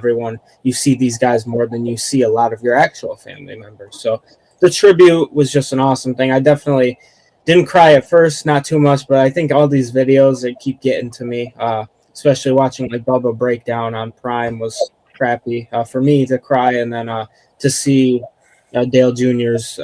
you see these guys more than you see a lot of your actual family members. So the tribute was just an awesome thing. I definitely didn't cry at first, not too much, but I think all these videos, they keep getting to me, especially watching like Bubba breakdown on Prime was crappy for me to cry. And then to see Dale Jr.'s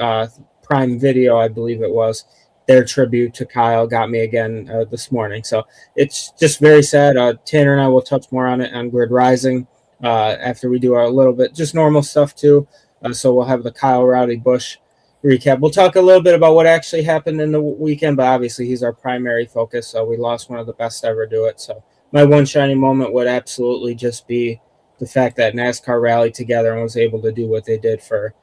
Prime video, I believe it was, their tribute to Kyle got me again this morning. So it's just very sad. Tanner and I will touch more on it on Grid Rising after we do our little bit just normal stuff too. So we'll have the Kyle Rowdy Busch recap. We'll talk a little bit about what actually happened in the weekend, but obviously he's our primary focus. So we lost one of the best to ever do it. So my one shining moment would absolutely just be the fact that NASCAR rallied together and was able to do what they did for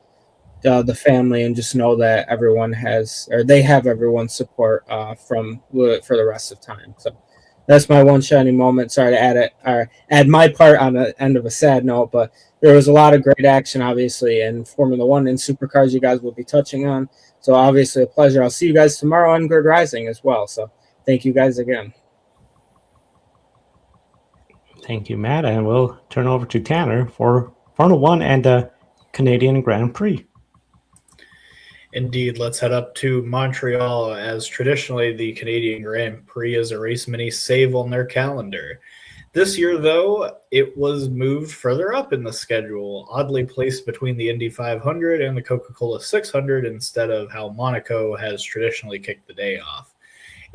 the family, and just know that they have everyone's support for the rest of time. So that's my one shining moment. Sorry to add my part on the end of a sad note, but there was a lot of great action, obviously, in Formula One and supercars you guys will be touching on. So obviously a pleasure. I'll see you guys tomorrow on Grid Rising as well. So thank you guys again. Thank you, Matt. And we'll turn over to Tanner for Formula One and the Canadian Grand Prix. Indeed, let's head up to Montreal, as traditionally the Canadian Grand Prix is a race many save on their calendar. This year, though, it was moved further up in the schedule, oddly placed between the Indy 500 and the Coca-Cola 600 instead of how Monaco has traditionally kicked the day off.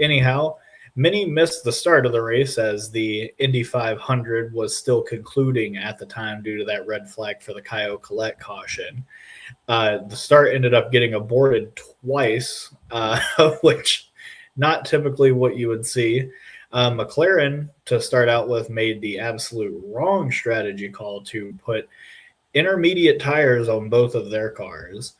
Anyhow, many missed the start of the race as the Indy 500 was still concluding at the time due to that red flag for the Kyle Collette caution. The start ended up getting aborted twice, which not typically what you would see. McLaren, to start out with, made the absolute wrong strategy call to put intermediate tires on both of their cars.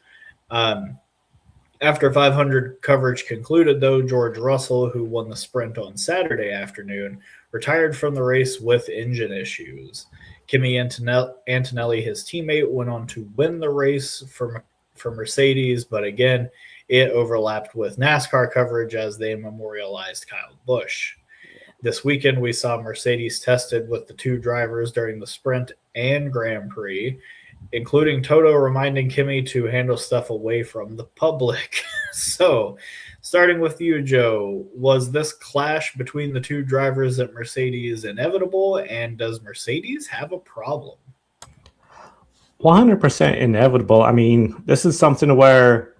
After 500 coverage concluded, though, George Russell, who won the sprint on Saturday afternoon, retired from the race with engine issues. Kimi Antonelli, his teammate, went on to win the race for Mercedes, but again, it overlapped with NASCAR coverage as they memorialized Kyle Busch. This weekend, we saw Mercedes tested with the two drivers during the sprint and Grand Prix, including Toto reminding Kimi to handle stuff away from the public. So, starting with you, Joe, was this clash between the two drivers at Mercedes inevitable, and does Mercedes have a problem? 100% inevitable. I mean, this is something where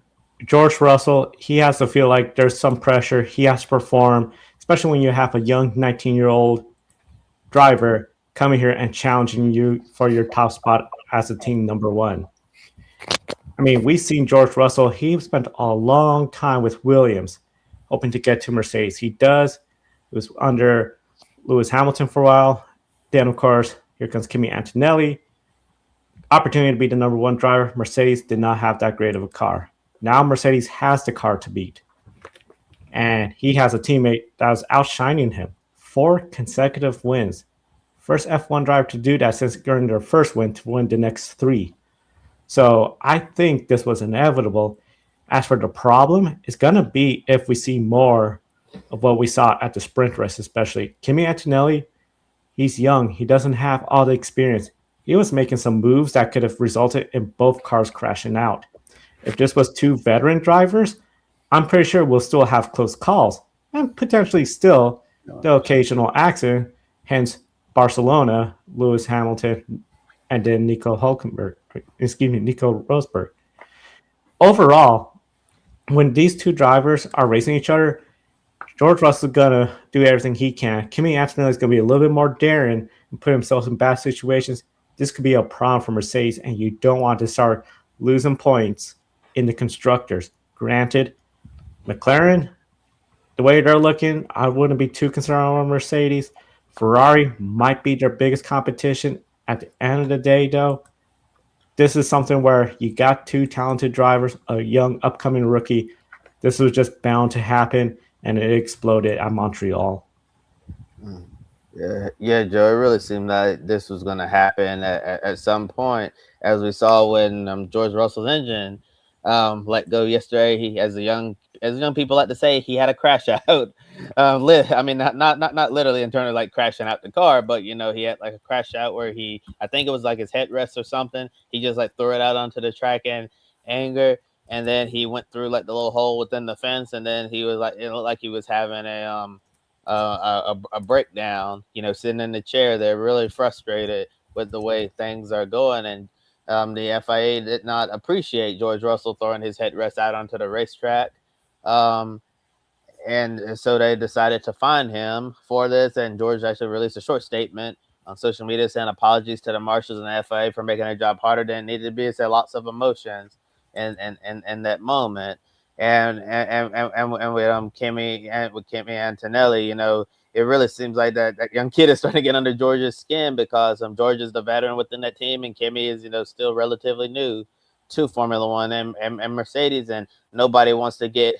George Russell, he has to feel like there's some pressure. He has to perform, especially when you have a young 19-year-old driver coming here and challenging you for your top spot as a team number one. I mean, we've seen George Russell. He spent a long time with Williams, hoping to get to Mercedes. He does. It was under Lewis Hamilton for a while. Then, of course, here comes Kimi Antonelli. Opportunity to be the number one driver. Mercedes did not have that great of a car. Now Mercedes has the car to beat. And he has a teammate that was outshining him. 4 consecutive wins. First F1 driver to do that since during their first win to win the next 3. So I think this was inevitable. As for the problem, it's going to be if we see more of what we saw at the sprint race, especially. Kimi Antonelli, he's young. He doesn't have all the experience. He was making some moves that could have resulted in both cars crashing out. If this was 2 veteran drivers, I'm pretty sure we'll still have close calls and potentially still the occasional accident, hence Barcelona, Lewis Hamilton, and then Nico Rosberg. Overall, when these 2 drivers are racing each other, George Russell's going to do everything he can. Kimi Antonelli is going to be a little bit more daring and put himself in bad situations. This could be a problem for Mercedes, and you don't want to start losing points in the constructors. Granted, McLaren, the way they're looking, I wouldn't be too concerned on Mercedes. Ferrari might be their biggest competition. At the end of the day, though, this is something where you got 2 talented drivers, a young upcoming rookie. This was just bound to happen, and it exploded at Montreal. Yeah, Joe, it really seemed like this was going to happen at some point, as we saw when George Russell's engine let go yesterday. He, as a young young people like to say, he had a crash out. I mean, not literally in terms of like crashing out the car, but he had like a crash out where I think it was like his headrest or something. He just like threw it out onto the track in anger, and then he went through like the little hole within the fence, and then he was like, it looked like he was having a breakdown. Sitting in the chair there, really frustrated with the way things are going, and the FIA did not appreciate George Russell throwing his headrest out onto the racetrack. And so they decided to fine him for this. And George actually released a short statement on social media saying apologies to the marshals and the FIA for making their job harder than it needed to be. It said lots of emotions in that moment. And with Kimi Antonelli, it really seems like that young kid is starting to get under George's skin because George is the veteran within that team, and Kimi is still relatively new to Formula One and Mercedes, and nobody wants to get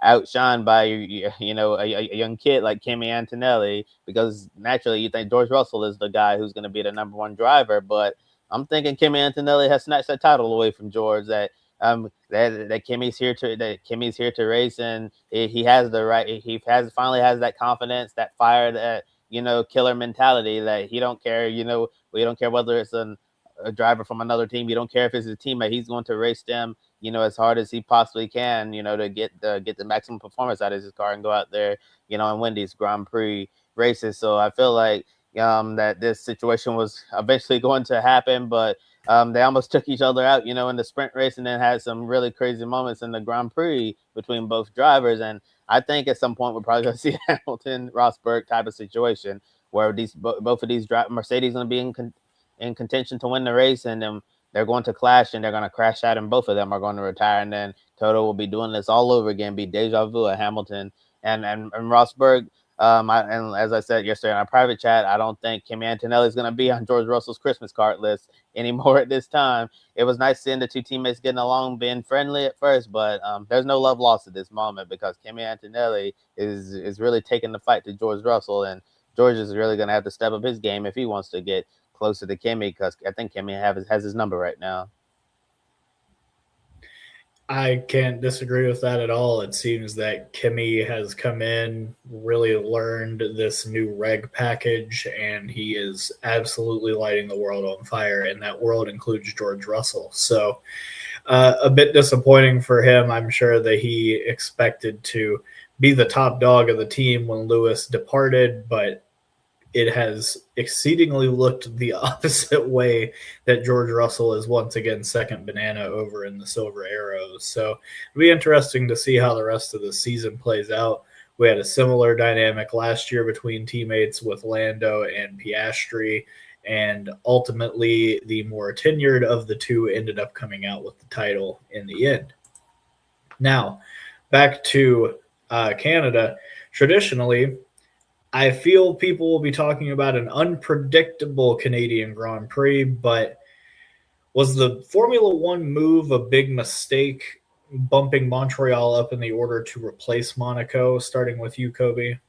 outshined by a young kid like Kimi Antonelli, because naturally you think George Russell is the guy who's going to be the number one driver, but I'm thinking Kimi Antonelli has snatched that title away from George. That Kimi's here to race, and he has the right. He finally has that confidence, that fire, that killer mentality that he don't care. We don't care whether it's a driver from another team. You don't care if it's a teammate. He's going to race them, as hard as he possibly can, to get the maximum performance out of his car and go out there, and win these Grand Prix races. So I feel like that this situation was eventually going to happen, but they almost took each other out, in the sprint race, and then had some really crazy moments in the Grand Prix between both drivers. And I think at some point we're probably going to see Hamilton, Rosberg type of situation where both of these Mercedes going to be in contention to win the race, and then they're going to clash and they're going to crash out, and both of them are going to retire. And then Toto will be doing this all over again, be deja vu at Hamilton and Rosberg. And as I said yesterday in our private chat, I don't think Kimi Antonelli is going to be on George Russell's Christmas card list anymore at this time. It was nice seeing the two teammates getting along, being friendly at first, but there's no love lost at this moment because Kimi Antonelli is really taking the fight to George Russell, and George is really going to have to step up his game if he wants to get closer to Kimi, because I think Kimi has his number right now. I can't disagree with that at all. It seems that Kimi has come in, really learned this new reg package, and he is absolutely lighting the world on fire, and that world includes George Russell. So a bit disappointing for him. I'm sure that he expected to be the top dog of the team when Lewis departed, but it has exceedingly looked the opposite way, that George Russell is once again second banana over in the Silver Arrows. So it'll be interesting to see how the rest of the season plays out. We had a similar dynamic last year between teammates with Lando and Piastri, and ultimately the more tenured of the two ended up coming out with the title in the end. Now, back to Canada. Traditionally, I feel people will be talking about an unpredictable Canadian Grand Prix, but was the Formula One move a big mistake, bumping Montreal up in the order to replace Monaco? Starting with you, Kobe.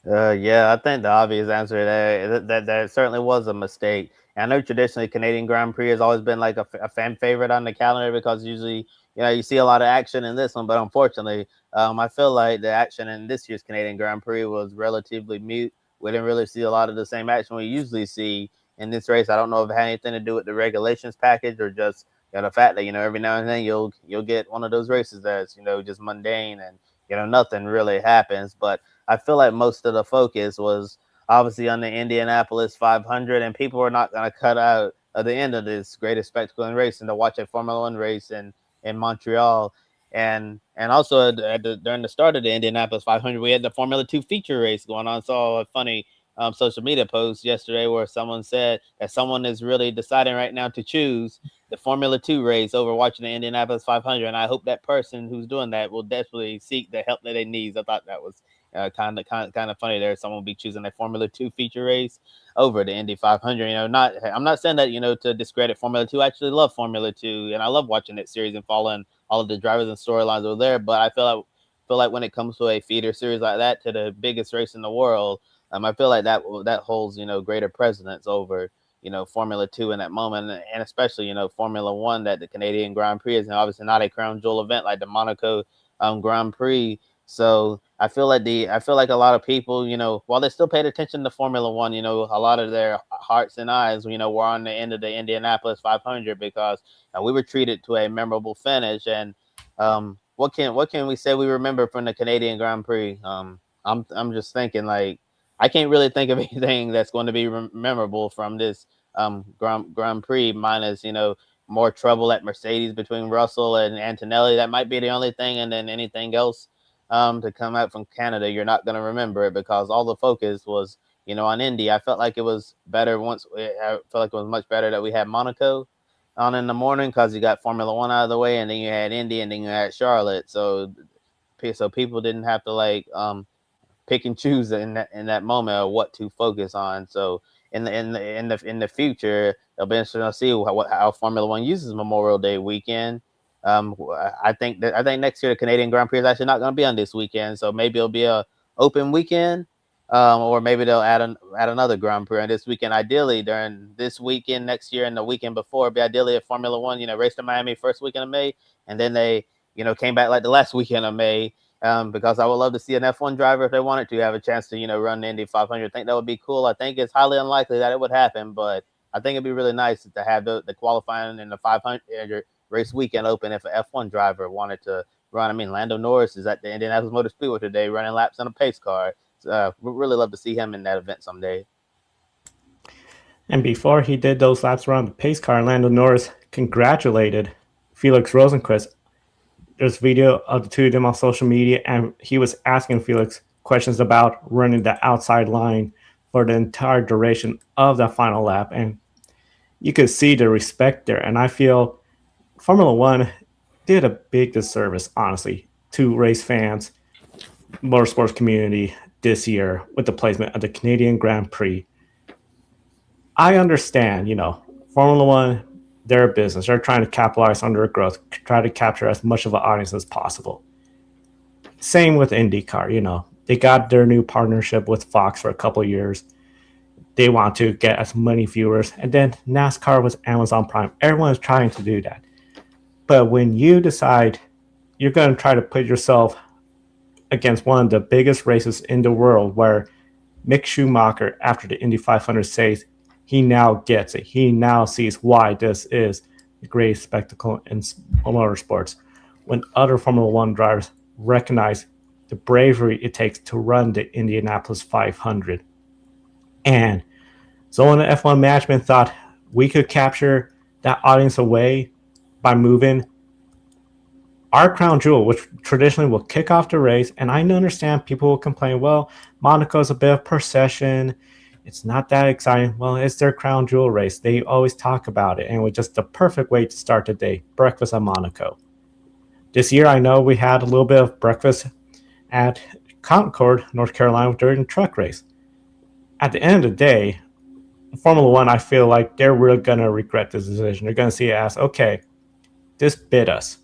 Yeah, I think the obvious answer to that certainly was a mistake. And I know traditionally Canadian Grand Prix has always been like a fan favorite on the calendar because usually you see a lot of action in this one, but unfortunately, I feel like the action in this year's Canadian Grand Prix was relatively mute. We didn't really see a lot of the same action we usually see in this race. I don't know if it had anything to do with the regulations package or just the fact that every now and then you'll get one of those races that's just mundane and nothing really happens. But I feel like most of the focus was obviously on the Indianapolis 500, and people were not going to cut out at the end of this greatest spectacle in racing to watch a Formula One race in Montreal. And also during the start of the Indianapolis 500, we had the Formula 2 feature race going on. Saw a funny social media post yesterday where someone said that someone is really deciding right now to choose the Formula 2 race over watching the Indianapolis 500. And I hope that person who's doing that will definitely seek the help that they need. I thought that was kind of funny there. Someone will be choosing a Formula 2 feature race over the Indy 500. I'm not saying that to discredit Formula 2. I actually love Formula 2, and I love watching that series and following all of the drivers and storylines over there. But I feel like when it comes to a feeder series like that to the biggest race in the world, I feel like that holds greater precedence over Formula 2 in that moment, and especially Formula 1, that the Canadian Grand Prix is obviously not a crown jewel event like the Monaco Grand Prix. So I feel like a lot of people, while they still paid attention to Formula One, a lot of their hearts and eyes, were on the end of the Indianapolis 500 because we were treated to a memorable finish. And what can we say we remember from the Canadian Grand Prix? I'm just thinking, like, I can't really think of anything that's going to be memorable from this Grand Prix, minus more trouble at Mercedes between Russell and Antonelli. That might be the only thing, and then anything else to come out from Canada, you're not going to remember it because all the focus was on Indy. I felt like it was better I felt like it was much better that we had Monaco on in the morning because you got Formula One out of the way, and then you had Indy, and then you had Charlotte. So people didn't have to pick and choose in that moment of what to focus on. So in the future, it'll be interesting to see how Formula One uses Memorial Day weekend. I think next year the Canadian Grand Prix is actually not going to be on this weekend, so maybe it'll be a open weekend, or maybe they'll add another Grand Prix on this weekend. Ideally, during this weekend next year and the weekend before, it'd be ideally if Formula One, raced in Miami first weekend of May, and then they, came back like the last weekend of May. Because I would love to see an F1 driver, if they wanted to, have a chance to, run the Indy 500. I think that would be cool. I think it's highly unlikely that it would happen, but I think it'd be really nice to have the qualifying in the 500 race weekend open if an F1 driver wanted to run. I mean, Lando Norris is at the Indianapolis Motor Speedway today running laps on a pace car. We'd really love to see him in that event someday. And before he did those laps around the pace car, Lando Norris congratulated Felix Rosenqvist. There's video of the two of them on social media, and he was asking Felix questions about running the outside line for the entire duration of the final lap. And you could see the respect there. And I feel Formula One did a big disservice, honestly, to race fans, motorsports community this year with the placement of the Canadian Grand Prix. I understand, Formula One, their business. They're trying to capitalize on their growth, try to capture as much of an audience as possible. Same with IndyCar, they got their new partnership with Fox for a couple of years. They want to get as many viewers. And then NASCAR with Amazon Prime. Everyone is trying to do that. But when you decide you're going to try to put yourself against one of the biggest races in the world, where Mick Schumacher, after the Indy 500, says he now gets it. He now sees why this is the greatest spectacle in motorsports. When other Formula One drivers recognize the bravery it takes to run the Indianapolis 500. And so when the F1 management thought we could capture that audience away by moving our crown jewel, which traditionally will kick off the race, and I understand people will complain, well, Monaco's a bit of procession. It's not that exciting. Well, it's their crown jewel race. They always talk about it, and it was just the perfect way to start the day, breakfast at Monaco. This year, I know we had a little bit of breakfast at Concord, North Carolina, during the truck race. At the end of the day, Formula One, I feel like they're really going to regret this decision. They're going to see it as, okay, this bit us.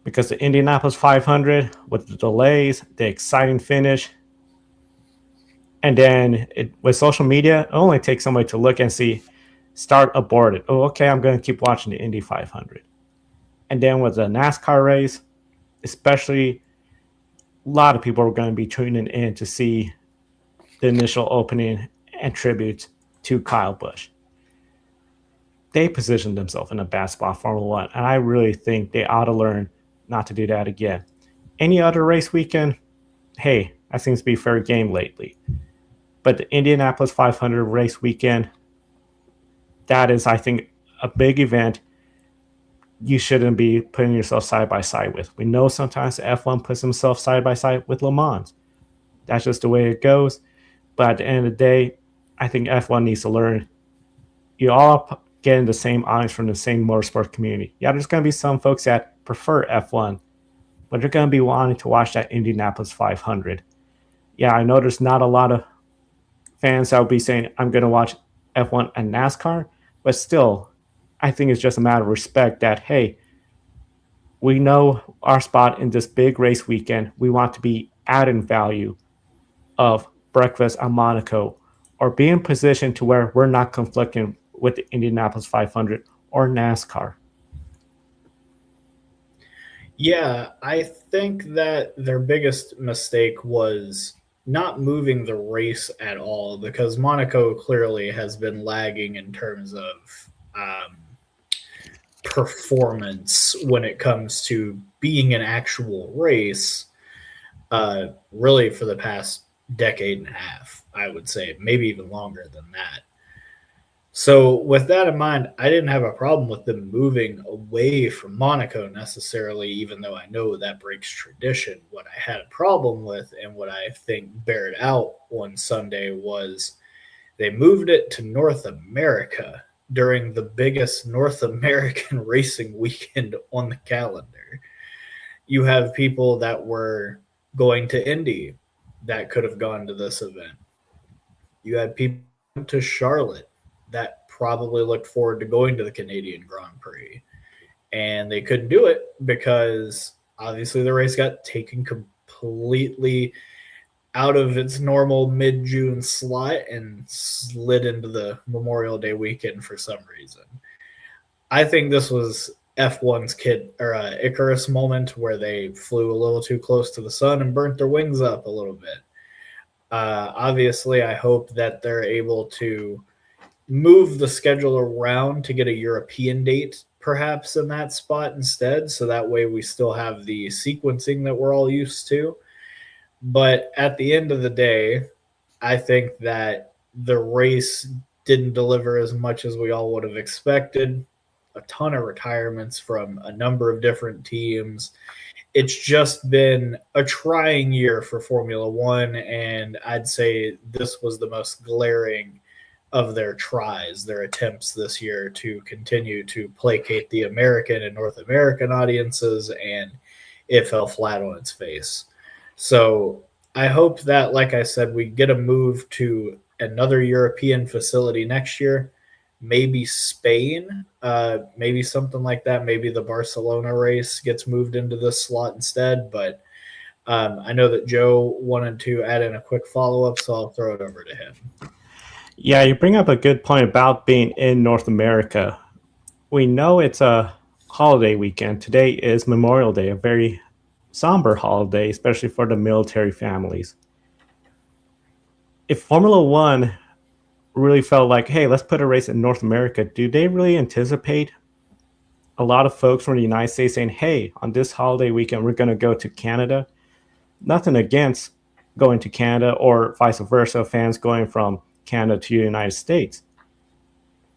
Because the Indianapolis 500, with the delays, the exciting finish, and then with social media, it only takes somebody to look and see, start aborted. Oh, okay, I'm going to keep watching the Indy 500. And then with the NASCAR race, especially, a lot of people are going to be tuning in to see the initial opening and tributes to Kyle Busch. They positioned themselves in a bad spot, Formula One, and I really think they ought to learn not to do that again. Any other race weekend, hey, that seems to be fair game lately. But the Indianapolis 500 race weekend, that is, I think, a big event you shouldn't be putting yourself side by side with. We know sometimes F1 puts himself side by side with Le Mans. That's just the way it goes. But at the end of the day, I think F1 needs to learn. You all getting the same audience from the same motorsport community. Yeah, there's going to be some folks that prefer F1, but they're going to be wanting to watch that Indianapolis 500. Yeah, I know there's not a lot of fans that will be saying, I'm going to watch F1 and NASCAR, but still, I think it's just a matter of respect that, hey, we know our spot in this big race weekend. We want to be adding value of breakfast at Monaco, or be in position to where we're not conflicting with the Indianapolis 500 or NASCAR. Yeah, I think that their biggest mistake was not moving the race at all because Monaco clearly has been lagging in terms of performance when it comes to being an actual race, really for the past decade and a half, I would say, maybe even longer than that. So, with that in mind, I didn't have a problem with them moving away from Monaco necessarily, even though I know that breaks tradition. What I had a problem with and what I think bared out on Sunday was they moved it to North America during the biggest North American racing weekend on the calendar. You have people that were going to Indy that could have gone to this event. You had people to Charlotte that probably looked forward to going to the Canadian Grand Prix, and they couldn't do it because obviously the race got taken completely out of its normal mid-June slot and slid into the Memorial Day weekend for some reason. I think this was F1's kid or Icarus moment where they flew a little too close to the sun and burnt their wings up a little bit. Obviously, I hope that they're able to move the schedule around to get a European date perhaps in that spot instead. So that way we still have the sequencing that we're all used to. But at the end of the day, I think that the race didn't deliver as much as we all would have expected. A ton of retirements from a number of different teams. It's just been a trying year for Formula One, and I'd say this was the most glaring of their tries, their attempts this year to continue to placate the American and North American audiences, and it fell flat on its face. So I hope that, like I said, we get a move to another European facility next year, maybe Spain, maybe something like that. Maybe the Barcelona race gets moved into this slot instead. But I know that Joe wanted to add in a quick follow-up, so I'll throw it over to him. Yeah, you bring up a good point about being in North America. We know it's a holiday weekend. Today is Memorial Day, a very somber holiday, especially for the military families. If Formula One really felt like, hey, let's put a race in North America, do they really anticipate a lot of folks from the United States saying, hey, on this holiday weekend, we're going to go to Canada? Nothing against going to Canada or vice versa, fans going from Canada to the United States.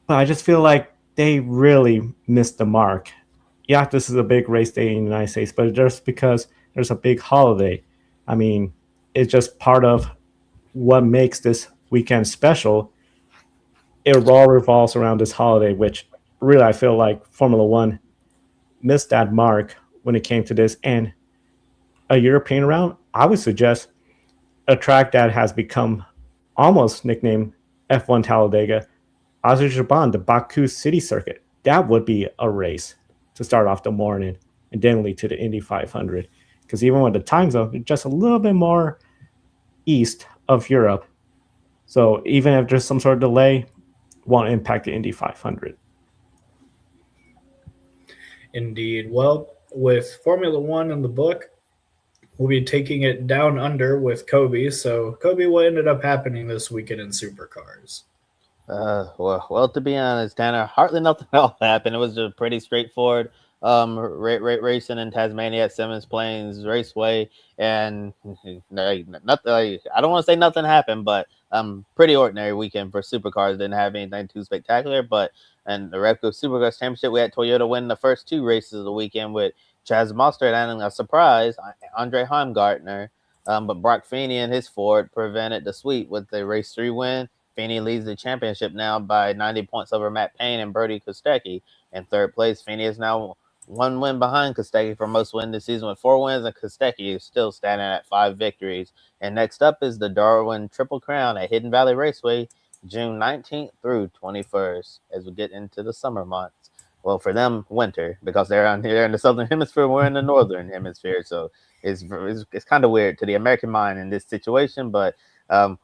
But I just feel like they really missed the mark. Yeah, this is a big race day in the United States, but just because there's a big holiday, I mean, it's just part of what makes this weekend special. It all revolves around this holiday, which really I feel like Formula One missed that mark when it came to this. And a European round, I would suggest a track that has become almost nicknamed F1 Talladega, Azerbaijan, the Baku City Circuit. That would be a race to start off the morning and then lead to the Indy 500. Because even with the time zone, just a little bit more east of Europe. So even if there's some sort of delay, won't impact the Indy 500. Indeed. Well, with Formula One in the book, we'll be taking it down under with Kobe. So, Kobe, what ended up happening this weekend in supercars? Well, to be honest, Tanner, hardly nothing else happened. It was a pretty straightforward racing in Tasmania at Simmons Plains Raceway, and nothing. I don't want to say nothing happened, but pretty ordinary weekend for supercars. Didn't have anything too spectacular, but in the Repco Supercars Championship, we had Toyota win the first two races of the weekend with Chaz Mostert and a surprise, Andre Heimgartner. But Brock Feeney and his Ford prevented the sweep with the race 3 win. Feeney leads the championship now by 90 points over Matt Payne and Bertie Kostecki. In third place, Feeney is now one win behind Kostecki for most wins this season with 4 wins, and Kostecki is still standing at 5 victories. And next up is the Darwin Triple Crown at Hidden Valley Raceway, June 19th through 21st, as we get into the summer months. Well, for them, winter, because they're on here in the southern hemisphere, we're in the northern hemisphere. So it's kind of weird to the American mind in this situation, but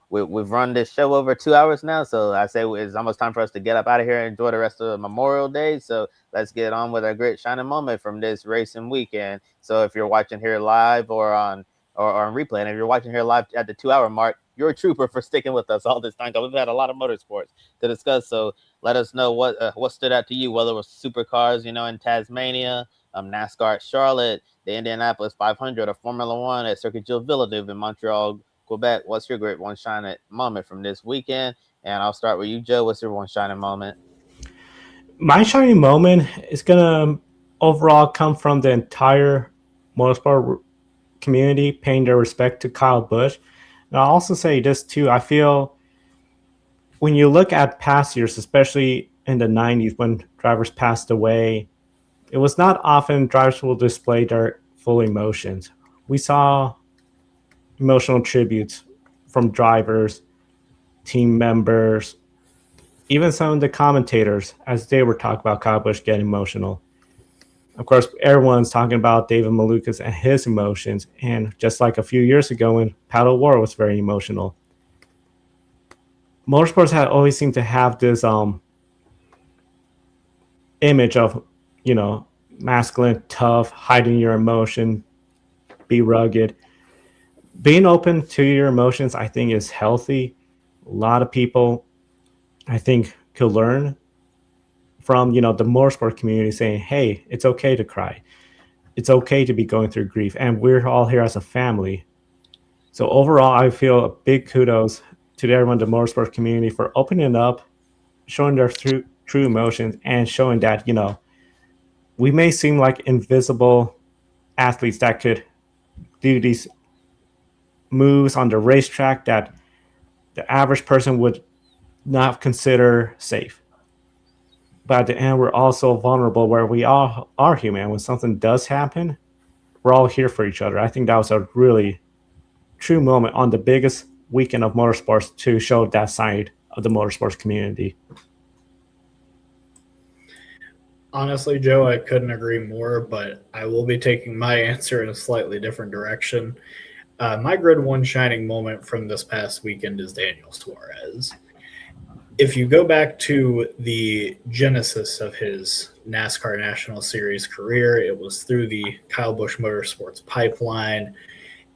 We've run this show over 2 hours now, so I say it's almost time for us to get up out of here and enjoy the rest of Memorial Day. So let's get on with our great shining moment from this racing weekend. So if you're watching here live or on replay, and if you're watching here live at the 2 hour mark, you're a trooper for sticking with us all this time, because we've had a lot of motorsports to discuss. So let us know what stood out to you, whether it was supercars, in Tasmania, NASCAR at Charlotte, the Indianapolis 500, or Formula One at Circuit Gilles Villeneuve in Montreal, Quebec. What's your great one shining moment from this weekend? And I'll start with you, Joe. What's your one shining moment? My shining moment is gonna overall come from the entire motorsport community paying their respect to Kyle Busch. And I'll also say this too. I feel when you look at past years, especially in the 90s when drivers passed away, it was not often drivers will display their full emotions. We saw emotional tributes from drivers, team members, even some of the commentators as they were talking about Kyle Busch getting emotional. Of course, everyone's talking about David Malukas and his emotions, and just like a few years ago when Paddle War was very emotional. Motorsports had always seemed to have this image of, masculine, tough, hiding your emotion, be rugged. Being open to your emotions, I think, is healthy. A lot of people, I think, could learn from, the motorsport community saying, hey, it's okay to cry. It's okay to be going through grief. And we're all here as a family. So overall, I feel a big kudos to everyone in the motorsport community for opening up, showing their true emotions, and showing that, we may seem like invisible athletes that could do these moves on the racetrack that the average person would not consider safe. But at the end, we're also vulnerable where we all are human. When something does happen, we're all here for each other. I think that was a really true moment on the biggest weekend of motorsports to show that side of the motorsports community. Honestly, Joe, I couldn't agree more, but I will be taking my answer in a slightly different direction. My grid one shining moment from this past weekend is Daniel Suárez. If you go back to the genesis of his NASCAR National Series career, it was through the Kyle Busch Motorsports pipeline,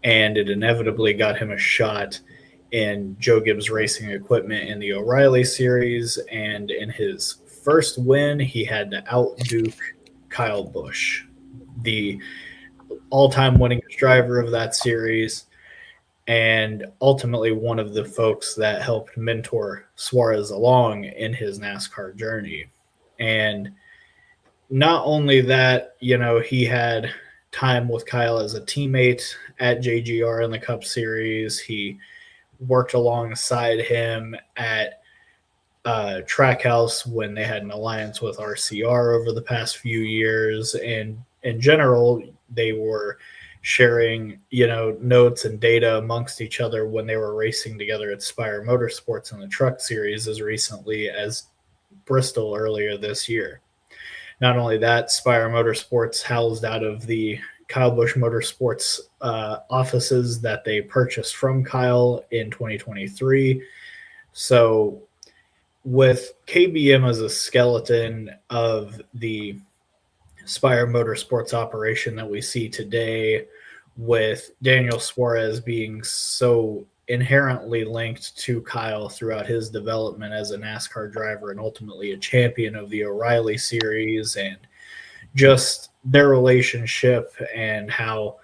and it inevitably got him a shot in Joe Gibbs Racing Equipment in the O'Reilly Series, and in his first win, he had to outduke Kyle Busch, the all-time winningest driver of that series, and ultimately one of the folks that helped mentor Suárez along in his NASCAR journey. And not only that, he had time with Kyle as a teammate at JGR in the Cup Series. He worked alongside him at Trackhouse when they had an alliance with RCR over the past few years. And in general, they were sharing, notes and data amongst each other when they were racing together at Spire Motorsports in the Truck Series as recently as Bristol earlier this year. Not only that, Spire Motorsports housed out of the Kyle Busch Motorsports offices that they purchased from Kyle in 2023. So with KBM as a skeleton of the Spire Motorsports operation that we see today, with Daniel Suárez being so inherently linked to Kyle throughout his development as a NASCAR driver and ultimately a champion of the O'Reilly Series, and just their relationship and how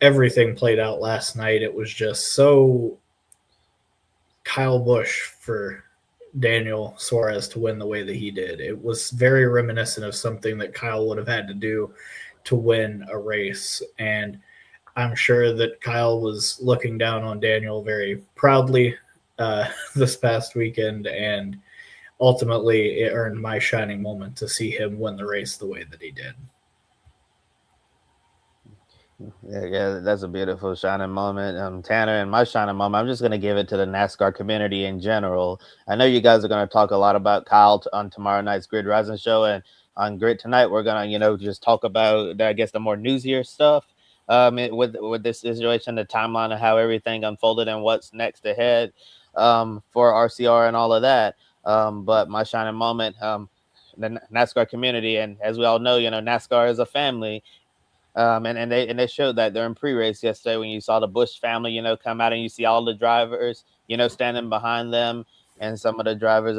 everything played out last night. It was just so Kyle Busch for Daniel Suárez to win the way that he did. It was very reminiscent of something that Kyle would have had to do to win a race. And I'm sure that Kyle was looking down on Daniel very proudly this past weekend, and ultimately it earned my shining moment to see him win the race the way that he did. Yeah, that's a beautiful shining moment, Tanner. And my shining moment, I'm just going to give it to the NASCAR community in general. I know you guys are going to talk a lot about Kyle on tomorrow night's Grid Rising show, and on Grid tonight, we're going to, just talk about, I guess, the more newsier stuff. with this situation, the timeline of how everything unfolded and what's next ahead for RCR and all of that. But my shining moment, the NASCAR community, and as we all know, NASCAR is a family. And they showed that during pre-race yesterday when you saw the Busch family, come out and you see all the drivers, standing behind them, and some of the drivers'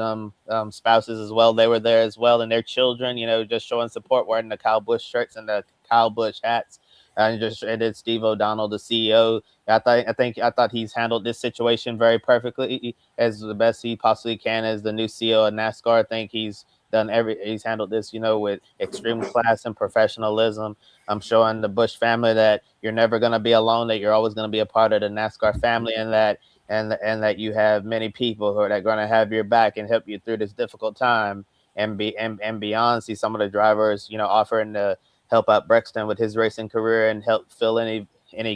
spouses as well. They were there as well, and their children, just showing support, wearing the Kyle Busch shirts and the Kyle Busch hats. And then Steve O'Donnell, the CEO. I thought he's handled this situation very perfectly, as the best he possibly can as the new CEO of NASCAR. I think he's handled this, with extreme class and professionalism. I'm showing the Busch family that you're never going to be alone, that you're always going to be a part of the NASCAR family, and that you have many people who are going to have your back and help you through this difficult time and beyond. See some of the drivers, offering to help out Brexton with his racing career and help fill any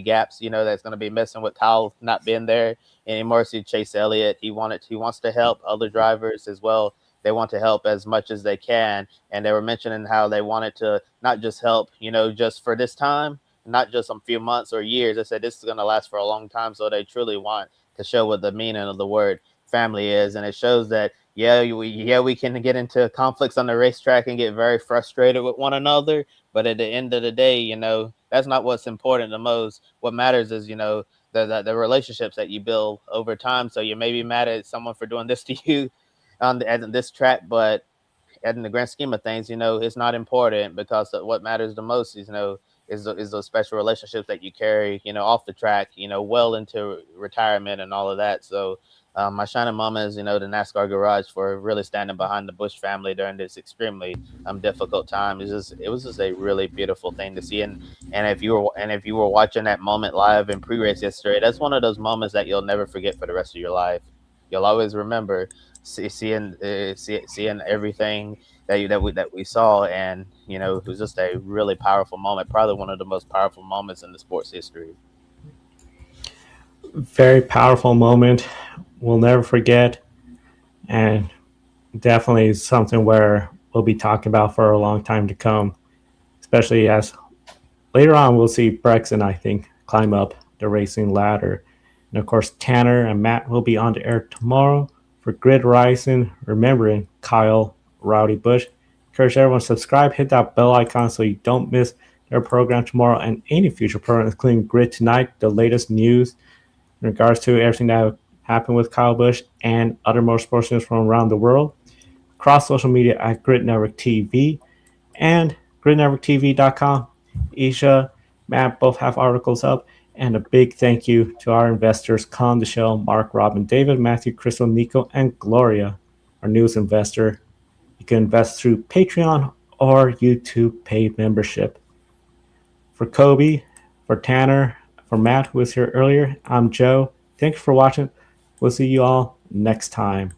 gaps, that's going to be missing with Kyle not being there anymore. See Chase Elliott, he wants to help other drivers as well. They want to help as much as they can. And they were mentioning how they wanted to not just help, just for this time, not just a few months or years. They said this is going to last for a long time. So they truly want to show what the meaning of the word family is. And it shows that, we can get into conflicts on the racetrack and get very frustrated with one another. But at the end of the day, that's not what's important the most. What matters is, the relationships that you build over time. So you may be mad at someone for doing this to you at this track, but in the grand scheme of things, it's not important, because what matters the most is, is those special relationships that you carry, off the track, well into retirement and all of that. So my shining moment is, the NASCAR garage for really standing behind the Busch family during this extremely difficult time. It was just a really beautiful thing to see. And if you were watching that moment live in pre-race yesterday, that's one of those moments that you'll never forget for the rest of your life. You'll always remember seeing everything that we saw, and it was just a really powerful moment, probably one of the most powerful moments in the sports history. Very powerful moment. We'll never forget, and definitely something where we'll be talking about for a long time to come, especially as later on we'll see Brexton, I think, climb up the racing ladder. And of course, Tanner and Matt will be on the air tomorrow for Grid Rising, remembering Kyle Rowdy Busch. Encourage everyone to subscribe, hit that bell icon so you don't miss their program tomorrow and any future programs, including Grid Tonight, the latest news in regards to everything that happened with Kyle Busch and other motorsports news from around the world. Across social media at Grid Network TV and gridnetworktv.com. Isha, Matt both have articles up. And a big thank you to our investors, Con, Deshelle, Mark, Robin, David, Matthew, Crystal, Nico, and Gloria, our newest investor. You can invest through Patreon or YouTube paid membership. For Kobe, for Tanner, for Matt, who was here earlier, I'm Joe. Thanks for watching. We'll see you all next time.